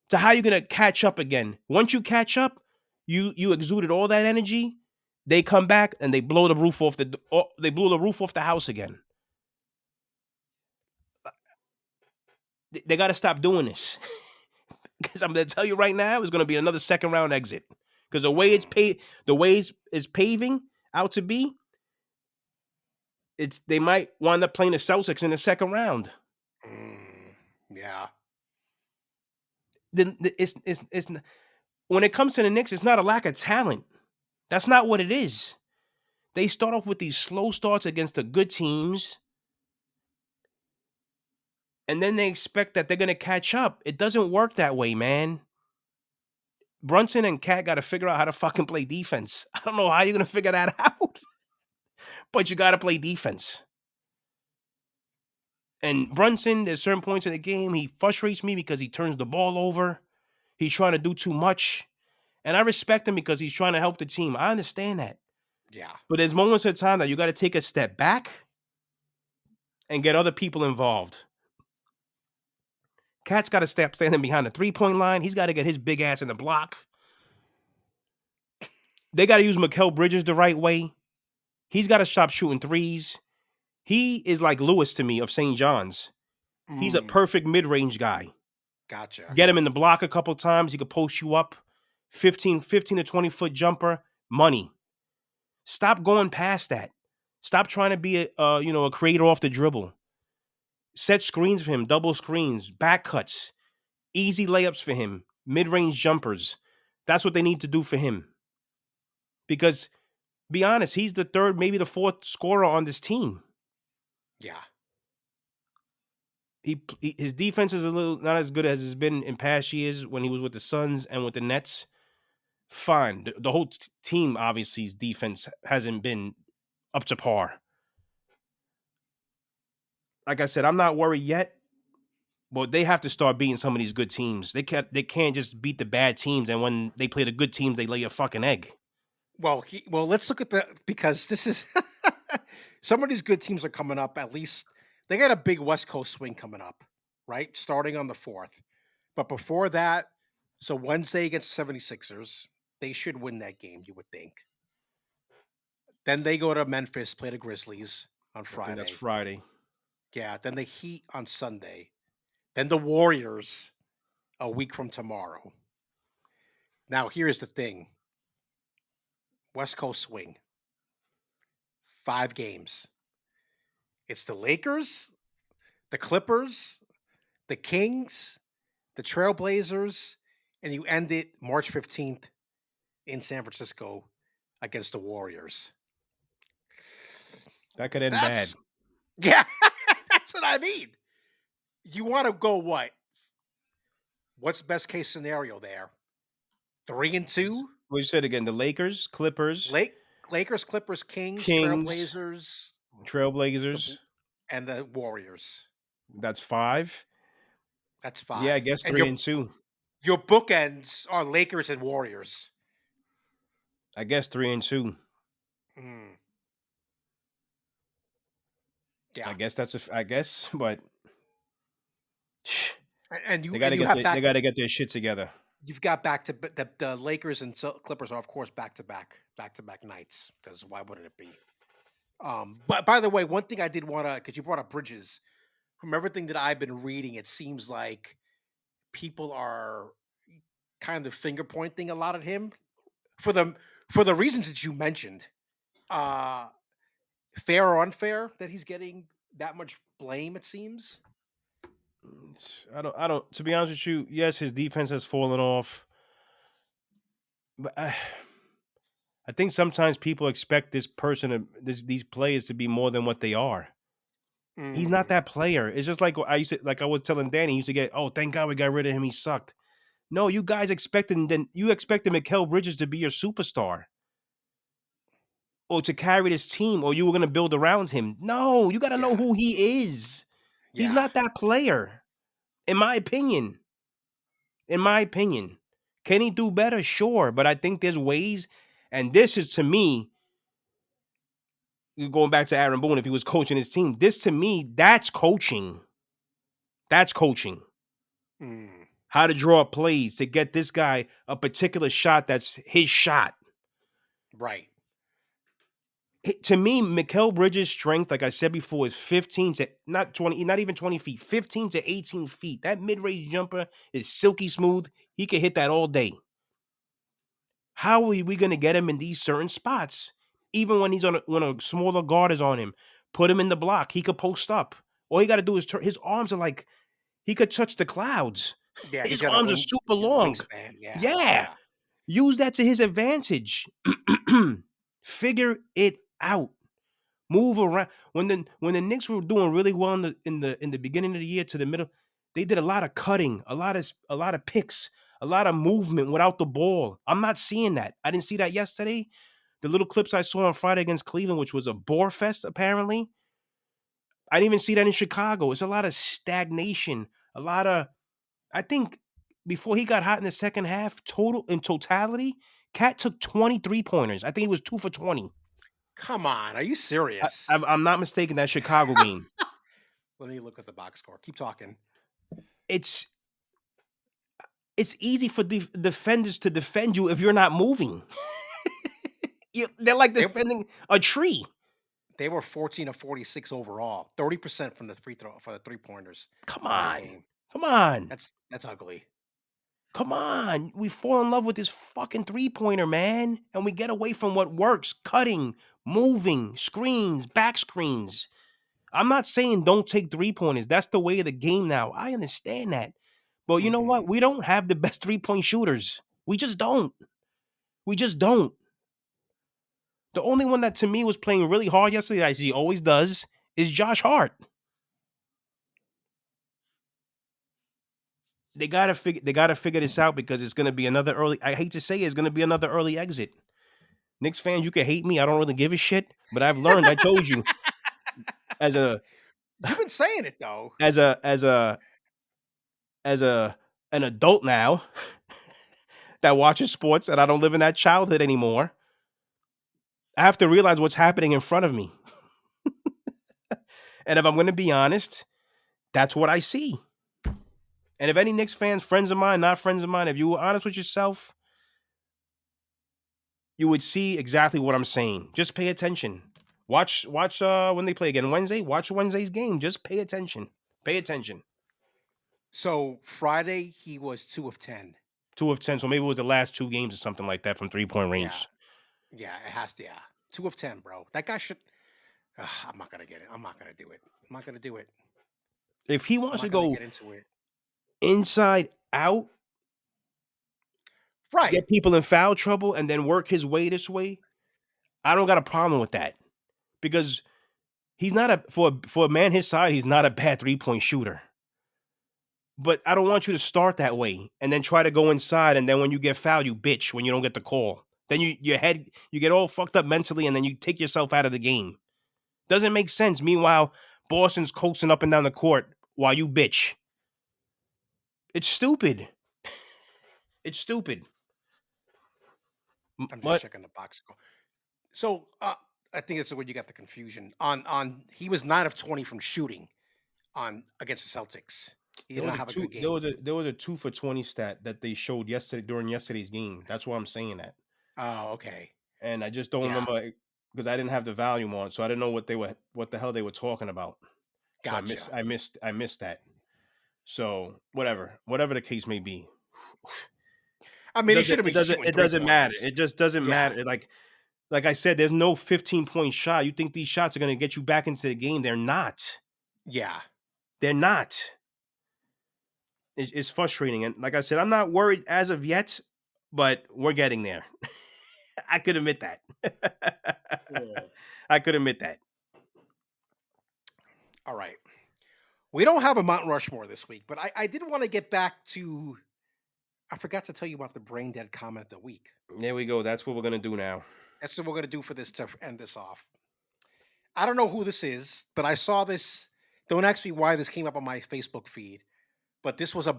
B: to how you're gonna catch up again. Once you catch up, you exuded all that energy. They come back and they blow the roof off they blew the roof off the house again. They got to stop doing this because I'm gonna tell you right now, it's gonna be another second round exit because the way it's paving out to be, they might wind up playing the Celtics in the second round.
A: Yeah.
B: Then it's when it comes to the Knicks, it's not a lack of talent. That's not what it is. They start off with these slow starts against the good teams, and then they expect that they're gonna catch up. It doesn't work that way, man. Brunson and Cat got to figure out how to fucking play defense. I don't know how you're gonna figure that out, but you got to play defense. And Brunson, there's certain points in the game he frustrates me because he turns the ball over. He's trying to do too much. And I respect him because he's trying to help the team. I understand that.
A: Yeah.
B: But there's moments of time that you got to take a step back and get other people involved. Cat's got to stop standing behind the 3-point line. He's got to get his big ass in the block. They got to use Mikal Bridges the right way. He's got to stop shooting threes. He is like Lewis to me of St. John's. He's a
A: Mm.
B: perfect mid-range guy.
A: Gotcha.
B: Get him in the block a couple times. He could post you up. 15 to 20-foot jumper. Money. Stop going past that. Stop trying to be a creator off the dribble. Set screens for him. Double screens. Back cuts. Easy layups for him. Mid-range jumpers. That's what they need to do for him. Because, be honest, he's the third, maybe the fourth scorer on this team.
A: Yeah.
B: His defense is a little not as good as it's been in past years when he was with the Suns and with the Nets. Fine. The whole team, obviously, his defense hasn't been up to par. Like I said, I'm not worried yet, but they have to start beating some of these good teams. They can't just beat the bad teams, and when they play the good teams, they lay a fucking egg.
A: Well, let's look at because this is some of these good teams are coming up. At least they got a big West Coast swing coming up, right? Starting on the 4th. But before that, so Wednesday against the 76ers, they should win that game, you would think. Then they go to Memphis, play the Grizzlies on
B: I think that's
A: Friday.
B: Friday.
A: Yeah, then the Heat on Sunday. Then the Warriors a week from tomorrow. Now, here's the thing. West Coast swing. 5 games. It's the Lakers, the Clippers, the Kings, the Trailblazers, and you end it March 15th in San Francisco against the Warriors.
B: That could end bad.
A: That's yeah, that's what I mean. You want to go what? What's best case scenario there? 3-2?
B: What you said again? The Lakers, Clippers,
A: Lakers, Clippers, Kings,
B: Kings,
A: Trailblazers,
B: Trailblazers.
A: and the Warriors.
B: That's 5.
A: That's
B: Yeah, I
A: 5.
B: guess
A: And
B: 3-2.
A: your bookends are Lakers and Warriors.
B: I guess 3-2.
A: Mm. Yeah,
B: I guess that's I guess, but
A: and you
B: they got to
A: and you
B: get
A: have back.
B: they got to get their shit together.
A: You've got back to the Lakers and Clippers are of course back to back nights because why wouldn't it be? But by the way, one thing I did want to because you brought up Bridges. From everything that I've been reading, it seems like people are kind of finger pointing a lot at him for the reasons that you mentioned. Uh, Fair or unfair that he's getting that much blame? It seems.
B: I don't. To be honest with you, yes, his defense has fallen off, but I think sometimes people expect these players to be more than what they are. He's not
A: Mm,
B: that player. It's just like I was telling Danny, he used to get, oh, thank God we got rid of him. He sucked. No, you guys expected Mikal Bridges to be your superstar or to carry this team, or you were going to build around him. No, you got to know
A: yeah,
B: who he is. He's
A: yeah.
B: not that player, in my opinion. In my opinion, can he do better? Sure, but I think there's ways, and this is to me going back to Aaron Boone. If he was coaching his team, this to me, that's coaching. That's coaching.
A: Mm,
B: How to draw up plays to get this guy a particular shot that's his shot.
A: right.
B: To me, Mikal Bridges' strength, like I said before, is 15 to not 20, not even 20 feet, 15 to 18 feet. That mid-range jumper is silky smooth. He can hit that all day. How are we going to get him in these certain spots? Even when when a smaller guard is on him, put him in the block. He could post up. All he got to do is turn. His arms are like he could touch the clouds.
A: Yeah, he's
B: His
A: got a
B: arms are super long.
A: wingspan. Yeah,
B: Yeah,
A: yeah.
B: use that to his advantage. Figure it out. Move around. When the Knicks were doing really well in the beginning of the year to the middle, they did a lot of cutting, a lot of picks, a lot of movement without the ball. I'm not seeing that. I didn't see that yesterday. The little clips I saw on Friday against Cleveland, which was a bore fest, apparently. I didn't even see that in Chicago. It's a lot of stagnation. A lot of I think before he got hot in the second half, in totality, Cat took 23 pointers. I think he was 2 for 20.
A: Come on, are you serious?
B: I'm not mistaken. That Chicago game.
A: Let me look at the box score. Keep talking.
B: It's easy for defenders to defend you if you're not moving. They're like
A: They,
B: defending a tree.
A: they were 14 of 46 overall, 30% from the for the 3-pointers
B: Come
A: in that
B: on.
A: game.
B: Come on.
A: That's ugly.
B: Come on. We fall in love with this fucking 3-pointer, man. And we get away from what works. Cutting, moving, screens, back screens. I'm not saying don't take 3-pointers. That's the way of the game now. I understand that. But you know
A: Hmm.
B: what? We don't have the best 3-point shooters. We just don't. We just don't. The only one that to me was playing really hard yesterday, as he always does, is Josh Hart. They gotta figure this out because it's gonna be another early. I hate to say it's gonna be another early exit. Knicks fans, you can hate me. I don't really give a shit. But I've learned. I told you, as a
A: You've been saying it though.
B: as a as a as a an adult now that watches sports, and I don't live in that childhood anymore. I have to realize what's happening in front of me. And if I'm going to be honest, that's what I see. And if any Knicks fans, friends of mine, not friends of mine, if you were honest with yourself, you would see exactly what I'm saying. Just pay attention. Watch when they play again Wednesday. Watch Wednesday's game. Just pay attention. Pay attention.
A: So Friday he was 2 of 10.
B: 2 of 10. So maybe it was the last 2 games or something like that from 3-point
A: Yeah.
B: range.
A: Yeah, it has to. Yeah. 2 of 10, bro. That guy should. I'm not going to get it. I'm not going to do it. I'm not going to do it.
B: If he
A: I'm
B: wants to
A: not going to
B: go
A: get into it.
B: inside out,
A: Right.
B: get people in foul trouble, and then work his way this way, I don't got a problem with that. Because he's not for a man his side, he's not a bad 3-point shooter. But I don't want you to start that way and then try to go inside, and then when you get fouled, you bitch when you don't get the call. Then you get all fucked up mentally, and then you take yourself out of the game. Doesn't make sense. Meanwhile, Boston's coasting up and down the court while you bitch. It's stupid. It's stupid.
A: I'm just
B: What?
A: checking the box score. So I think it's where you got the confusion. On he was 9 of 20 from shooting on against the Celtics. He did not have a good game.
B: There was a 2 for 20 stat that they showed during yesterday's game. That's why I'm saying that.
A: Oh, okay.
B: And I just don't remember because I didn't have the volume on, so I didn't know what the hell they were talking about.
A: Gotcha.
B: So I missed that. So whatever the case may be.
A: I mean, it
B: doesn't matter. It just doesn't matter. Like I said, there's no 15-point shot. You think these shots are going to get you back into the game? They're not.
A: Yeah,
B: they're not. It's frustrating, and like I said, I'm not worried as of yet, but we're getting there. I could admit that. I could admit that.
A: All right. We don't have a Mount Rushmore this week, but I did want to get back to. I forgot to tell you about the brain dead comment of the week.
B: There we go. That's what we're gonna do now.
A: That's what we're gonna do for this to end this off. I don't know who this is, but I saw this. Don't ask me why this came up on my Facebook feed, but this was a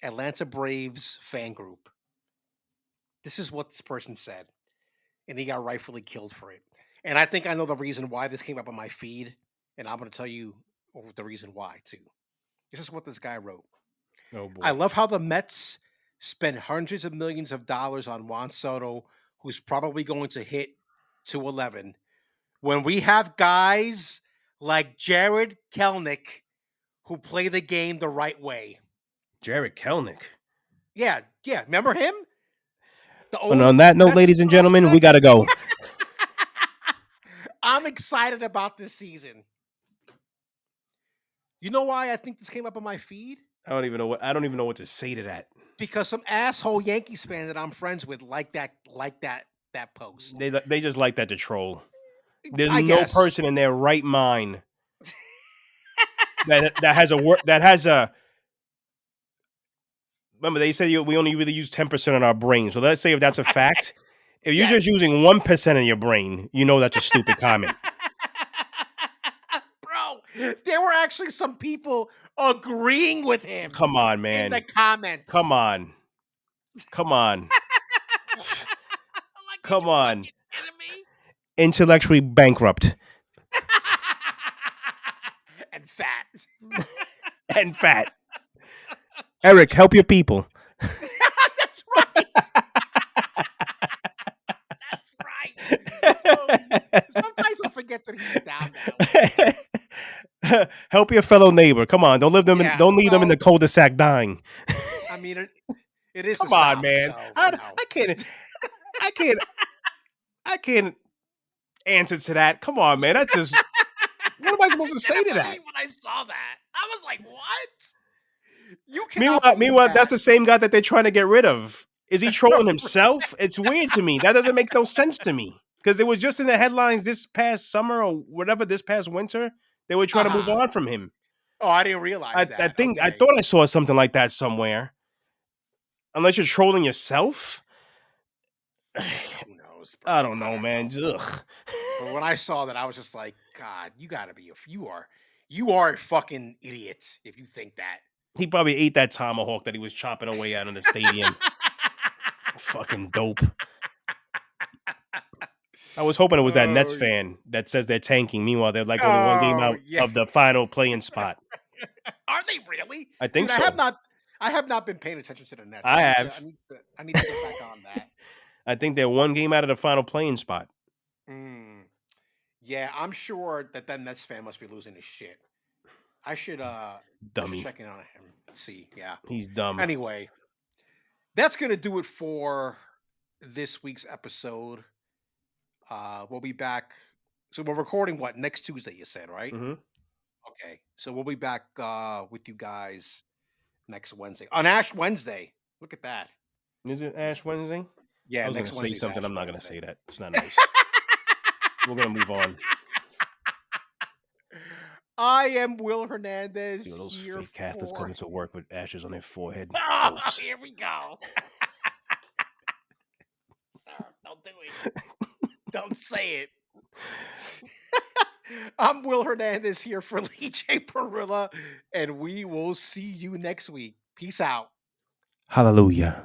A: Atlanta Braves fan group. This is what this person said, and he got rightfully killed for it. And I think I know the reason why this came up on my feed, and I'm going to tell you the reason why too. This is what this guy wrote.
B: Oh boy.
A: I love how the Mets spend hundreds of millions of dollars on Juan Soto, who's probably going to hit 211, when we have guys like Jared Kelenic who play the game the right way.
B: Jared Kelenic?
A: Yeah. Remember him?
B: And on that note, ladies and gentlemen, we got to go.
A: I'm excited about this season. You know why I think this came up on my feed?
B: I don't even know what to say to that.
A: Because some asshole Yankees fan that I'm friends with like that post.
B: They just like that to troll. There's no person in their right mind that has a. Remember, they say we only really use 10% of our brain. So let's say if that's a fact, if you're just using 1% of your brain, you know that's a stupid comment.
A: Bro, there were actually some people agreeing with him.
B: Come on, man.
A: In the comments.
B: Come on. Come on. Come on. Intellectually bankrupt.
A: And fat.
B: And fat. Eric, help your people.
A: That's right. That's right. Sometimes I forget that he's down now.
B: Help your fellow neighbor. Come on, don't leave them in the cul-de-sac dying.
A: I mean, it is.
B: Come on, man. So, I can't answer to that. Come on, man. That's just. What am I supposed to say to that?
A: When I saw that, I was like, "What?"
B: Meanwhile, that's the same guy that they're trying to get rid of. Is he trolling himself? It's weird to me. That doesn't make no sense to me. Because it was just in the headlines this past summer or whatever, this past winter, they were trying to move on from him.
A: Oh, I didn't realize that.
B: I thought I saw something like that somewhere. Unless you're trolling yourself.
A: Who knows?
B: I don't know, man. Ugh.
A: But when I saw that, I was just like, God, you gotta be you are a fucking idiot if you think that.
B: He probably ate that tomahawk that he was chopping away out in the stadium. Fucking dope. I was hoping it was that Nets
A: Oh,
B: fan that says they're tanking. Meanwhile, they're like only one game
A: oh,
B: out
A: yeah.
B: of the final play-in spot.
A: Are they really?
B: I think
A: Dude,
B: so.
A: I have not been paying attention to the Nets.
B: I have.
A: I need to get back on that.
B: I think they're one game out of the final play-in spot.
A: Mm. Yeah, I'm sure that Nets fan must be losing his shit. I should
B: Dummy.
A: check in on him. See, yeah.
B: He's dumb.
A: Anyway, that's gonna do it for this week's episode. We'll be back. So we're recording what next Tuesday? You said, right?
B: Mm-hmm.
A: Okay, so we'll be back with you guys next Wednesday on Ash Wednesday. Look at that.
B: Is it Ash Wednesday?
A: Yeah,
B: I was
A: next
B: gonna say
A: Wednesday's
B: something.
A: Ash
B: I'm not gonna
A: Wednesday.
B: say that. It's not nice. We're gonna move on.
A: I am Will Hernandez.
B: Dude, those
A: Here
B: fake Catholics
A: for...
B: coming to work with ashes on their forehead.
A: Oh,
B: Gross.
A: here we go. Sir, don't do it. Don't say it. I'm Will Hernandez here for LeeJay Perilla, and we will see you next week. Peace out.
B: Hallelujah.